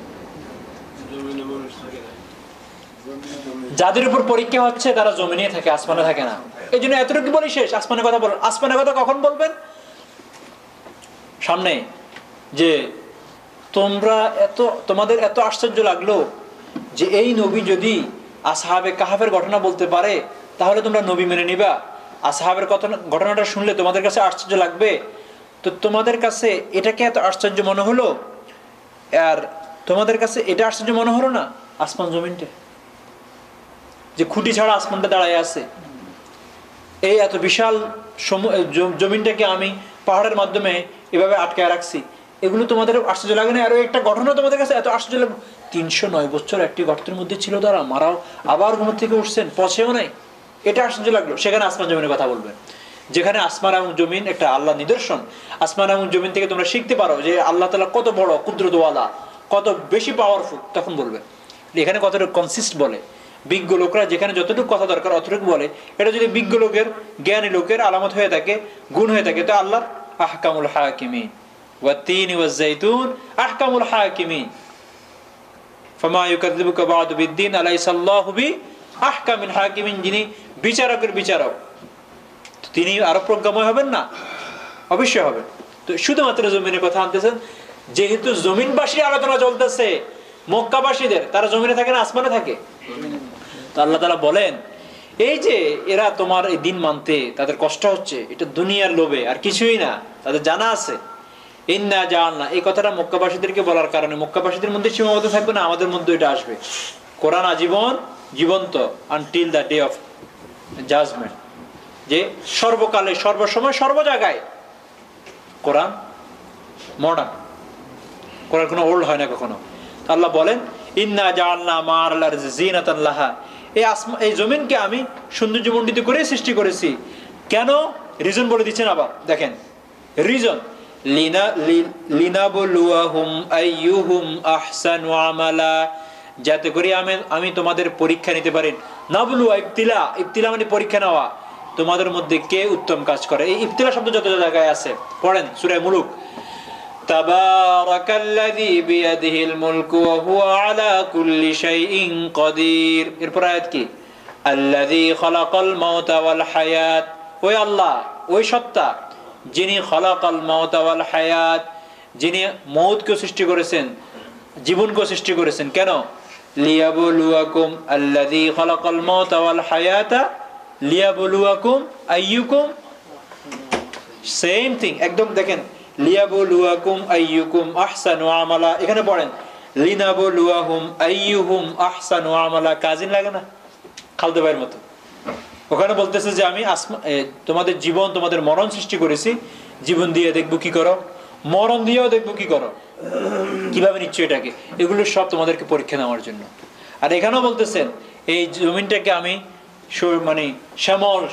যাদের উপর পরীক্ষা হচ্ছে তারা জমিনে থাকে, আসমানে থাকে না, এই জন্য এতটুকু বলি শেষ। আসমানের কথা বলেন, আসমানের কথা কখন বলবেন? সামনে যে তোমরা তোমাদের এত আশ্চর্য লাগলো যে এই নবী যদি আসহাবে কাহাফের ঘটনা বলতে পারে তাহলে তোমরা নবী মেনে নিবা, আসহাবের ঘটনাটা শুনলে তোমাদের কাছে আশ্চর্য লাগবে, তো তোমাদের কাছে এটাকে এত আশ্চর্য মনে হলো, আর তোমাদের কাছে এটা আশ্চর্য মনে হলো না আসমান জমিনটা, যে খুঁটি ছাড়া আসমানটা দাঁড়ায় আছে, এই এত বিশাল জমিনটাকে আমি পাহাড়ের মাধ্যমে এভাবে আটকায় রাখছি, এগুলো তোমাদের আশ্চর্য লাগে না? আরো একটা ঘটনা তোমাদের কাছে এত আশ্চর্য লাগে, 309 বছর একটি গর্তের মধ্যে ছিল তারা, মারাও আবার ঘুম থেকে উঠছেন, পচেও নাই, এটা আশ্চর্য লাগলো। সেখানে আসমান জমিনের কথা বলবেন, যেখানে আসমান এবং জমিন একটা আল্লাহ নিদর্শন। আসমান এবং জমিন থেকে তোমরা শিখতে পারো যে আল্লাহ তাআলা কত বড়, কুদরতওয়ালা, কত বেশি পাওয়ারফুল, তখন বলবে। এখানে কতটুকু কনসিস্ট বলে, বিজ্ঞ লোকরা যেখানে যতটুকু কথা দরকার অতটুকু বলে। এটা যদি বিজ্ঞ লোকের, জ্ঞানী লোকের আলামত হয়ে থাকে, গুণ হয়ে থাকে, তো আল্লাহর আহকামুল হাকিমিন ওয়াত-তিনি ওয়াজ-যাইতুন আহকামুল হাকিমিন ফামা ইউকাযযিবুকা বা'দু বিদ-দীন আলাইসাল্লাহু বিআহকামিল হাকিমিন, যিনি বিচারকের বিচারক, তিনি আরো প্রজ্ঞাময় হবেন না? অবশ্যই হবেন। তো শুধুমাত্র জমিনের কথা আনতেছেন, যেহেতু জমিনবাসীর আলোচনা চলতেছে, মক্কাবাসীদের, তারা জমিনে থাকে না আসমানে থাকে। তো আল্লাহ তাআলা বলেন এই যে এরা তোমার এই দিন মানতে তাদের কষ্ট হচ্ছে, এটা দুনিয়ার লোভে আর কিছুই না, তাদের জানা আছে। ইন্না জাআলনা, এই কথাটা মক্কাবাসীদেরকে বলার কারণে মক্কাবাসীদের মধ্যে সীমাবদ্ধ থাকবে না, আমাদের মধ্যে এটা আসবে। কোরআন আজীবন জীবন্ত, until the day of judgement, যে সর্বকালে, সর্বসময়, সর্ব জায়গায় কোরআন মডার্ন, কোরআন কোনো ওল্ড হয় না কখনো। আল্লাহ বলেন ইন্না জাআলনা মা'আল আরজি জিনাতান লাহা, এই জমিনকে আমি সৌন্দর্যমণ্ডিত করে সৃষ্টি করেছি। কেন? রিজন বলে দিচ্ছেন আবার, দেখেন রিজন, লিনাবলুয়াহুম আইয়ুহুম আহসানু আমালা, যাতে করে আমি তোমাদের পরীক্ষা নিতে পারি। নাবলুয়া, ইবতিলা, ইবতিলা মানে পরীক্ষা নেওয়া, তোমাদের মধ্যে কে উত্তম কাজ করে। এই ইবতিলা শব্দ যত জায়গায় আছে পড়েন সূরা মুলুক, তাবারাকাল্লাযী বিয়াদিহিল মুলকু ওয়া হুয়া আলা কুল্লি শাইইন কাদির। এরপর আয়াত কি? আল্লাযী খালাকাল মাউতা ওয়াল হায়াত ওই আল্লাহ, ওই সত্তা যিনি খলাকাল মাউতা ওয়াল হায়াত, যিনি মউতকে সৃষ্টি করেছেন, জীবনকে সৃষ্টি করেছেন। কেন? লিয়াবলুয়াকুম আল্লাযী খলাকাল মাউতা ওয়াল হায়াতা লিয়াবলুয়াকুম আইয়ুকুম, সেম থিং একদম। দেখেন লিয়াবলুয়াকুম আইয়ুকুম আহসানু আমালা, এখানে পড়েন লিনাবলুয়াহুম আইয়ুহুম আহসানু আমালা। কাজিন লাগে না? খালতে ভাইয়ের মতো। ওখানে বলতেছে যে আমি তোমাদের জীবন, তোমাদের মরণ সৃষ্টি করেছি, জীবন দিয়ে দেখবো কি করো, মরণ দিয়েও দেখবো কি করো, কিভাবে নিচ্ছ এটাকে। এগুলো সব তোমাদেরকে পরীক্ষা নেওয়ার জন্য। আর এখানেও বলতেছেন এই জমিনটাকে আমি মানে শ্যামল,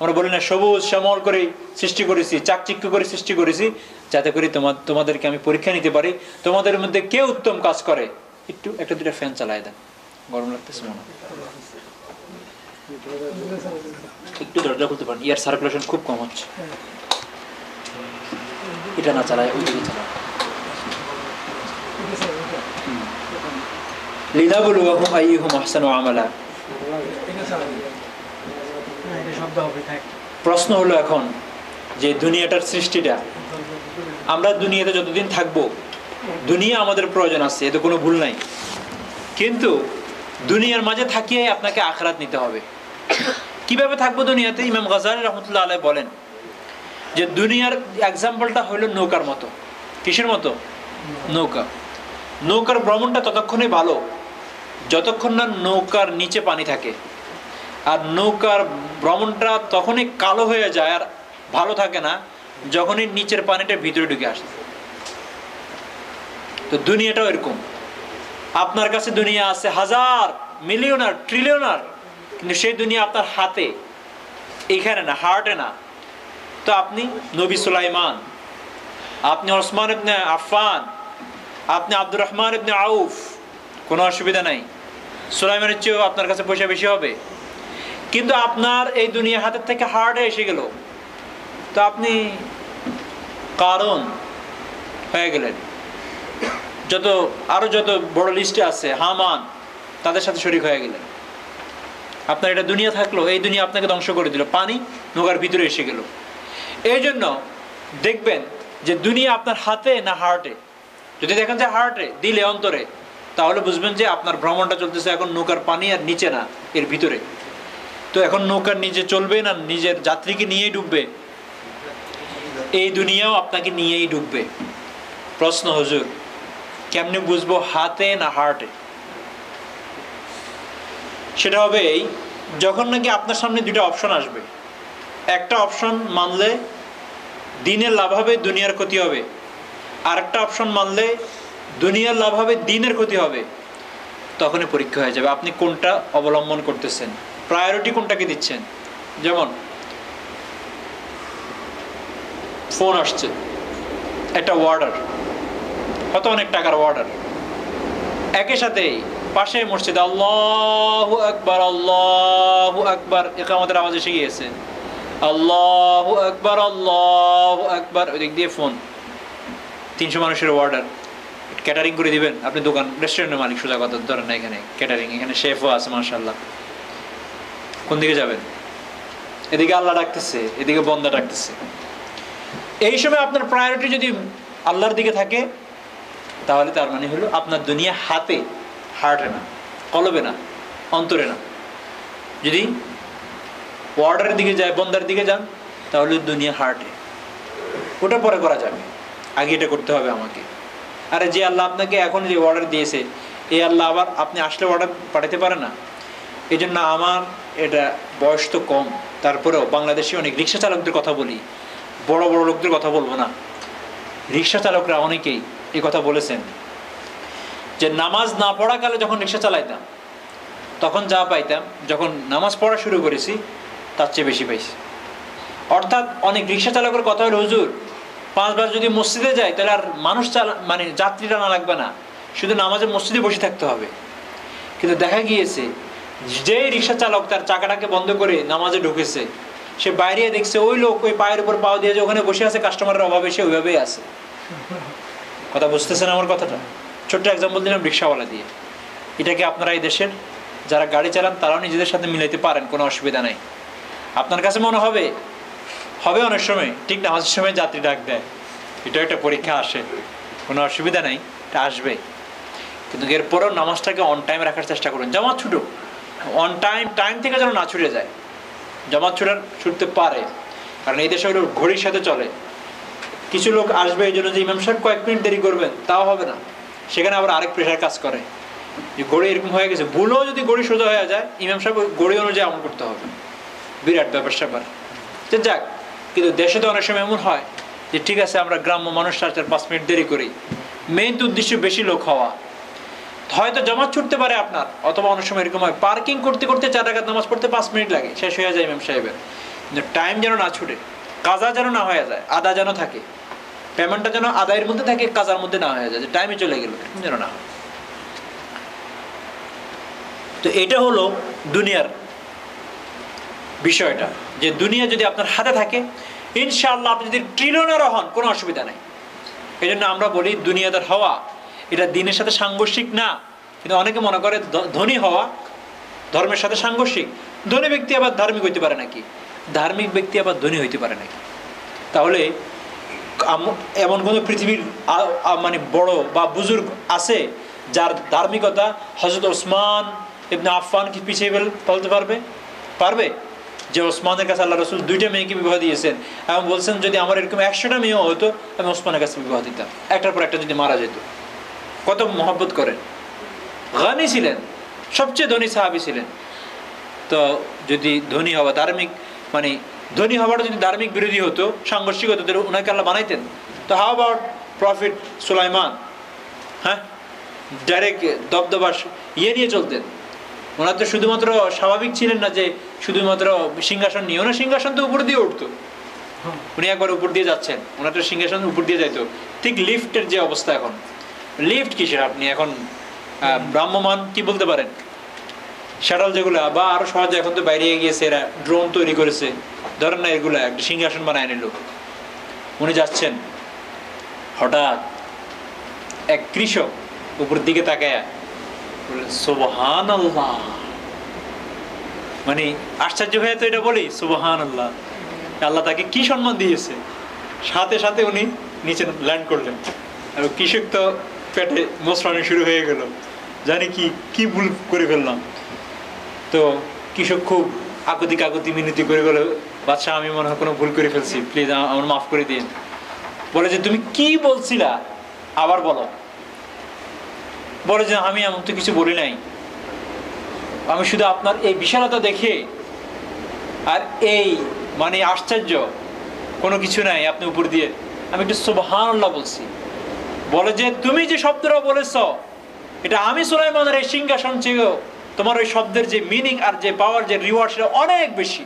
আমরা বলি না সবুজ শ্যামল করে সৃষ্টি করেছি, চাকচিক্য করে সৃষ্টি করেছি, যাতে করে তোমাদেরকে আমি পরীক্ষা নিতে পারি তোমাদের মধ্যে কে উত্তম কাজ করে। একটু একটা দুটা ফ্যান চালায় দেন, গরম লাগতেছে মনে হয়। একটু দরজা খুলতে পারেন, এয়ার সার্কুলেশন খুব কম হচ্ছে। এটা না চালায় ওই দিকে চালায়। লিনাবলুয়াহুম আইয়ুহুম আহসানু আমালা। প্রশ্ন হলো এখন যে দুনিয়াটার সৃষ্টিটা, আমরা দুনিয়াতে যতদিন থাকবো দুনিয়া আমাদের প্রয়োজন আছে, এতে কোনো ভুল নাই। কিন্তু দুনিয়ার মাঝে থাকিয়ে আপনাকে আখিরাত নিতে হবে। কিভাবে থাকবো দুনিয়াতে? ইমাম গাজ্জালী রাহমাতুল্লাহ আলাইহি বলেন যে দুনিয়ার এক্সাম্পলটা হলো নৌকার মতো। কিসের মতো? নৌকা। নৌকার ভ্রমণটা ততক্ষণই ভালো যতক্ষণ না নৌকার নিচে পানি থাকে, আর নৌকার ভ্রমণটা তখনই কালো হয়ে যায় আর ভালো থাকে না যখনই নিচের পানিটা ভিতরে ঢুকে আসে। তো দুনিয়াটাও এরকম। আপনার কাছে দুনিয়া আছে হাজার, মিলিয়নার, ট্রিলিয়নার, কিন্তু সেই দুনিয়া আপনার হাতে, এখানে না, হার্টে না। তো আপনি নবী সুলাইমান, আপনি ওসমান ইবনে আফফান, আপনি আব্দুর রহমান ইবনে আউফ, কোনো অসুবিধা নাই। সুলাইমানের চেয়েও আপনার কাছে পয়সা বেশি হবে, কিন্তু আপনার এই দুনিয়া হাতের থেকে হার্টে এসে গেল, তো আপনি কারণ হয়ে গেলেন। আরো যত বড় লিস্টে আছে হামান, তাদের সাথে শরীক হয়ে গেলেন। আপনার এটা দুনিয়া থাকলো, এই দুনিয়া আপনাকে ধ্বংস করে দিল, পানি নৌকার ভিতরে এসে গেল। এই জন্য দেখবেন যে দুনিয়া আপনার হাতে না হার্টে। যদি দেখেন যে হার্টে, দিলে, অন্তরে, তাহলে বুঝবেন যে আপনার ভ্রমণটা চলতেছে এখন নৌকার পানি আর নিচে না, এর ভিতরে। তো এখন নৌকার নিচে চলবে না নিজের যাত্রীকে নিয়েই ডুববে? এই দুনিয়াও আপনাকে নিয়েই ডুববে। প্রশ্ন, হুজুর কেমনে বুঝবো হাতে না হার্টে? সেটা হবে এই, যখন নাকি আপনার সামনে দুটো অপশন আসবে। একটা অপশন মানলে দিনের লাভ হবে, দুনিয়ার ক্ষতি হবে। আর একটা অপশন মানলে দুনিয়ার লাভ হবে, দিনের ক্ষতি হবে। তখনই পরীক্ষা হয়ে যাবে আপনি কোনটা অবলম্বন করতেছেন, প্রায়োরিটি কোনটাকে দিচ্ছেন। যেমন ফোন আসছে, একটা অর্ডার, হয়তো অনেক টাকার অর্ডার, একই সাথে পাশে মসজিদ আল্লাহু আকবার, আল্লাহু আকবার, ইকামতের আওয়াজ এসে গিয়েছে, আল্লাহু আকবার, আল্লাহু আকবার। ওই দিক দিয়ে ফোন, 300 মানুষের অর্ডার, ক্যাটারিং করে দিবেন। আপনি দোকান, রেস্টুরেন্টের মালিক, সোজা কথা ধরেন না, এখানে ক্যাটারিং, এখানে শেফও আছে মাশাআল্লাহ। কোন দিকে যাবেন? এদিকে আল্লাহ ডাকতেছে, এদিকে বন্দা ডাকতেছে। এই সময় আপনার প্রায়োরিটি যদি আল্লাহর দিকে থাকে, তাহলে তার মানে হলো আপনার দুনিয়া হাতে, হার্টে না, কলবে না, অন্তরে না। যদি অর্ডারের দিকে যায়, বন্দার দিকে যান, তাহলে দুনিয়া হার্টে। ওটা পরে করা যাবে, আগে এটা করতে হবে আমাকে। আরে যে আল্লাহ আপনাকে এখন যে অর্ডার দিয়েছে, এই আল্লাহ আবার আপনি আসলে অর্ডার পাঠাতে পারে না। এই জন্য আমার এটা বয়স তো কম, তারপরেও বাংলাদেশে অনেক রিক্সা চালকদের কথা বলি, বড় বড় লোকদের কথা বলবো না। রিক্সা চালকরা অনেকেই এই কথা বলেছেন যে নামাজ না পড়াকালে যখন রিক্সা চালাইতাম তখন যা পাইতাম, যখন নামাজ পড়া শুরু করেছি তার চেয়ে বেশি পাইছি। অর্থাৎ অনেক রিক্সা চালকের কথা হলো, হুজুর 5 বার যদি মসজিদে যায় তাহলে আর মানুষ মানে যাত্রীরা না লাগবে না, শুধু নামাজে মসজিদে বসে থাকতে হবে। কিন্তু দেখা গিয়েছে যেই রিক্সা চালক তার চাকাটাকে বন্ধ করে নামাজে ঢুকেছে, সে বাইরে দেখছে ওই লোক ওই পায়ের উপর পাও দিয়ে যে ওখানে বসে আছে, কাস্টমারের অভাবে সে ওইভাবেই আছে। কথা বুঝতেছেন আমার কথাটা? ছোট্ট এক্সাম্পল দিলাম রিক্সাওয়ালা দিয়ে। এটাকে আপনারা এই দেশের যারা গাড়ি চালান তারাও নিজেদের সাথে মিলাইতে পারেন, কোনো অসুবিধা নাই। আপনার কাছে মনে হবে হবে অনেক সময় ঠিক নামাজের সময় যাত্রী ডাক দেয়, এটা একটা পরীক্ষা আসে, কোনো অসুবিধা নাই, এটা আসবে। কিন্তু এরপরেও নামাজটাকে অন টাইম রাখার চেষ্টা করুন। জামাত ছুটুক, অন টাইম থেকে যেন না ছুটে যায়। জামাত ছুটতে পারে, কারণ এই দেশে হলো ঘড়ির সাথে চলে। কিছু লোক আসবে এই জন্য যে ইমাম সাহেব কয়েক মিনিট দেরি করবেন, তাও হবে না, সেখানে আবার আরেক প্রেশার কাজ করে যে ঘড়ি এরকম হয়ে গেছে। ভুলও যদি ঘড়ি সোজা হয়ে যায়, ইমাম সাহেব ওই ঘড়ি অনুযায়ী আমল করতে হবে। বিরাট ব্যাপার স্যাপার। যে যাক, কিন্তু দেশে তো অনেক সময় এমন হয় যে ঠিক আছে আমরা গ্রাম্য মানুষ 4-5 মিনিট দেরি করি, মেইন তো উদ্দেশ্য বেশি লোক হওয়া। হয়তো জামাত ছুটতে পারে আপনার, অথবা অনেক সময় এরকম হয় পার্কিং করতে করতে 4 রাকাত নামাজ পড়তে 5 মিনিট লাগে, শেষ হয়ে যায় ইমাম সাহেবের। কিন্তু টাইম যেন না ছুটে, কাজা যেন না হয়ে যায়, আদা যেন থাকে, পেমেন্টটা যেন আদায়ের মধ্যে থাকে, কাজার মধ্যে না হয়ে যায় যে টাইমে চলে গেল, যেন না হয়। তো এটা হলো দুনিয়ার বিষয়টা, যে দুনিয়া যদি আপনার হাতে থাকে ইনশাআল্লাহ আপনি যদি ট্রিলিয়নারও হন কোনো অসুবিধা নাই। এই জন্য আমরা বলি দুনিয়াদার হওয়া এটা দিনের সাথে সাংঘর্ষিক না। কিন্তু অনেকে মনে করে ধনী হওয়া ধর্মের সাথে সাংঘর্ষিক। ধনী ব্যক্তি আবার ধার্মিক হইতে পারে নাকি? ধার্মিক ব্যক্তি আবার ধনী হইতে পারে নাকি? তাহলে এমন কোনো পৃথিবীর মানে বড় বা বুজুর্গ আছে যার ধার্মিকতা হযরত ওসমান ইবনে আফফান কি পিছিয়ে ফেলতে পারবে? যে ওসমানের কাছে আল্লাহ রাসূল 2টা মেয়েকে বিবাহ দিয়েছেন এবং বলছেন যদি আমার এরকম 100টা মেয়েও হতো আমি ওসমানের কাছে বিবাহ দিতাম, একটার পর একটা যদি মারা যেত। কত মহব্বত করেন, গানি ছিলেন, সবচেয়ে ধনী সাহাবী ছিলেন। তো যদি ধনী হওয়া ধার্মিক, মানে ধনী হওয়াটা যদি ধার্মিক বিরোধী হতো, সাংঘর্ষিক হতো, তাহলে ওনাকে আল্লাহ বানাইতেন। তো হাউ অ্যাবাউট প্রফেট সুলাইমান? হ্যাঁ, ডাইরেক্ট দবদবা নিয়ে চলতেন। ওনার তো শুধুমাত্র স্বাভাবিক ছিলেন না যে শুধুমাত্র সিংহাসন নিয়ে, ওনার সিংহাসন তো উপর দিয়ে উঠতো। উনি একবার উপর দিয়ে যাচ্ছেন, ওনার তো সিংহাসন উপর দিয়ে যাইতো। ঠিক লিফটের যে অবস্থা এখন, লিফট কিসের আপনি এখন ভ্রাম্যমান কি বলতে পারেন, শাটল যেগুলো, বা আরো সহজে এখন তো বাইরে গিয়েছে, এরা ড্রোন তৈরি করেছে, ধরেন না এগুলো একটা সিংহাসন বানায় নিল। উনি যাচ্ছেন, হঠাৎ এক কৃষক উপর দিকে তাকায় সুবহানাল্লাহ, মানে আশ্চর্য হয়ে তো এটা বলি সুবহানাল্লাহ, আল্লাহ তাকে কি সম্মান দিয়েছে। সাথে সাথে উনি নিচে ল্যান্ড করলেন। আর কৃষক তো পেটে মোচড়ানো শুরু হয়ে গেল, জানি কি ভুল করে ফেললাম। তো কৃষক খুব আকুতি মিনতি করে গেল, বাদশাহ আমি মনে হয় কোনো ভুল করে ফেলছি, প্লিজ আমার মাফ করে দিন। বলে যে তুমি কি বলছিলা আবার বলো। বলে যে আমি এমন তো কিছু বলি নাই, আমি শুধু আপনার এই বিশালতা দেখে আর এই মানে আশ্চর্য কোনো কিছু নাই আপনি উপর দিয়ে, আমি একটু সুবহানাল্লাহ বলছি। বলে যে তুমি যে শব্দটা বলেছ এটা আমি সুলাইমানের এই সিংহাসন চেয়েও তোমার ওই শব্দের যে মিনিং আর যে পাওয়ার, যে রিওয়ার্ড, সেটা অনেক বেশি।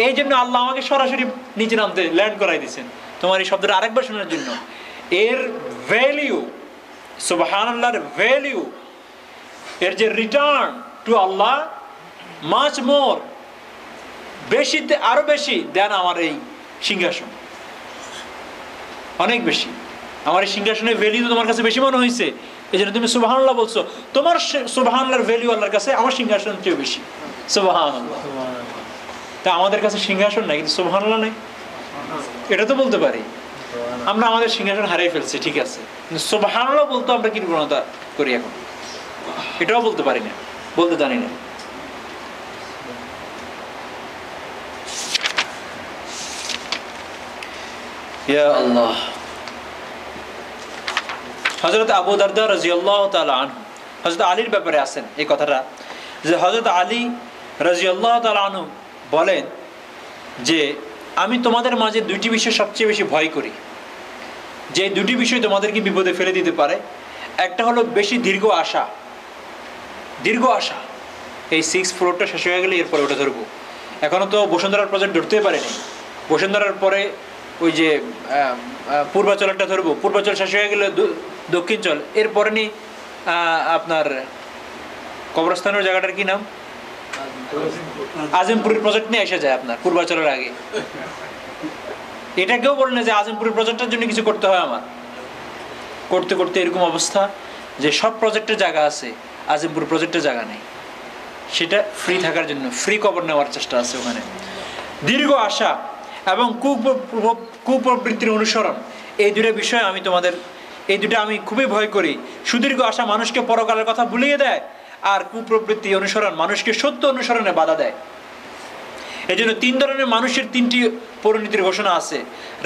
এই জন্য আল্লাহ আমাকে সরাসরি নিচে নামতে ল্যান্ড করাই দিয়েছেন তোমার এই শব্দটা আরেকবার শোনার জন্য। এর ভ্যালিউ, সুবহানাল্লাহর ভ্যালিউ, এর যে return to Allah much more, বেশিতে আরো বেশি দেন আমার এই সিংহাসন, অনেক বেশি। আমার এই সিংহাসনের ভ্যালিউ তোমার কাছে বেশি মনে হয়েছে, এই জন্য তুমি সুবহানাল্লাহ বলছো। তোমার সুবহানাল্লাহর ভ্যালিউ আল্লাহর কাছে আমার সিংহাসনের চেয়ে বেশি। সুবহানাল্লাহ। তা আমাদের কাছে সিংহাসন নাই কিন্তু সুবহানাল্লাহ নাই, এটা তো বলতে পারি। আমরা আমাদের সিংহাসন হারিয়ে ফেলছি, ঠিক আছে, কিন্তু সুবহানাল্লাহ বলতে আমরা কি প্রবণতা করি এখন, এটাও বলতে পারি না, বলতে জানি না। ইয়া আল্লাহ। হযরত আবু দারদা রাদিয়াল্লাহু তাআলা আনহু, হযরত আলীর ব্যাপারে আছেন এই কথাটা, যে হযরত আলী রাদিয়াল্লাহু তাআলা আনহু বলেন যে আমি তোমাদের মাঝে 2টি বিষয় সবচেয়ে বেশি ভয় করি, যে 2টি বিষয় তোমাদেরকে বিপদে ফেলে দিতে পারে। একটা হলো বেশি দীর্ঘ আশা। এই 6 ফ্লোরটা শেষ হয়ে গেলে এরপরে ওটা ধরবো। এখনো তো বসুন্ধরার প্রজেক্ট ধরতেই পারিনি। বসুন্ধরার পরে ওই যে পূর্বাচলটা ধরবো, পূর্বাচল শেষ হয়ে গেলে দক্ষিণচল, এরপরে নি আপনার কবরস্থানের জায়গাটার কি নাম, আজিমপুরের প্রজেক্ট নিয়ে এসে যায় আপনার পূর্বাচলের আগে। এটা কেউ বলে না যে আজিমপুরের প্রজেক্টের জন্য কিছু করতে হয় আমার। করতে করতে এরকম অবস্থা যে সব প্রজেক্টের জায়গা আছে, আজিমপুর প্রজেক্টের জায়গা নেই। সেটা ফ্রি থাকার জন্য ফ্রি কবর নেওয়ার চেষ্টা আছে ওখানে। দীর্ঘ আশা এবং কুপ্রবৃত্তির অনুসরণ, এই দুটো বিষয় এই দুটো আমি খুবই ভয় করি। সুদীর্ঘ আশা মানুষকে পরকালের কথা ভুলিয়ে দেয়, আর কুপ্রবৃত্তি অনুসরণ মানুষকে সত্য অনুসরণে বাধা দেয়। এই জন্য 3 ধরনের মানুষের 3টি পরিণতির ঘোষণা আছে।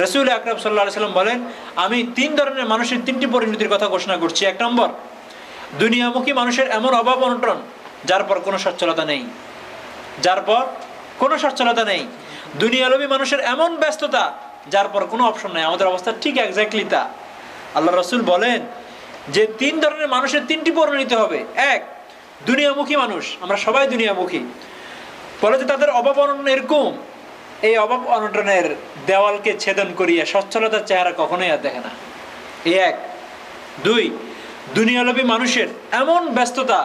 রাসূল আকরাম সাল্লাল্লাহু আলাইহি সাল্লাম বলেন, আমি 3 ধরনের মানুষের 3টি পরিণতির কথা ঘোষণা করছি। 1 নম্বর, দুনিয়ামুখী মানুষের এমন অভাব অনটন যার পর কোনো সচ্ছলতা নেই। দুনিয়ালোভী মানুষের এমন ব্যস্ততা যার পর কোনো অপশন নেই। আমাদের অবস্থা ঠিক এক্স্যাক্টলি তা। আল্লাহ রাসূল বলেন যে 3 ধরনের মানুষের 3টি পরিণতি হবে। 1, দুনিয়ামুখী মানুষ, আমরা সবাই দুনিয়ামুখী। বলে যে তাদের অভাব অনটন এরকম, এই অভাব অনটনের দেওয়ালকে ছেদন করিয়া সচ্ছলতার চেহারা কখনোই আর দেখে না। এই 1। 2, দুনিয়ালোভী মানুষের এমন ব্যস্ততা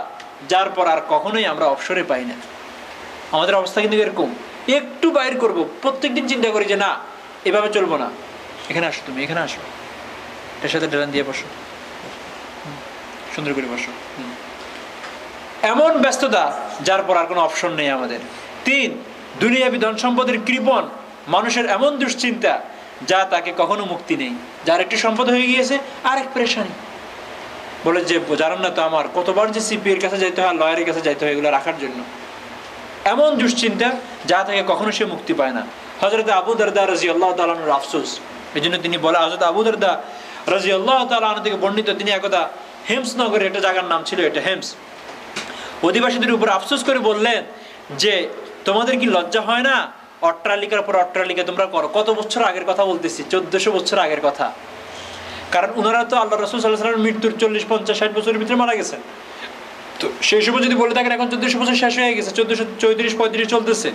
যার পর আর কখনোই আমরা অবসরে পাই না। আমাদের অবস্থা কিন্তু এরকম, একটু বাইর করব, প্রত্যেকদিন চিন্তা করি যে না, এভাবে চলবো না। এখানে আসো, তুমি এখানে আসো, এটার সাথে ডেলান দিয়ে বসো, সুন্দর করে বসো। এমন ব্যস্ততা যার পর আর কোনো অপশন নেই আমাদের। 3, দুনিয়াবী ধন সম্পদের কৃপণ মানুষের এমন দুশ্চিন্তা যা তাকে কখনো মুক্তি নেই। যার একটি সম্পদ হয়ে গিয়েছে আরেক পেরেশানি। বলে যে জানেন না তো আমার কতবার যে সিপি এর কাছে যাইতে হয়, লয়ারের কাছে যাইতে হয় এগুলো রাখার জন্য। এমন দুশ্চিন্তা যা থেকে কখনো সে মুক্তি পায় না। হযরত আবু দারদা রাদিয়াল্লাহু তাআলা আনহুর আফসোস, এই জন্য তিনি বলে, হযরত আবু দারদা রাদিয়াল্লাহু তাআলা আনহু থেকে বর্ণিত, তিনি একদা হেমস নগরে, একটা জায়গার নাম ছিল এটা হেমস, অধিবাসীদের উপর আফসোস করে বললেন যে তোমাদের কি লজ্জা হয় না? অট্টালিকার পর অট্টালিকা তোমরা করো। কত বছর আগের কথা বলতেছি, 1400 বছর আগের কথা। কারণ ওনারা তো আল্লাহ রাসূল সাল্লাল্লাহু আলাইহি ওয়াসাল্লামের মৃত্যুর 40, 50, 60 বছরের ভিতরে মারা গেছেন। তো সেই সময় যদি বলে থাকেন এখন 1400 বছর শেষ হয়ে গেছে, 1434, 35 চলতেছে,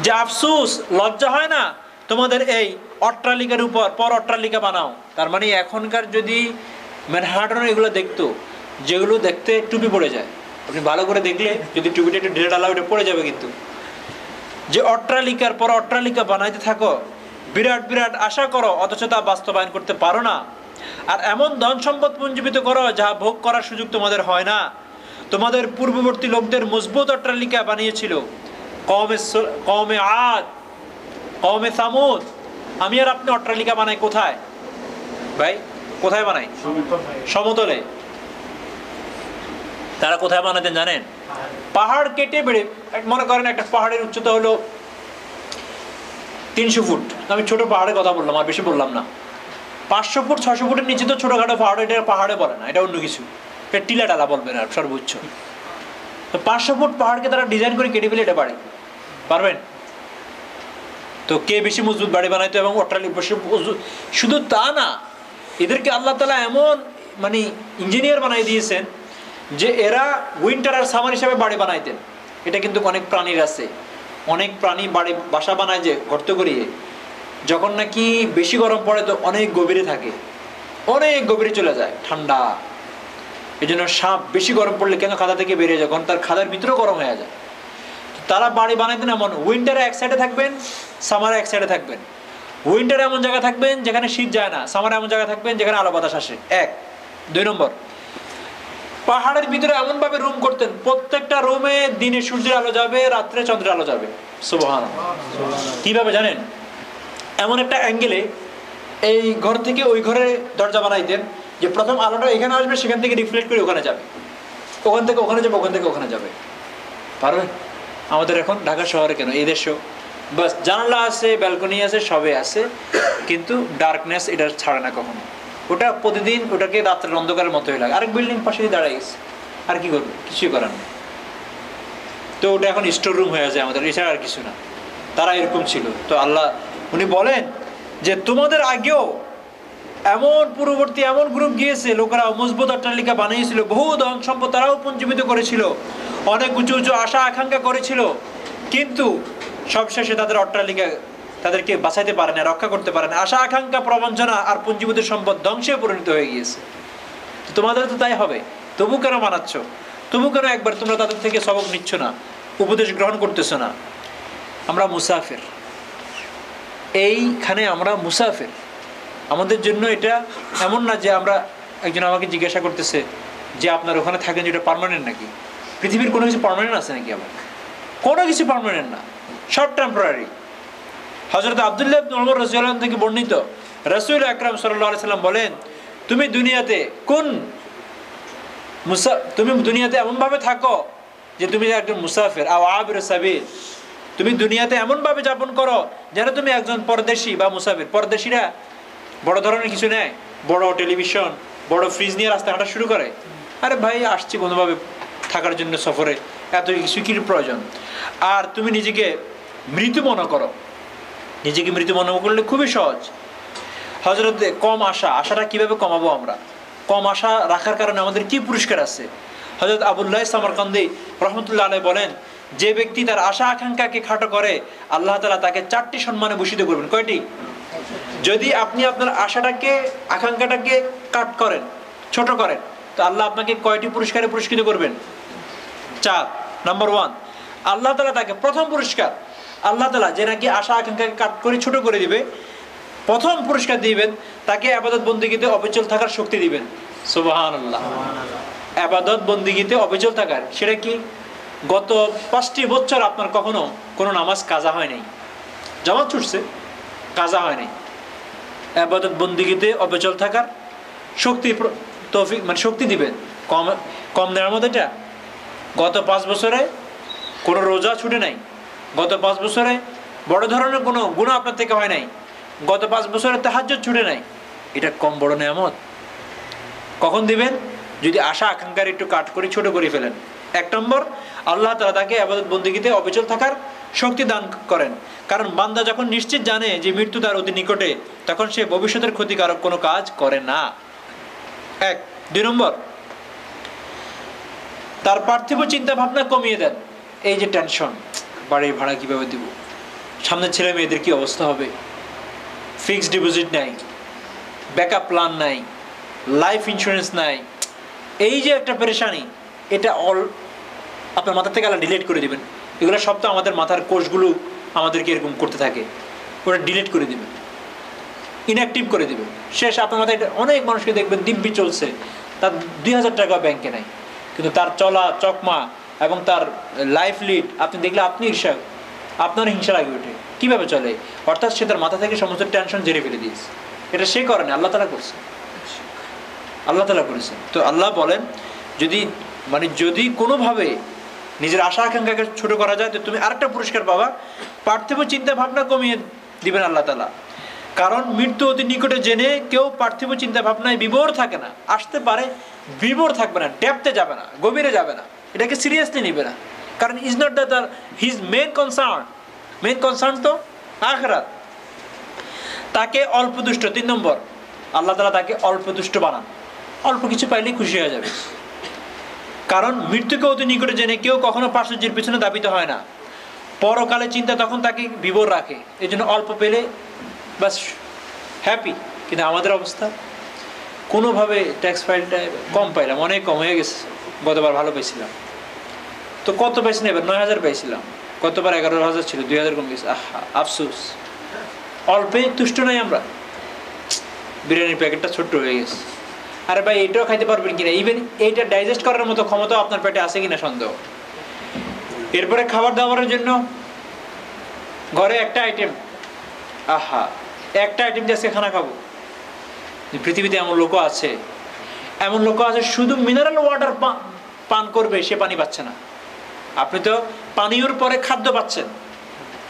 যে আফসোস, লজ্জা হয় না তোমাদের এই অট্টালিকার উপর পর অট্টালিকা বানাও? তার মানে এখনকার যদি ম্যানহাটনের এগুলো দেখতো, যেগুলো দেখতে টুপি পড়ে যায়, আপনি ভালো করে দেখলে যদি টুপিটা একটু ঢেলে ডালা ওটা পড়ে যাবে, কিন্তু যে অট্টালিকার পর অট্টালিকা বানাইতে থাকো, বিরাট বিরাট আশা করো, অথচ তা বাস্তবায়ন করতে পারো না। আর এমন ধন সম্পদ পুঞ্জীবিত করো যা ভোগ করার সুযোগ তোমাদের হয় না। তোমাদের পূর্ববর্তী লোকদের মজবুত অট্টালিকা বানিয়েছিল কওমে আদ, কওমে সামুদ। আমি আর আপনি অট্টালিকা বানাই কোথায় ভাই? কোথায় বানাই? সমতলে। তারা কোথায় বানাতেন জানেন? পাহাড় কেটে বেড়ে, মনে করেন একটা পাহাড়ের উচ্চতা হলো 300 ফুট, আমি ছোট পাহাড়ের কথা বললাম, আর বেশি বললাম না। 500 ফুট 600 ফুটের নিচে তো ছোটখাটো পাহাড়, এটা পাহাড়ে বলে না, এটা অন্য কিছু, এটা টিলা টালা বলবেন আর সর্বোচ্চ। তো 500 ফুট পাহাড়কে তারা ডিজাইন করে কেটে ফেলে এটা বাড়ি পারবেন? তো কে বেশি মজবুত বাড়ি বানাইতো এবং অট্টালিকা বেশি মজবুত? শুধু তা না, এদেরকে আল্লাহ তাআলা এমন মানে ইঞ্জিনিয়ার বানাই দিয়েছেন যে এরা উইন্টার আর সামার হিসাবে বাড়ি বানাইতেন। এটা কিন্তু অনেক প্রাণীর আছে, অনেক প্রাণী বাসা বানায় যে গর্ত করিয়ে, যখন নাকি বেশি গরম পড়ে তো অনেক গভীরে থাকে, অনেক গভীরে চলে যায় ঠান্ডা। এই জন্য সাপ বেশি গরম পড়লে কেন খাদা থেকে বেরিয়ে যায়, কারণ তার খাদার ভিতরেও গরম হয়ে যায়। তারা বাড়ি বানাইতেন এমন, উইন্টারে এক সাইডে থাকবেন, সামারে এক সাইডে থাকবেন। উইন্টারে এমন জায়গা থাকবেন যেখানে শীত যায় না, সামারে এমন জায়গা থাকবেন যেখানে আলো বাতাস আসে। 1, 2 নম্বর, পাহাড়ের ভিতরে এমন ভাবে রুম করতেন, প্রত্যেকটা রুমে দিনে সূর্যের আলো যাবে, রাত্রে চন্দ্রের আলো যাবে। সুবহানাল্লাহ। কিভাবে জানেন? এমন একটা অ্যাঙ্গেলে এই ঘর থেকে ওই ঘরে দরজা বানাইতেন যে প্রথম আলোটা এখানে আসবে, সেখান থেকে রিফ্লেক্ট করে ওখানে যাবে, ওখান থেকে ওখানে যাবে, ওখান থেকে ওখানে যাবে। পারবেন? আমাদের এখন ঢাকা শহরে কেন, এই দেশেও বাস জানালা আছে, ব্যালকনি আছে, সবে আছে, কিন্তু ডার্কনেস এটা ছাড়ে না কখনো। ওটা প্রতিদিন ওটাকে রাত্রের অন্ধকারের মতোই লাগে। আরেক বিল্ডিং পাশে দাঁড়াই গেছে, আর কি করবে? কিছুই করার নেই। তো ওটা এখন স্টোর রুম হয়ে যায় আমাদের, এছাড়া আর কিছু না। তারা এরকম ছিল। তো আল্লাহ উনি বলেন যে তোমাদের আগেও এমন পূর্ববর্তী এমন গ্রুপ গিয়েছে, লোকেরা মজবুত অট্টালিকা বানিয়েছিল, বহু ধন সম্পদ তারাও পুঞ্জীবিত করেছিল, অনেক উঁচু উঁচু আশা আকাঙ্ক্ষা করেছিল, কিন্তু সবশেষে তাদের অট্টালিকা তাদেরকে বাঁচাইতে পারে না, রক্ষা করতে পারে না। আশা আকাঙ্ক্ষা, প্রবঞ্চনা আর পুঞ্জীবিত সম্পদ ধ্বংসে পরিণত হয়ে গিয়েছে। তো তোমাদের তো তাই হবে, তবু কেন মানাচ্ছ? তবু কেন একবার তোমরা তাদের থেকে সবক নিচ্ছ না, উপদেশ গ্রহণ করতেছো না? আমরা মুসাফির, এইখানে আমরা মুসাফির। আমাদের জন্য এটা এমন না যে আমরা, একজন আমাকে জিজ্ঞাসা করতেছে যে আপনার ওখানে থাকেন যেটা পার্মানেন্ট নাকি? পৃথিবীর কোনো কিছু পার্মানেন্ট আছে নাকি? আবার কোনো কিছু পার্মানেন্ট না, সব টেম্পোরারি। হযরত আব্দুল্লাহ ইবনে ওমর রাদিয়াল্লাহু আনহু থেকে বর্ণিত, রাসূল আকরাম সাল্লাল্লাহু আলাইহি সাল্লাম বলেন, তুমি দুনিয়াতে এমন ভাবে থাকো যে তুমি একজন মুসাফির আও আবির সাবিল, তুমি দুনিয়াতে এমন ভাবে যাপন করো যেন তুমি একজন পরদেশী বা মুসাফির। পরদেশীরা বড় ধরনের কিছু নেয়, বড় টেলিভিশন, বড় ফ্রিজ নিয়ে রাস্তা হাঁটা শুরু করে। আরে ভাই, আসছি কোনোভাবে থাকার জন্য সফরে, এত কিছু কি প্রয়োজন? আর তুমি নিজেকে মৃত্যু মনে করো, নিজেকে মৃত্যু মনে করলে খুবই সহজ। হযরত কম আশাটা কিভাবে কমাবো আমরা? কম আশা রাখার কারণে আমাদের কি পুরস্কার আছে? হযরত আবুল্লাহ সামারকান্দি রহমতুল্লাহ আলাইহি বলেন, যে ব্যক্তি তার আশা আকাঙ্ক্ষাকে খাটো করে, আল্লাহ তাআলা তাকে 4টি সম্মানে ভূষিত করবেন। কয়টি? যদি আপনি আপনার আশাটাকে আকাঙ্ক্ষাটাকে কাট করেন, ছোট করেন, তো আল্লাহ আপনাকে কয়টি পুরস্কারে পুরস্কৃত করবেন? 4। নাম্বার 1, আল্লাহ তাআলা তাকে প্রথম পুরস্কার, আল্লাহ তাআলা যে নাকি আশা আকাঙ্ক্ষাকে কাট করে ছোট করে দিবে, প্রথম পুরস্কার দিবেন তাকে ইবাদত বন্দেগীতে অবিচল থাকার শক্তি দিবেন। সুবহানাল্লাহ। ইবাদত বন্দেগীতে অবিচল থাকার, সেটা কি? গত 5টি বছর আপনার কখনো কোনো নামাজ কাজা হয় নাই, জামাত ছুটছে, কাজা হয় নাই। ইবাদত বন্দেগীতে অবিচল থাকার শক্তি, তৌফিক, মানে শক্তি দিবেন। কম নেয়ামত এটা। গত 5 বছরে কোনো রোজা ছুটে নাই, গত 5 বছরে বড় ধরনের কোনো গুনাহ আপনার থেকে হয় নাই, গত 5 বছরে তাহাজ্জুদ ছুটে নাই। এটা কম বড় নেয়ামত? কখন দিবেন? যদি আশা আকাঙ্ক্ষার একটু কাট করে ছোট করে ফেলেন। 1 নম্বর, আল্লাহ তাআলা তাকে ইবাদত বন্দেগীতে অবিচল থাকার শক্তি দান করেন। কারণ বান্দা যখন নিশ্চিত জানে যে মৃত্যু তার অতি নিকটে, তখন সে ভবিষ্যতের ক্ষতিকারক কোনো কাজ করে না। 1। 2 নম্বর, তার পার্থিব চিন্তা ভাবনা কমিয়ে দেন। এই যে টেনশন, বাড়ির ভাড়া কিভাবে দিব, সামনে ছেলে মেয়েদের কি অবস্থা হবে, ফিক্সড ডিপোজিট নাই, ব্যাকআপ প্ল্যান নাই, লাইফ ইন্স্যুরেন্স নাই, এই যে একটা পেরেশানি, এটা আপনার মাথা থেকে আল্লাহ ডিলিট করে দিবেন। এগুলো সব তো আমাদের মাথার কোষগুলো আমাদেরকে এরকম করতে থাকে, ওটা ডিলিট করে দিবেন, ইনঅ্যাক্টিভ করে দিবেন। শেষ। আপনার মাথায় অনেক মানুষকে দেখবেন দিব্যি চলছে, তার 2000 টাকা ব্যাংকে নাই, কিন্তু তার চলা চকমা এবং তার লাইফ লিড আপনি দেখলে আপনার হিংসা লাগে ওঠে, কীভাবে চলে? অর্থাৎ সে তার মাথা থেকে সমস্ত টেনশন ঝেড়ে ফেলে দিয়েছে। এটা সে করেনি, আল্লাহ তাআলা করছে, আল্লাহ তাআলা করেছে। তো আল্লাহ বলেন, যদি কোনোভাবে নিজের আশা আকাঙ্ক্ষাকে ছোট করা যায়, তো তুমি আরেকটা পুরস্কার পাবা, পার্থিব চিন্তা ভাবনা কমিয়ে দিবেন আল্লাহ তাআলা। কারণ মৃত্যু অতি নিকটে জেনে কেউ পার্থিব চিন্তা ভাবনায় বিভোর থাকে না। আসতে পারে, বিভোর থাকবে না, ডেপথে যাবে না, গভীরে যাবে না, এটাকে সিরিয়াসলি নিবে না। কারণ is not that his main concern তো আখিরাত। তাকে অল্প দুষ্ট। 3 নম্বর, আল্লাহ তাআলা তাকে অল্প দুষ্ট বানান, অল্প কিছু পাইলেই খুশি হয়ে যাবে। কারণ মৃত্যুকে অতি নিকটে জেনে কেউ কখনো প্রাচুর্যের পিছনে দাবিত হয় না। পরকালে চিন্তা তখন তাকে বিভোর রাখে, এই জন্য অল্প পেলে বাস হ্যাপি। কিন্তু আমাদের অবস্থা, কোনোভাবে ট্যাক্স ফাইলটা কম পাইলাম, অনেক কম হয়ে গেছে, গতবার ভালো পাইছিলাম, তো কত পাইছিলাম এবার? 9000 পাইছিলাম, গতবার 11000 ছিল, 2000 কম গেছে। আহা, আফসোস। অল্পে তুষ্ট নাই আমরা, বিরিয়ানির প্যাকেটটা ছোট্ট হয়ে গেছে। আরে ভাই, এটাও খাইতে পারবেন কিনা, ইভেন এইটা ডাইজেস্ট করার মতো ক্ষমতা আপনার পেটে আছে কিনা সন্দেহ। এরপরে খাবার দাবারের জন্য ঘরে একটা আইটেম, আহা, একটা আইটেম দিয়ে আজকে খানা খাবো। পৃথিবীতে এমন লোক আছে শুধু মিনারেল ওয়াটার পান করবে, সে পানি পাচ্ছে না। আপনি তো পানীয়র পরে খাদ্য পাচ্ছেন।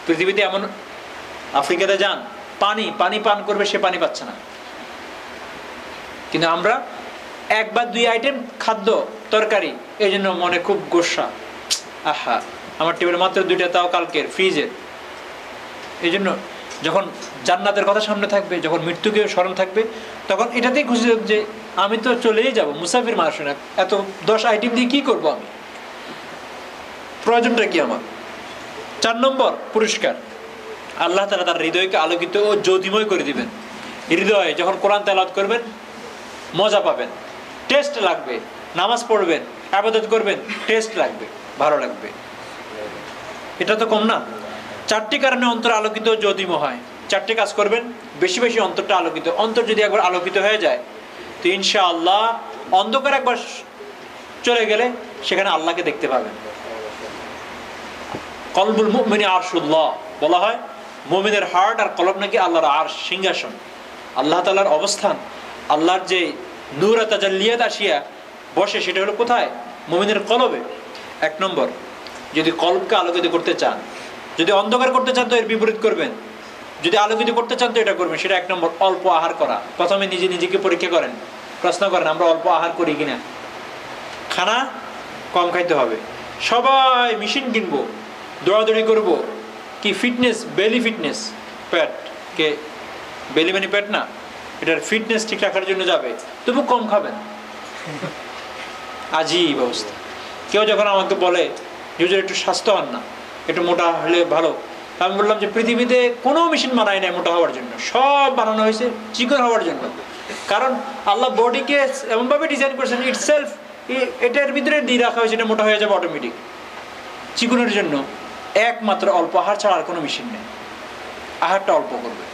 পৃথিবীতে এমন, আফ্রিকাতে যান, পানি পান করবে, সে পানি পাচ্ছে না। কিন্তু আমরা 1 বা 2 আইটেম খাদ্য তরকারি, এই জন্য মনে খুব গোসা। আহা, আমার টেবিলে মাত্র 2টা, তাও কালকের ফ্রিজের। এই জন্য যখন জান্নাতের কথা সামনে থাকবে, যখন মৃত্যুকে স্মরণ থাকবে, তখন এটাতেই খুশি যে আমি তো চলেই যাব, মুসাফির মানুষ না, এত 10 আইটেম দিয়ে কি করব আমি, প্রয়োজনটা কি আমার? 4 নম্বর পুরস্কার, আল্লাহ তাআলা তার হৃদয়কে আলোকিত ও জ্যোতিময় করে দিবেন। হৃদয়ে যখন কোরআন তেলাওয়াত করবেন মজা পাবেন, টেস্ট লাগবে, নামাজ পড়বেন, ইবাদত করবেন, টেস্ট লাগবে, ভালো লাগবে। এটা তো কম না। 4টি কারণে অন্তর আলোকিত ও জ্যোতিময় হয়। 4টে কাজ করবেন, বেশি বেশি অন্তরটা আলোকিত। অন্তর যদি একবার আলোকিত হয়ে যায়, তো ইনশাআল্লাহ অন্ধকার একবার চলে গেলে সেখানে আল্লাহকে দেখতে পাবেন। কলবুল মুমিনি আরশুল্লাহ বলা হয়, মুমিনের হার্ট আর কলব নাকি আল্লাহর আরশ, সিংহাসন, আল্লাহ তাআলার অবস্থান, আল্লাহর যে নূর তাজাল্লিয়াত আসিয়া বসে, সেটা হলো কোথায়? মুমিনের কলবে। 1 নম্বর, যদি কলবকে আলোকিত করতে চান, যদি অন্ধকার করতে চান তো এর বিপরীত করবেন, যদি আলোকিত করতে চান তো এটা করবেন। সেটা 1 নম্বর, অল্প আহার করা। প্রথমে নিজেকে পরীক্ষা করেন, প্রশ্ন করেন আমরা অল্প আহার করি কিনা। খানা কম খাইতে হবে। সবাই মেশিন কিনবো, দৌড়াদৌড়ি করবো, কি ফিটনেস, বেলি ফিটনেস, পেটকে, বেলি মানে পেট না, এটার ফিটনেস ঠিক রাখার জন্য যাবে, তবু কম খাবেন। আজীব অবস্থা। কেউ যখন আমাকে বলে যে একটু স্বাস্থ্যবান না, একটু মোটা হলে ভালো, আমি বললাম যে পৃথিবীতে কোনো মেশিন বানায় নাই মোটা হওয়ার জন্য, সব বানানো হয়েছে চিকন হওয়ার জন্য। কারণ আল্লাহ বডিকে এমনভাবে ডিজাইন করেছেন, ইটসেলফ এটার ভিতরে দিয়ে রাখা হয়েছে, এটা মোটা হয়ে যাবে অটোমেটিক। চিকনের জন্য একমাত্র অল্প আহার ছাড়া আর কোনো মেশিন নেই। আহারটা অল্প করবে।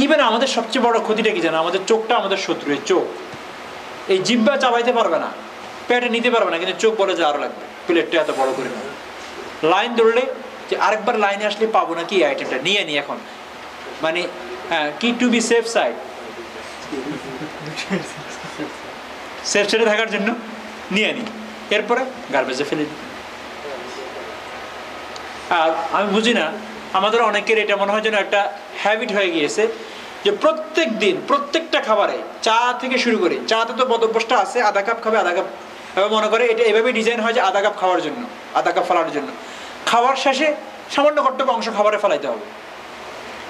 ইভেন আমাদের সবচেয়ে বড় ক্ষতিটা কি জানো? আমাদের চোখটা আমাদের শত্রু। এই চোখ, এই জিহ্বা চাবাইতে পারবে না, পেটে নিতে পারবে না, কিন্তু চোখ বলে যে আরো লাগবে, প্লেটটা এত বড় করে নেবে। লাইন ধরলে যে আরেকবার লাইনে আসলে পাবো না কি আইটেমটা নিয়ে নি এখন, মানে কি to be safe side, safe সাইডে থাকার জন্য নিয়ে নি, এরপরে গার্বেজে ফেলে দিই। আর আমি বুঝি না, আমাদের অনেকের এটা মনে হয় যেন একটা হ্যাবিট হয়ে গিয়েছে যে প্রত্যেক দিন প্রত্যেকটা খাবারে, চা থেকে শুরু করে, চাতে তো বদভ্যসটা আছে, আধা কাপ খাবে, আধা কাপ, এবার মনে করে এটা এভাবে ডিজাইন হয় যে আধা কাপ খাওয়ার জন্য, আধা কাপ ফেলার জন্য, খাওয়ার শেষে সামান্য কট্টক অংশ খাবারে ফেলাইতে হবে।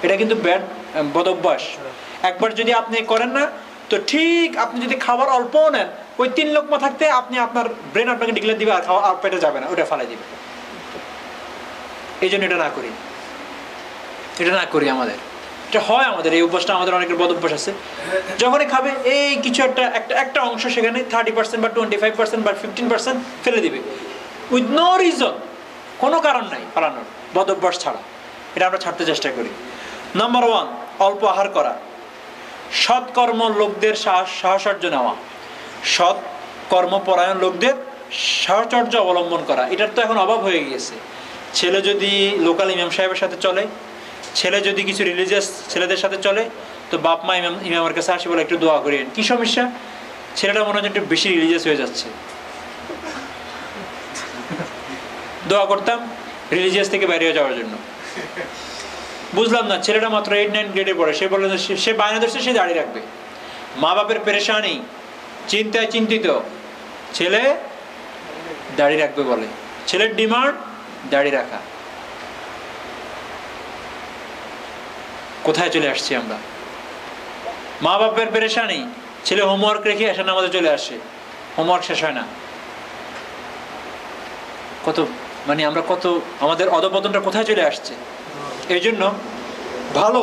এটা কিন্তু ব্যাড বদভ্যাস। একবার যদি আপনি করেন না, তো ঠিক আপনি যদি খাবার অল্পও নেন, ওই 3 লোকমা থাকতে আপনি আপনার ব্রেন আপনাকে ডিক্লেয়ার দিবে আর খাওয়া আর পেটে যাবে না, ওটা ফেলাই দিবে। এই জন্য এটা না করি, এটা না করি। আমাদের এটা হয়, আমাদের এই অভ্যাসটা, আমাদের অনেকের বদভ্যাস আছে। যখনই খাবে এই কিছু একটা অংশ সেখানে 30% বা 25% বা 15% ফেলে দিবে, উইথ নো রিজন, কোনো কারণ নাই ফেলানোর, বদভ্যাস ছাড়া। এটা আমরা ছাড়তে চেষ্টা করি। নাম্বার 1, অল্প আহার করা। সৎকর্ম লোকদের সাহচর্য নেওয়া, সৎ কর্মপরায়ণ লোকদের সাহচর্য অবলম্বন করা। এটার তো এখন অভাব হয়ে গিয়েছে। ছেলে যদি লোকাল ইমাম সাহেবের সাথে চলে, ছেলে যদি কিছু রিলিজিয়াস ছেলেদের সাথে চলে, তো বাপ মা ইমামের কাছে আসে বলে একটু দোয়া করিয়েন। কি সমস্যা? ছেলেটা মনে হয় একটু বেশি রিলিজিয়াস হয়ে যাচ্ছে। দোয়া করতাম রিলিজিয়াস থেকে বাইরে যাওয়ার জন্য। বুঝলাম না, ছেলেটা মাত্র 8-9 গ্রেডে পড়ে, সে বলে সে বায়না ধরছে সে দাঁড়িয়ে রাখবে। মা বাপের পেরেশানি, চিন্তায় চিন্তিত, ছেলে দাঁড়িয়ে রাখবে বলে। ছেলের ডিমান্ড দাঁড়িয়ে রাখা। কোথায় চলে আসছি আমরা? মা বাপের পেরেশানি, ছেলে হোমওয়ার্ক রেখে এসে নামাজে চলে আসে, হোমওয়ার্ক শেষ হয় না। কত মানে আমরা কত, আমাদের অধঃপতনটা কোথায় চলে আসছে? এই জন্য ভালো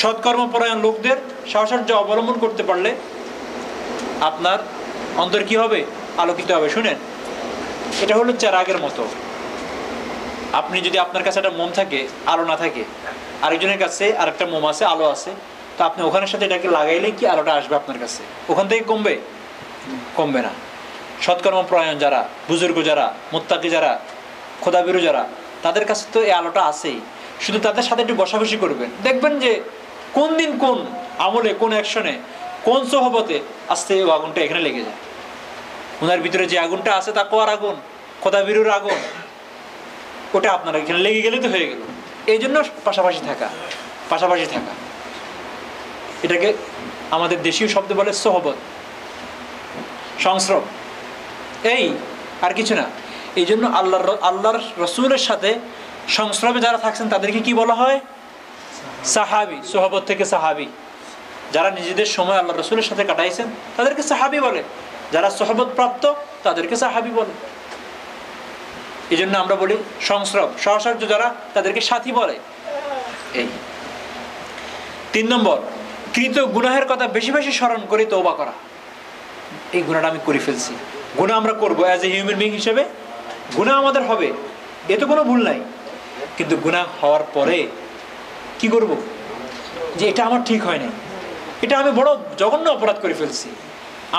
সৎকর্মপরায়ণ লোকদের সাহচর্য অবলম্বন করতে পারলে আপনার অন্তর কি হবে? আলোকিত হবে। শুনেন, এটা হলো চেরাগের মতো। আপনি যদি আপনার কাছে একটা মোম থাকে, আলো না থাকে, আরেকজনের কাছে আরেকটা মোম আছে, আলো আছে, তো আপনি ওখানের সাথে এটাকে লাগাইলে কি আলোটা আসবে আপনার কাছে? ওখান থেকে কমবে? কমবে না। সৎকর্মপরায়ণ যারা, বুজুর্গ যারা, মুত্তাকি যারা, খোদাবিরু যারা, তাদের কাছে তো এই আলোটা আছেই। শুধু তাদের সাথে একটু বসাবসি করবেন, দেখবেন যে কোন দিন কোন আমলে, কোন অ্যাকশনে, কোন সোহবতে আস্তে ও আগুনটা এখানে লেগে যায়। ওনার ভিতরে যে আগুনটা আছে, তাকওয়ার আগুন, খোদাবিরুর আগুন, ওটা আপনার এখানে লেগে গেলে তো হয়ে গেল। এই জন্য পাশাপাশি থাকা, পাশাপাশি থাকা, এটাকে আমাদের দেশীয় শব্দ বলে সোহবত, সংস্রব। এই আর কিছু না। এই জন্য আল্লাহর রসুলের সাথে সংস্রবে যারা থাকছেন তাদেরকে কি বলা হয়? সাহাবি। সোহবত থেকে সাহাবি। যারা নিজেদের সময় আল্লাহ রসুলের সাথে কাটাইছেন তাদেরকে সাহাবি বলে, যারা সোহবত প্রাপ্ত তাদেরকে সাহাবি বলে। এই জন্য আমরা বলি সংস্রব, সহচর্য যারা, তাদেরকে সাথী বলে। এই 3 নম্বর, কৃত গুনাহের কথা বেশি বেশি স্মরণ করে তওবা করা। এই গুনাহটা আমি করে ফেলছি। গুনাহ আমরা করবো অ্যাজ এ হিউম্যান বিং হিসেবে, গুনাহ আমাদের হবে, এ তো কোনো ভুল নাই। কিন্তু গুনাহ হওয়ার পরে কি করব? যে এটা আমার ঠিক হয় না, এটা আমি বড় জঘন্য অপরাধ করে ফেলছি,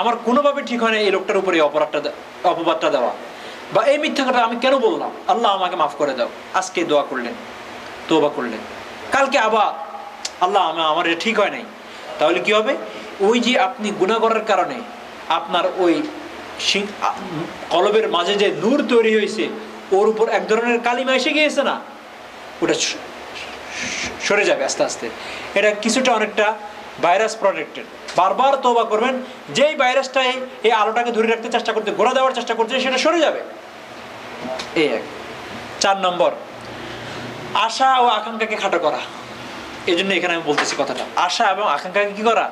আমার কোনোভাবে ঠিক হয় না এই লোকটার উপরে অপবাদটা দেওয়া, বা এই মিথ্যা কথা আমি কেন বললাম, আল্লাহ আমাকে মাফ করে দাও। আজকে দোয়া করলেন, তওবা করলেন, কালকে আবার আল্লাহ আমার এটা ঠিক হয় নাই, তাহলে কি হবে? ওই যে আপনি গুনাহ করার কারণে আপনার ওই কলবের মাঝে যে নূর তৈরি হয়েছে ওর উপর এক ধরনের কালিমা এসে গিয়েছে না, ওটা সরে যাবে আস্তে আস্তে। এটা কিছুটা অনেকটা ভাইরাস প্রোটেক্টেড। বারবার তওবা করবেন, যেই ভাইরাসটা এই আলোটাকে ধরে রাখতে চেষ্টা করতে, গোড়া দেওয়ার চেষ্টা করছে, সেটা সরে যাবে। এই এক। 4 নম্বর, আশা ও আকাঙ্ক্ষাকে খাটো করা। এই জন্য এখানে আমি বলতেছি কথাটা, আশা এবং আকাঙ্ক্ষাকে কি করা?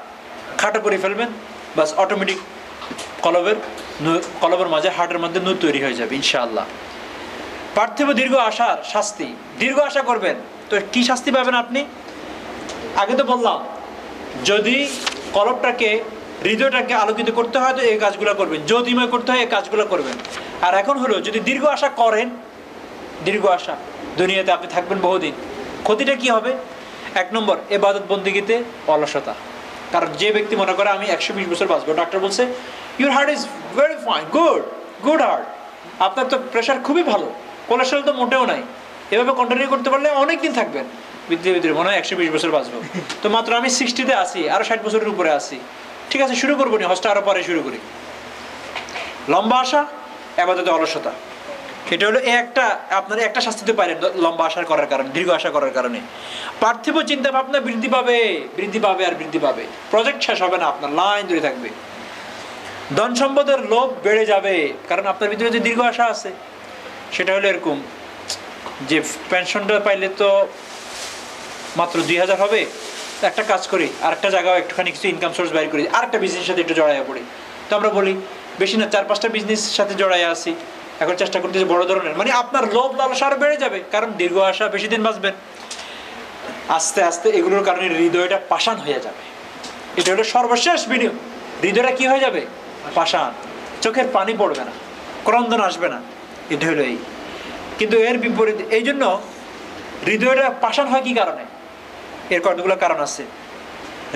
খাটো করে ফেলবেন, বাস অটোমেটিক কলবের মাঝে, হার্টের মধ্যে নূর তৈরি হয়ে যাবে ইনশাআল্লাহ। পার্থিব দীর্ঘ আশার শাস্তি, দীর্ঘ আশা করবেন তো কি শাস্তি পাবেন আপনি? আগে তো বললাম, যদি কলবটাকে, হৃদয়টাকে আলোকিত করতে হয় তো এই কাজগুলো করবেন, জ্যোতিময় করতে হয় এই কাজগুলো করবেন। আর এখন হলো, যদি দীর্ঘ আশা করেন, দীর্ঘ আশা, দুনিয়াতে আপনি থাকবেন বহুদিন, ক্ষতিটা কি হবে? 1 নম্বর, ইবাদত বন্দেগীতে অলসতা। কারণ যে ব্যক্তি মনে করে আমি 120 বছর বাঁচবো, ডাক্তার বলছে your heart is very fine, good heart, আপনার তো প্রেশার খুবই ভালো, কোলেস্ট্রল তো মোটেও নাই, এভাবে কন্টিনিউ করতে পারলে অনেক দিন থাকবেন, ভিতরে মনে হয় 120 বছর বাঁচবো, তো মাত্র আমি 60-তে আছি, আরো 60 বছরের উপরে আছি, ঠিক আছে শুরু করবো নি, হজটা আরো পরে শুরু করি। লম্বা আশা, ইবাদতে অলসতা, এটা হলো একটা আপনার একটা শাস্তিতে পারেন লম্বা আশা করার কারণে, দীর্ঘ আশা করার কারণে। পার্থিব চিন্তা ভাবনা বৃদ্ধি পাবে আর বৃদ্ধি পাবে, প্রজেক্ট শেষ হবে না, আপনার লাইন ধরে থাকবে। ধন সম্পদের লোভ বেড়ে যাবে, কারণ আপনার ভিতরে যে দীর্ঘ আশা আছে, সেটা হলো এরকম যে পেনশনটা পাইলে তো মাত্র 2000 হবে, একটা কাজ করি, আরেকটা জায়গায় একটুখানি কিছু ইনকাম সোর্স বাইর করি, আরেকটা বিজনেসের সাথে একটু জড়াইয়া পড়ি। তো আমরা বলি বেশি না 4-5টা বিজনেসের সাথে জড়াইয়া আছি, এখন চেষ্টা করতেছি বড় ধরনের, মানে আপনার লোভ লালসা আরো বেড়ে যাবে, কারণ দীর্ঘ আশা, বেশি দিন বাঁচবেন। আস্তে আস্তে এগুলোর কারণে হৃদয়টা পাষাণ হয়ে যাবে, এটা হলো সর্বশেষ বিনিয়োগ। হৃদয়টা কি হয়ে যাবে? পাষাণ, চোখের পানি পড়বে না, ক্রন্দন আসবে না, এটা হলো এই। কিন্তু এর বিপরীত, এই জন্য হৃদয়টা পাষাণ হয় কি কারণে? এর কতগুলো কারণ আছে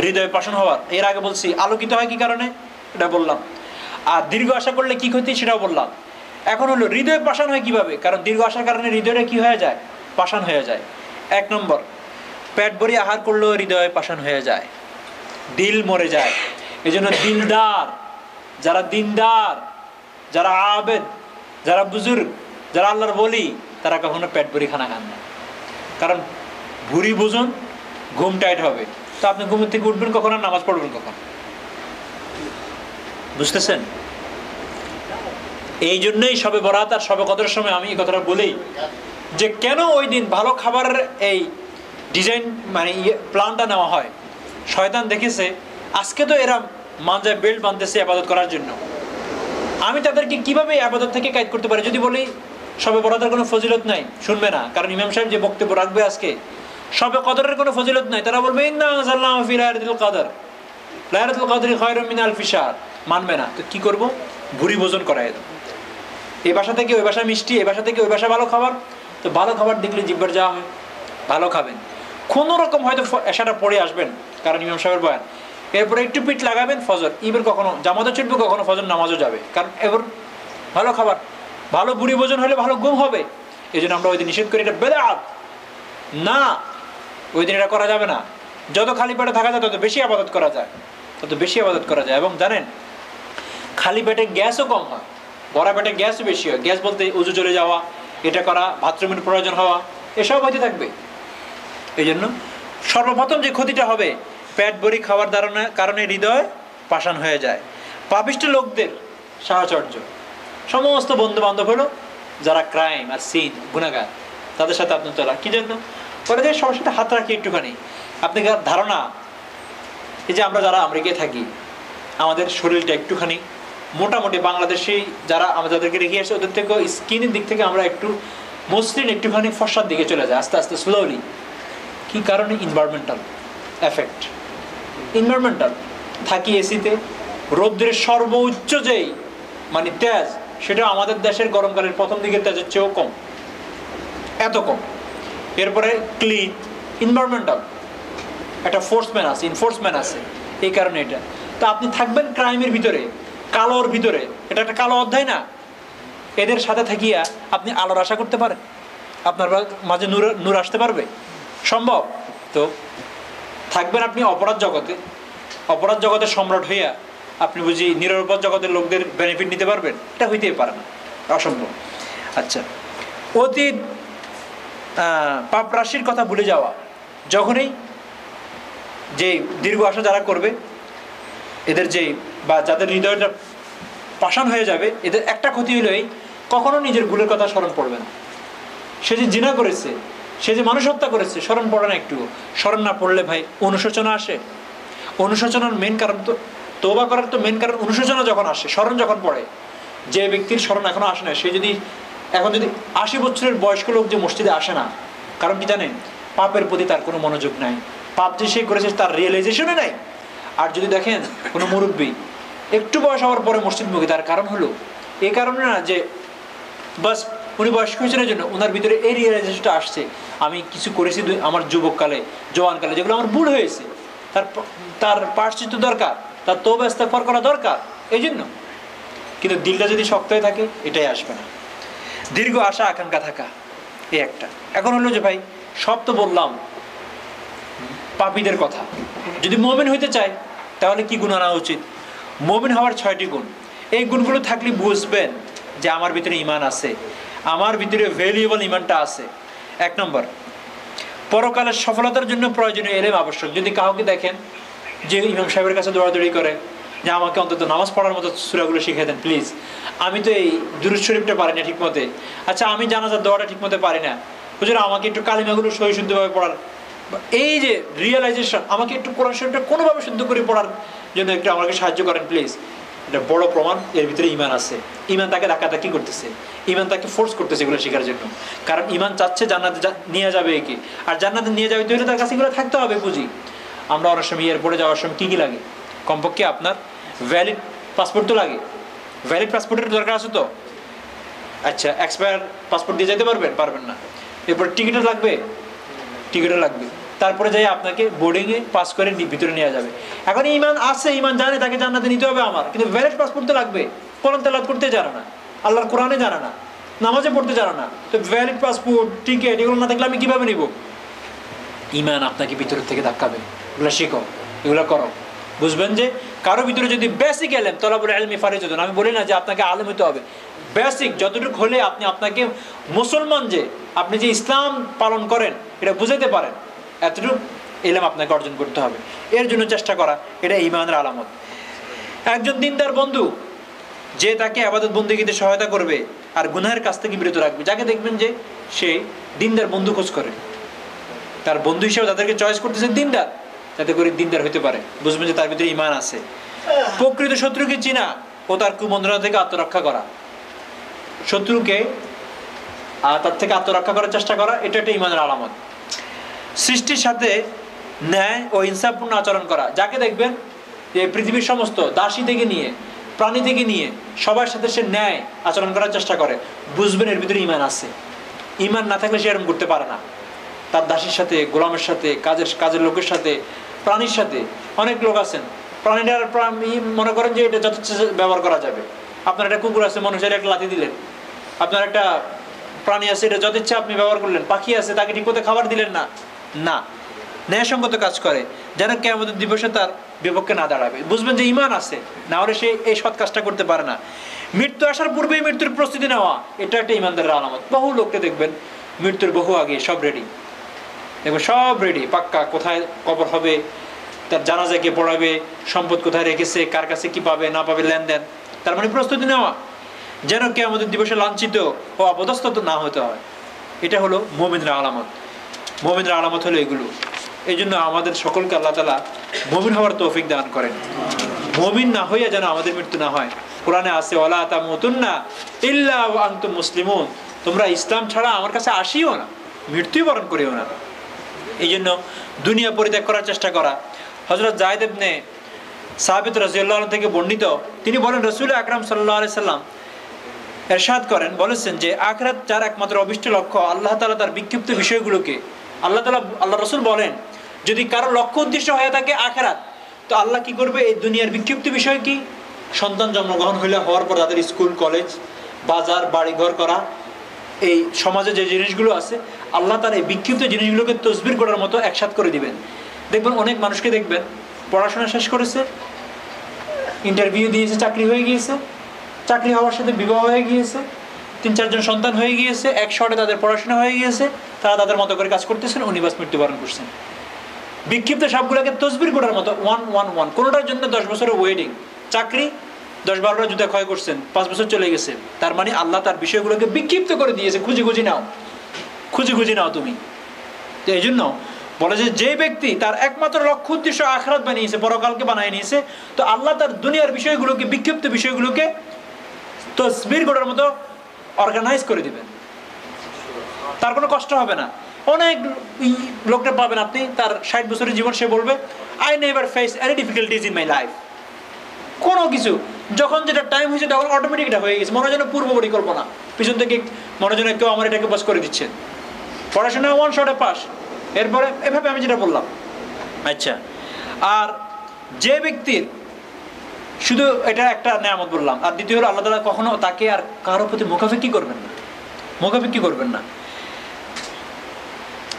হৃদয় পাষাণ হওয়ার। এর আগে বলছি আলোকিত হয় কি কারণে, এটা বললাম। আর দীর্ঘ আশা করলে কি ক্ষতি, সেটাও বললাম। এখন হলো হৃদয় পাষাণ হয় কিভাবে? কারণ দীর্ঘ আশার কারণে হৃদয়টা কি হয়ে যায়? পাষাণ হয়ে যায়। 1 নম্বর, পেট ভরি আহার করলেও হৃদয় পাষাণ হয়ে যায়, দিল মরে যায়। এই জন্য দিলদার, যারা দিনদার, যারা আবেদ, যারা বুজুর্গ, যারা আল্লাহর বলি, তারা কখনো পেট ভরি খানা খান না। কারণ ভুরি ভোজন, ঘুম টাইট হবে, তো আপনি ঘুমের থেকে উঠবেন কখন আর নামাজ পড়বেন কখন? বুঝতেছেন? এই জন্যই সবে বরাত আর সবে কদরের সময় আমি এই কথাটা বলি যে কেন ওই দিন ভালো খাবারের এই ডিজাইন, মানে প্ল্যানটা নেওয়া হয়। শয়তান দেখেছে আজকে তো এরা মানজায় বেল্ট বাঁধতেছে ইবাদত করার জন্য, আমি তাদেরকে কিভাবে ইবাদত থেকে কায়েদ করতে পারি? যদি বলি সবে বরাতের কোনো ফজিলত নাই, শুনবে না। কারণ ইমাম সাহেব যে বক্তব্য রাখবে আজকে, সবে কদরের কোনো ফজিলত নাই, তারা বলবে ইন্না আনজালনাহু ফি লাইলাতুল কদর, লাইলাতুল কদরি খায়রুম মিন আলফি শাহর, মানবে না। তো কি করব? ভুরি ভোজন করায় দাও, এই বাসা থেকে ওই বাসা মিষ্টি, এই বাসা থেকে ওই বাসা ভালো খাবার। তো ভালো খাবার দেখলে জিব্বার যাওয়া হয়, ভালো খাবেন, কোনো রকম হয়তো এশাটা পড়ে আসবেন, কারণ ইমাম সাহেবের বয়ান, এরপরে একটু পিঠ লাগাবেন, ফজর ইবের কখনো জামাতও ছুটবে, কখনো ফজর নামাজও যাবে, কারণ এবার ভালো খাবার, ভালো বুড়ি ভোজন হলে ভালো ঘুম হবে। এই জন্য আমরা ওই দিন নিষেধ করি, এটা বেদাত না, ওই দিন এটা করা যাবে না। যত খালি পেটে থাকা যায় তত বেশি ইবাদত করা যায়, তত বেশি ইবাদত করা যায়। এবং জানেন খালি পেটে গ্যাসও কম হয়, ভরা পেটে গ্যাসও বেশি হয়। গ্যাস বলতে উজু চলে যাওয়া, এটা করা, বাথরুমের প্রয়োজন হওয়া, এসব হইতে থাকবে। এই জন্য সর্বপ্রথম যে ক্ষতিটা হবে, পেট ভরি খাওয়ার কারণে হৃদয় পাষাণ হয়ে যায়। পাপিষ্ঠ লোকদের সাহচর্য, সমস্ত বন্ধু বান্ধব হলো যারা ক্রাইম আর সিন, গুনাহগার, তাদের সাথে আপনার চলা কি জন্য? পরে যে সবার সাথে হাত রাখি একটুখানি। আপনি ধারণা, এই যে আমরা যারা আমেরিকায় থাকি, আমাদের শরীরটা একটুখানি মোটামুটি বাংলাদেশি যারা যাদেরকে রেখে আসে, ওদের থেকে স্কিনের দিক থেকে আমরা একটু মসৃণ, একটুখানি ফর্সার দিকে চলে যায় আস্তে আস্তে, স্লোলি। কি কারণে? Environmental effect. ইনভায়রনমেন্টাল, থাকি এসিতে, রৌদ্রের সর্বোচ্চ যেই মানে তেজ, সেটা আমাদের দেশের গরমকালের প্রথম দিকের তেজের চেয়েও কম, এত কম। এরপরে ক্লিন, ইনভায়রনমেন্টাল, একটা ফোর্সম্যান আছে, ইনফোর্সম্যান আছে, এই কারণে এটা। তো আপনি থাকবেন ক্রাইমের ভিতরে, কালোর ভিতরে, এটা একটা কালো অধ্যায় না? এদের সাথে থাকিয়া আপনি আলোর আশা করতে পারেন? আপনার মাঝে নূর নূর আসতে পারবে? সম্ভব? তো থাকবেন আপনি অপরাধ জগতে, অপরাধ জগতের সম্রাট হইয়া আপনি বুঝি নিরপরাধ জগতের লোকদের বেনিফিট নিতে পারবেন? এটা হইতেই পারে না, অসম্ভব। আচ্ছা, অতীত পাপ রাশির কথা ভুলে যাওয়া। যখনই যে দীর্ঘ আশা যারা করবে, এদের যে বা যাদের হৃদয়টা পাষাণ হয়ে যাবে, এদের একটা ক্ষতি হইলেই কখনো নিজের ভুলের কথা স্মরণ পড়বে না। সে যে জিনা করেছে, সে যে মানুষ হত্যা করেছে, স্মরণ পড়ে না একটু। স্মরণ না পড়লে ভাই অনুশোচনা আসে। অনুশোচনার মেন কারণ তো, তওবা করার তো মেন কারণ অনুশোচনা যখন আসে, স্মরণ যখন পড়ে। যে ব্যক্তির স্মরণ এখনো আসে না, সে যদি এখন যদি 80 বছরের বয়স্ক লোক যে মসজিদে আসে না, কারণ কি জানেন? পাপের প্রতি তার কোনো মনোযোগ নাই, পাপ যে সে করেছে তার রিয়েলাইজেশনে নাই। আর যদি দেখেন কোনো মুরব্বী একটু বয়স হওয়ার পরে মসজিদমুখী, তার কারণ হলো এই কারণে না যে বাস উনি বয়স্ক হয়েছেন জন্য ওনার ভিতরে এই রিয়েলাইজেশনটা আসছে, আমি কিছু করেছি আমার যুবককালে, জওয়ানকালে, যেগুলো আমার ভুল হয়েছে, তার প্রায়শ্চিত্ত দরকার, তার তওবা ইস্তেগফার করা দরকার, এই জন্য। কিন্তু দিলটা যদি শক্ত হয়ে থাকে, এটাই আসবে না। দীর্ঘ আশা আকাঙ্ক্ষা থাকা, এই একটা। এখন হলো যে ভাই সব তো বললাম পাপীদের কথা, যদি মুমিন হইতে চায় তাহলে কি গুণ আনা উচিত? মুমিন হওয়ার 6টি গুণ। এই গুণগুলো থাকলে বুঝবেন যে আমার ভিতরে ঈমান আছে, আমার ভিতরে ভ্যালুয়েবল ঈমানটা আছে। 1 নম্বর, পরকালের সফলতার জন্য প্রয়োজনীয় ইলম আবশ্যক। যদি কাউকে দেখেন যে ইমাম সাহেবের কাছে দৌড়াদৌড়ি করে যে আমাকে অন্তত নামাজ পড়ার মতো সূরাগুলো শিখিয়ে দেন প্লিজ, আমি তো এই দুরূদ শরীফটা পারি না ঠিক মতে, আচ্ছা আমি জানাজার দোয়াটা ঠিক মতে পারি না, হুজুর আমাকে একটু কালিমাগুলো সহি শুদ্ধভাবে পড়ার, এই যে রিয়েলাইজেশন, আমাকে একটু কোরআন শরীফটা কোনোভাবে শুদ্ধ করে পড়ার জন্য একটু আমাকে সাহায্য করেন প্লিজ। এটা বড় প্রমাণ এর ভিতরে ঈমান আছে। ঈমান তাকে ধাক্কাধাক্কি করতেছে, ঈমান তাকে ফোর্স করতেছে এগুলো শেখার জন্য। কারণ ঈমান চাচ্ছে জান্নাতে নিয়ে যাবে একে, আর জান্নাতে নিয়ে যাবে হলে তার কাছে এগুলো থাকতে হবে বুঝি। আমরা অনেক সময় এয়ারপোর্টে যাওয়ার সময় কী কী লাগে? কমপক্ষে আপনার ভ্যালিড পাসপোর্ট তো লাগে। ভ্যালিড পাসপোর্টের দরকার আছে তো? আচ্ছা, এক্সপায়ার পাসপোর্ট দিয়ে যেতে পারবেন? পারবেন না। এরপর টিকিটও লাগবে, টিকিটও লাগবে। তারপরে যাই আপনাকে বোর্ডিংয়ে পাস করে ভিতরে নেওয়া যাবে। এখন ঈমান আছে, ঈমান জানে তাকে জান্নাতে নিতে হবে আমার, কিন্তু ভ্যালিড পাসপোর্ট তো লাগবে। কোরআন তেলাওয়াত করতে জানে না, আল্লাহর কোরআনে জানে না, নামাজে পড়তে জানে না, তো ভ্যালিড পাসপোর্ট টিকিট এগুলো না থাকলে আমি কীভাবে নিব? ঈমান আপনাকে ভিতরের থেকে ধাক্কাবে। এগুলো শিখো, এগুলো করো। বুঝবেন যে কারো ভিতরে যদি বেসিক এলেম, তলাবুল ইলমি ফারিজাতুন, আমি বলি না যে আপনাকে আলেম হতে হবে, বেসিক যতটুকু হলে আপনি আপনাকে মুসলমান, যে আপনি যে ইসলাম পালন করেন এটা বুঝাইতে পারেন, এতটুকু ইলম আপনাকে অর্জন করতে হবে। এর জন্য চেষ্টা করা, এটা ঈমানের আলামত। একজন দিনদার বন্ধু যে তাকে ইবাদত বন্দেগীতে সহায়তা করবে আর গুনাহের কাছ থেকে বিরত রাখবে, যাকে দেখবেন যে সে দিনদার বন্ধু খোঁজ করে, তার বন্ধু হিসেবে তাদেরকে চয়েস করতেছে দিনদার, যাতে করে দিনদার হতে পারে, বুঝবেন যে তার ভিতরে ঈমান আছে। প্রকৃত শত্রুকে চিনা ও তার কুমন্ত্রণা থেকে আত্মরক্ষা করা, শত্রুকে তার থেকে আত্মরক্ষা করার চেষ্টা করা, এটা একটা ঈমানের আলামত। সৃষ্টির সাথে ন্যায় ও ইনসাফপূর্ণ আচরণ করা, যাকে দেখবেন যে পৃথিবীর সমস্ত দাসী থেকে নিয়ে প্রাণী থেকে নিয়ে সবার সাথে সে ন্যায় আচরণ করার চেষ্টা করে, বুঝবেন এর ভিতরে ঈমান আছে। ঈমান না থাকলে সে এরকম করতে পারে না। তার দাসীর সাথে, গোলামের সাথে, কাজের লোকের সাথে, প্রাণীর সাথে। অনেক লোক আছেন প্রাণীটার মনে করেন যে এটা যথেচ্ছ ব্যবহার করা যাবে। আপনার একটা কুকুর আছে, মানুষের একটা লাথি দিলেন। আপনার একটা প্রাণী আছে, এটা যথেচ্ছা আপনি ব্যবহার করলেন। পাখি আছে, তাকে ঠিক মতো খাবার দিলেন না। না, ন্যায়সঙ্গত কাজ করে যেন কিয়ামতের দিবসে তার বিপক্ষে না দাঁড়াবে, বুঝবেন যে ঈমান আছে। না হলে সে এই সৎ কাজটা করতে পারে না। মৃত্যু আসার পূর্বেই মৃত্যুর প্রস্তুতি নেওয়া, এটা একটা ঈমানদারের আলামত। বহু লোককে দেখবেন মৃত্যুর বহু আগে সব রেডি, দেখবেন সব রেডি, পাক্কা কোথায় কবর হবে, তার জানাজা কে পড়াবে, সম্পদ কোথায় রেখেছে, কার কাছে কি পাবে না পাবে, লেনদেন। তার মানে প্রস্তুতি নেওয়া যেন কিয়ামতের দিবসে লাঞ্ছিত ও অপদস্থ না হতে হয়। এটা হলো মুমিনের আলামত। মুমিনের আলামত হলো এগুলো। এই জন্য আমাদের সকলকে আল্লাহ তাআলা মুমিন হওয়ার তৌফিক দান করেন। মুমিন না হইয়া যেন আমাদের মৃত্যু না হয়। কোরআনে আছে ওয়ালা তামুতুন্না ইল্লা ওয়া আনতুম মুসলিমুন, তোমরা ইসলাম ছাড়া আমার কাছে আসিও না, মৃত্যুই বরণ করিও না। এই জন্য দুনিয়া পরিত্যাগ করার চেষ্টা করা। হযরত যায়েদ ইবনে সাবিত রাদিয়াল্লাহু আনহু থেকে বর্ণিত, তিনি বলেন রাসূল আকরাম সাল্লাল্লাহু আলাইহি সাল্লাম ইরশাদ করেন, বলেছেন যে আখিরাত যার একমাত্র অভিষ্ট লক্ষ্য, আল্লাহ তাআলা তার বিক্ষিপ্ত বিষয়গুলোকে, আল্লাহ রাসূল বলেন যদি কারো লক্ষ্য উদ্দেশ্য হয়ে থাকে আখিরাত, তো আল্লাহ কি করবে, এই দুনিয়ার বিক্ষিপ্ত বিষয় কি, সন্তান জন্মগ্রহণ হওয়ার পর তাদের স্কুল কলেজ বাজার বাড়িঘর করা, এই সমাজে যে জিনিসগুলো আছে আল্লাহ তার এই বিক্ষিপ্ত জিনিসগুলোকে তসবির করার মতো একসাথ করে দিবেন। দেখবেন অনেক মানুষকে দেখবেন পড়াশোনা শেষ করেছে, ইন্টারভিউ দিয়েছে, চাকরি হয়ে গিয়েছে, চাকরি হওয়ার সাথে বিবাহ হয়ে গিয়েছে, 3-4 জন সন্তান হয়ে গিয়েছে, এক শর্টে তাদের পড়াশোনা হয়ে গিয়েছে, তারা তাদের মতো করে কাজ করতেছেন, উনি বাস মৃত্যুবরণ করছেন। বিক্ষিপ্ত সবগুলোকে তসবির করার মতো 1-1-1, কোনোটার জন্য 10 বছরের ওয়েডিং, চাকরি 10-12টা জুতা ক্ষয় করছেন, 5 বছর চলে গেছে। তার মানে আল্লাহ তার বিষয়গুলোকে বিক্ষিপ্ত করে দিয়েছে, খুঁজে খুঁজে নাও, খুঁজে খুঁজে নাও তুমি। তো এই জন্য বলে যে ব্যক্তি তার একমাত্র লক্ষ্য উদ্দেশ্য আখিরাত বানিয়েছে, পরকালকে বানিয়ে নিয়েছে, তো আল্লাহ তার দুনিয়ার বিষয়গুলোকে, বিক্ষিপ্ত বিষয়গুলোকে তসবির করার মতো অর্গানাইজ করে দিবেন। তার কোনো কষ্ট হবে না। অনেক লোকটা পাবেন আপনি, তার 60 বছরের জীবন, সে বলবে I never face any difficulties in my life. কোনো কিছু যখন যেটা টাইম হয়েছে তখন অটোমেটিক এটা হয়ে গেছে, মনে যেন পূর্ব পরিকল্পনা, পিছন থেকে মনে যেন কেউ আমার এটাকে পাস করে দিচ্ছেন। পড়াশোনা 1 শটে পাস, এরপরে এভাবে আমি যেটা বললাম। আচ্ছা, আর যে ব্যক্তির শুধু এটা একটা নেয়ামত বললাম, আর দ্বিতীয় হলো আল্লাহ তাআলা কখনো তাকে আর কারোর প্রতি মুখাফেক্ষি করবেন না, মুখাফেক্ষি করবেন না।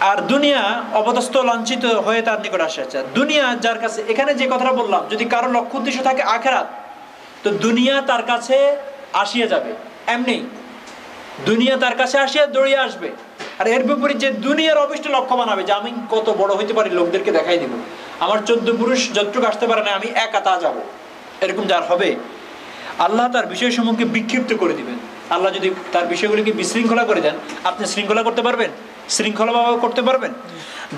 আর দুনিয়া অবদস্থ লাঞ্ছিত হয়ে তার নিকট আসে। আচ্ছা, দুনিয়া যার কাছে, এখানে যে কথাটা বললাম, যদি কারো লক্ষ্য উদ্দেশ্য থাকে আখিরাত, তো দুনিয়া তার কাছে আসিয়া যাবে এমনি, দুনিয়া তার কাছে আসিয়া দৌড়িয়ে আসবে। আর এর বিপরীত যে দুনিয়ার অভিষ্ট লক্ষ্য বানাবে যে আমি কত বড় হইতে পারি, লোকদেরকে দেখাই দিব, আমার 14 পুরুষ যতটুকু আসতে পারে না, আমি একা তা যাবো, এরকম যার হবে, আল্লাহ তার বিষয়সমূহকে বিক্ষিপ্ত করে দিবেন। আল্লাহ যদি তার বিষয়গুলিকে বিশৃঙ্খলা করে দেন, আপনি শৃঙ্খলা করতে পারবেন? শৃঙ্খলাভাবে করতে পারবেন?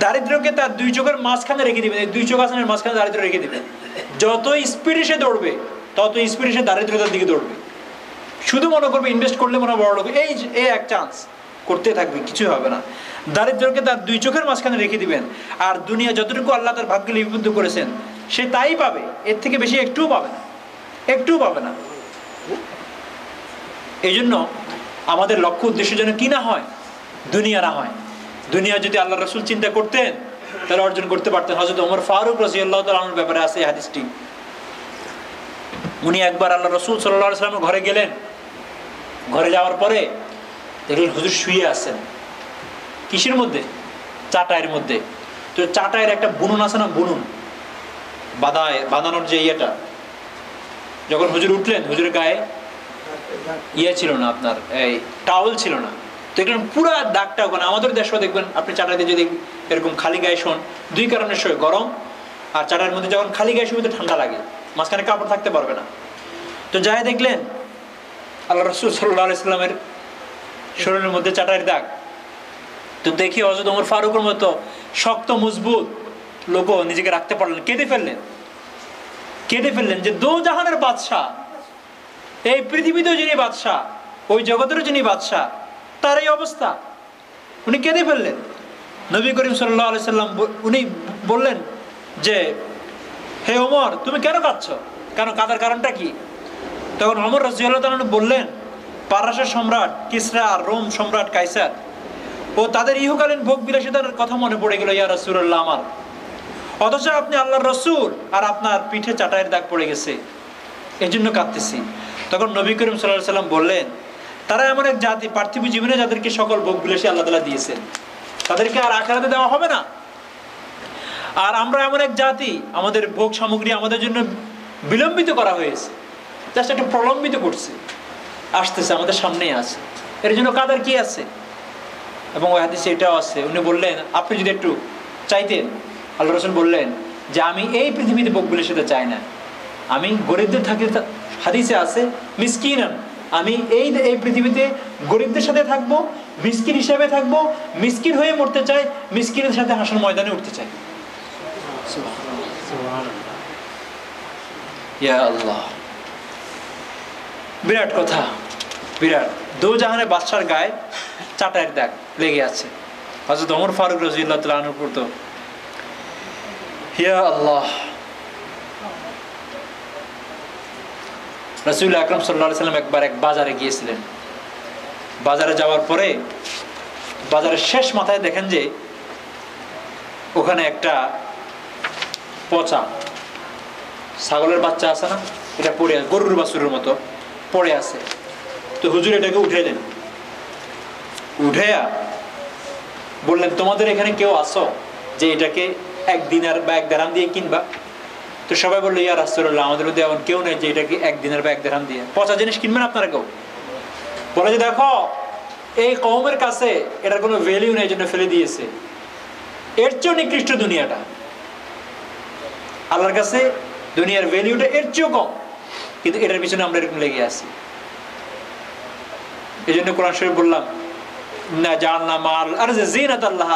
দারিদ্র্যকে তার 2 চোখের মাঝখানে রেখে দিবেন, এই 2 চোখ আসনের মাঝখানে দারিদ্র্য রেখে দিবেন। যত স্পিডে সে দৌড়বে, তত স্পিডে সে দারিদ্রতার দিকে দৌড়বে। শুধু মনে করবে ইনভেস্ট করলে মনে বড় লোক, এই এক চান্স, করতে থাকবে, কিছু হবে না। দারিদ্র্যকে তার 2 চোখের মাঝখানে রেখে দিবেন। আর দুনিয়া যতটুকু আল্লাহ তার ভাগ্যে লিপিবদ্ধ করেছেন, সে তাই পাবে, এর থেকে বেশি একটুও পাবে না, একটুও পাবে না। এই জন্য আমাদের লক্ষ্য উদ্দেশ্য যেন কি না হয়, দুনিয়া না হয়। দুনিয়া যদি আল্লাহ রাসূল চিন্তা করতেন তাহলে অর্জন করতে পারতেন। হযরত ওমর ফারুক রাদিয়াল্লাহু তাআলা আনহুর ব্যাপারে আছে এই হাদিসটি। উনি একবার আল্লাহ রাসূল সাল্লাল্লাহু আলাইহি ওয়াসাল্লামের ঘরে গেলেন, ঘরে যাওয়ার পরে দেখলেন হুজুর শুয়ে আছেন। কিসের মধ্যে? চাটাইয়ের মধ্যে। তো চাটাইয়ের একটা বুনুন আছে না, বুনুন বাঁধানোর যে ইয়েটা, যখন হুজুর উঠলেন, হুজুরের গায়ে ইয়ে ছিল না, আপনার এই টাওয়েল ছিল না। দেখলেন পুরা দাগটা ওখানে। আমাদের দেশেও দেখবেন আপনি চাটাইতে যদি এরকম খালি গায়ে শোন, 2 কারণে শোয়, গরম আর চাটাইয়ের মধ্যে যখন খালি গায়ে শুয়ে ঠান্ডা লাগে, মাঝখানে কাপড় থাকতে পারবে না। তো যাই দেখলেন আল্লাহ রাসূল সাল্লাল্লাহু আলাইহি ওয়াসাল্লামের শরীরের মধ্যে চাটাইয়ের দাগ। তো দেখি হযরত ওমর ফারুকের মতো শক্ত মজবুত লোকও নিজেকে রাখতে পারলেন, কেঁদে ফেললেন যে দো জাহানের বাদশা, এই পৃথিবীতেও যিনি বাদশা, ওই জগতেরও যিনি বাদশা, তার এই অবস্থা। উনি কেঁদে ফেললেন। নবী করিম সাল্লাল্লাহু আলাইহি সাল্লাম উনি বললেন যে হে ওমর, তুমি কেন কাঁদছো, কেন কাঁদার কারণটা কি? তখন ওমর রাদিয়াল্লাহু তাআলা বললেন, পারস্যের সম্রাট কিসরা আর রোম সম্রাট কাইসার ও তাদের ইহকালীন ভোগ বিলাসিতার কথা মনে পড়ে গেল ইয়া রাসূলুল্লাহ আমার, অথচ আপনি আল্লাহর রাসূল আর আপনার পিঠে চাটাইয়ের দাগ পড়ে গেছে, এই জন্য কাঁদতেছি। তখন নবী করিম সাল্লাল্লাহু আলাইহি সাল্লাম বললেন, তারা এমন এক জাতি পার্থিব জীবনে যাদেরকে সকল ভোগ বিলাসী আল্লাহ তাআলা দিয়েছেন, তাদেরকে আর আখিরাতে দেওয়া হবে না। আর আমরা এমন এক জাতি, আমাদের ভোগ সামগ্রী আমাদের জন্য বিলম্বিত করা হয়েছে, জাস্ট একটু প্রলম্বিত করছে, আসতেছে, আমাদের সামনেই আছে, এর জন্য কাদের কি আছে? এবং ওই হাদিসে এটাও আছে, উনি বললেন আপনি যদি একটু চাইতেন, আল্লাহ রাসূল বললেন যে আমি এই পৃথিবীতে ভোগ বিলাসিতা চাই না, আমি গরিবদের থাকি, হাদিসে আছে মিসকিনান, আমি এই পৃথিবীতে গরিবদের সাথে থাকবো, মিসকিন হিসাবে থাকবো, মিসকিন হয়ে মরতে চাই, মিসকিনের সাথে হাসর ময়দানে উঠতে চাই। ইয়া আল্লাহ, বিরাট কথা, বিরাট। দো জাহানের বাদশার গায়ে চাটাইয়ের দাগ লেগে আছে। হযরত ওমর ফারুক রাদিয়াল্লাহু তাআলা আনহু পড়তো, ইয়া আল্লাহ। রাসূল আকরাম সাল্লাল্লাহু আলাইহি সাল্লাম একবার এক বাজারে গিয়েছিলেন। বাজারে যাওয়ার পরে বাজারের শেষ মাথায় দেখেন যে ওখানে একটা পচা ছাগলের বাচ্চা আছে না, এটা পড়ে আছে, গরুর বাছুরের মতো পড়ে আছে। তো হুজুর এটাকে উঠাইলেন, উঠেয়া বললেন, তোমাদের এখানে কেউ আসো যে এটাকে 1 দিনার বা 1 দিরহাম দিয়ে কিনবা? তো সবাই বললো, ইয়া রাসূলুল্লাহ, আমাদের মধ্যে এমন কেউ নেই যে এটাকে 1 দিনার বা 1 দিরহাম দিয়ে। পচা জিনিস কিনবেন আপনারা কেউ? বলে যে দেখো, এই কওমের কাছে এটার কোনো ভ্যালিউ নেই, জন্য ফেলে দিয়েছে। এর চেয়েও নিকৃষ্ট দুনিয়াটা, আল্লাহর কাছে দুনিয়ার ভ্যালিউটা এর চেয়েও কম, কিন্তু এটার পিছনে আমরা এরকম লেগে আছি। এই জন্য কোরআন শরীফ বললাম, না জাআলনা মাল আরজি জিনাতাল্লাহ।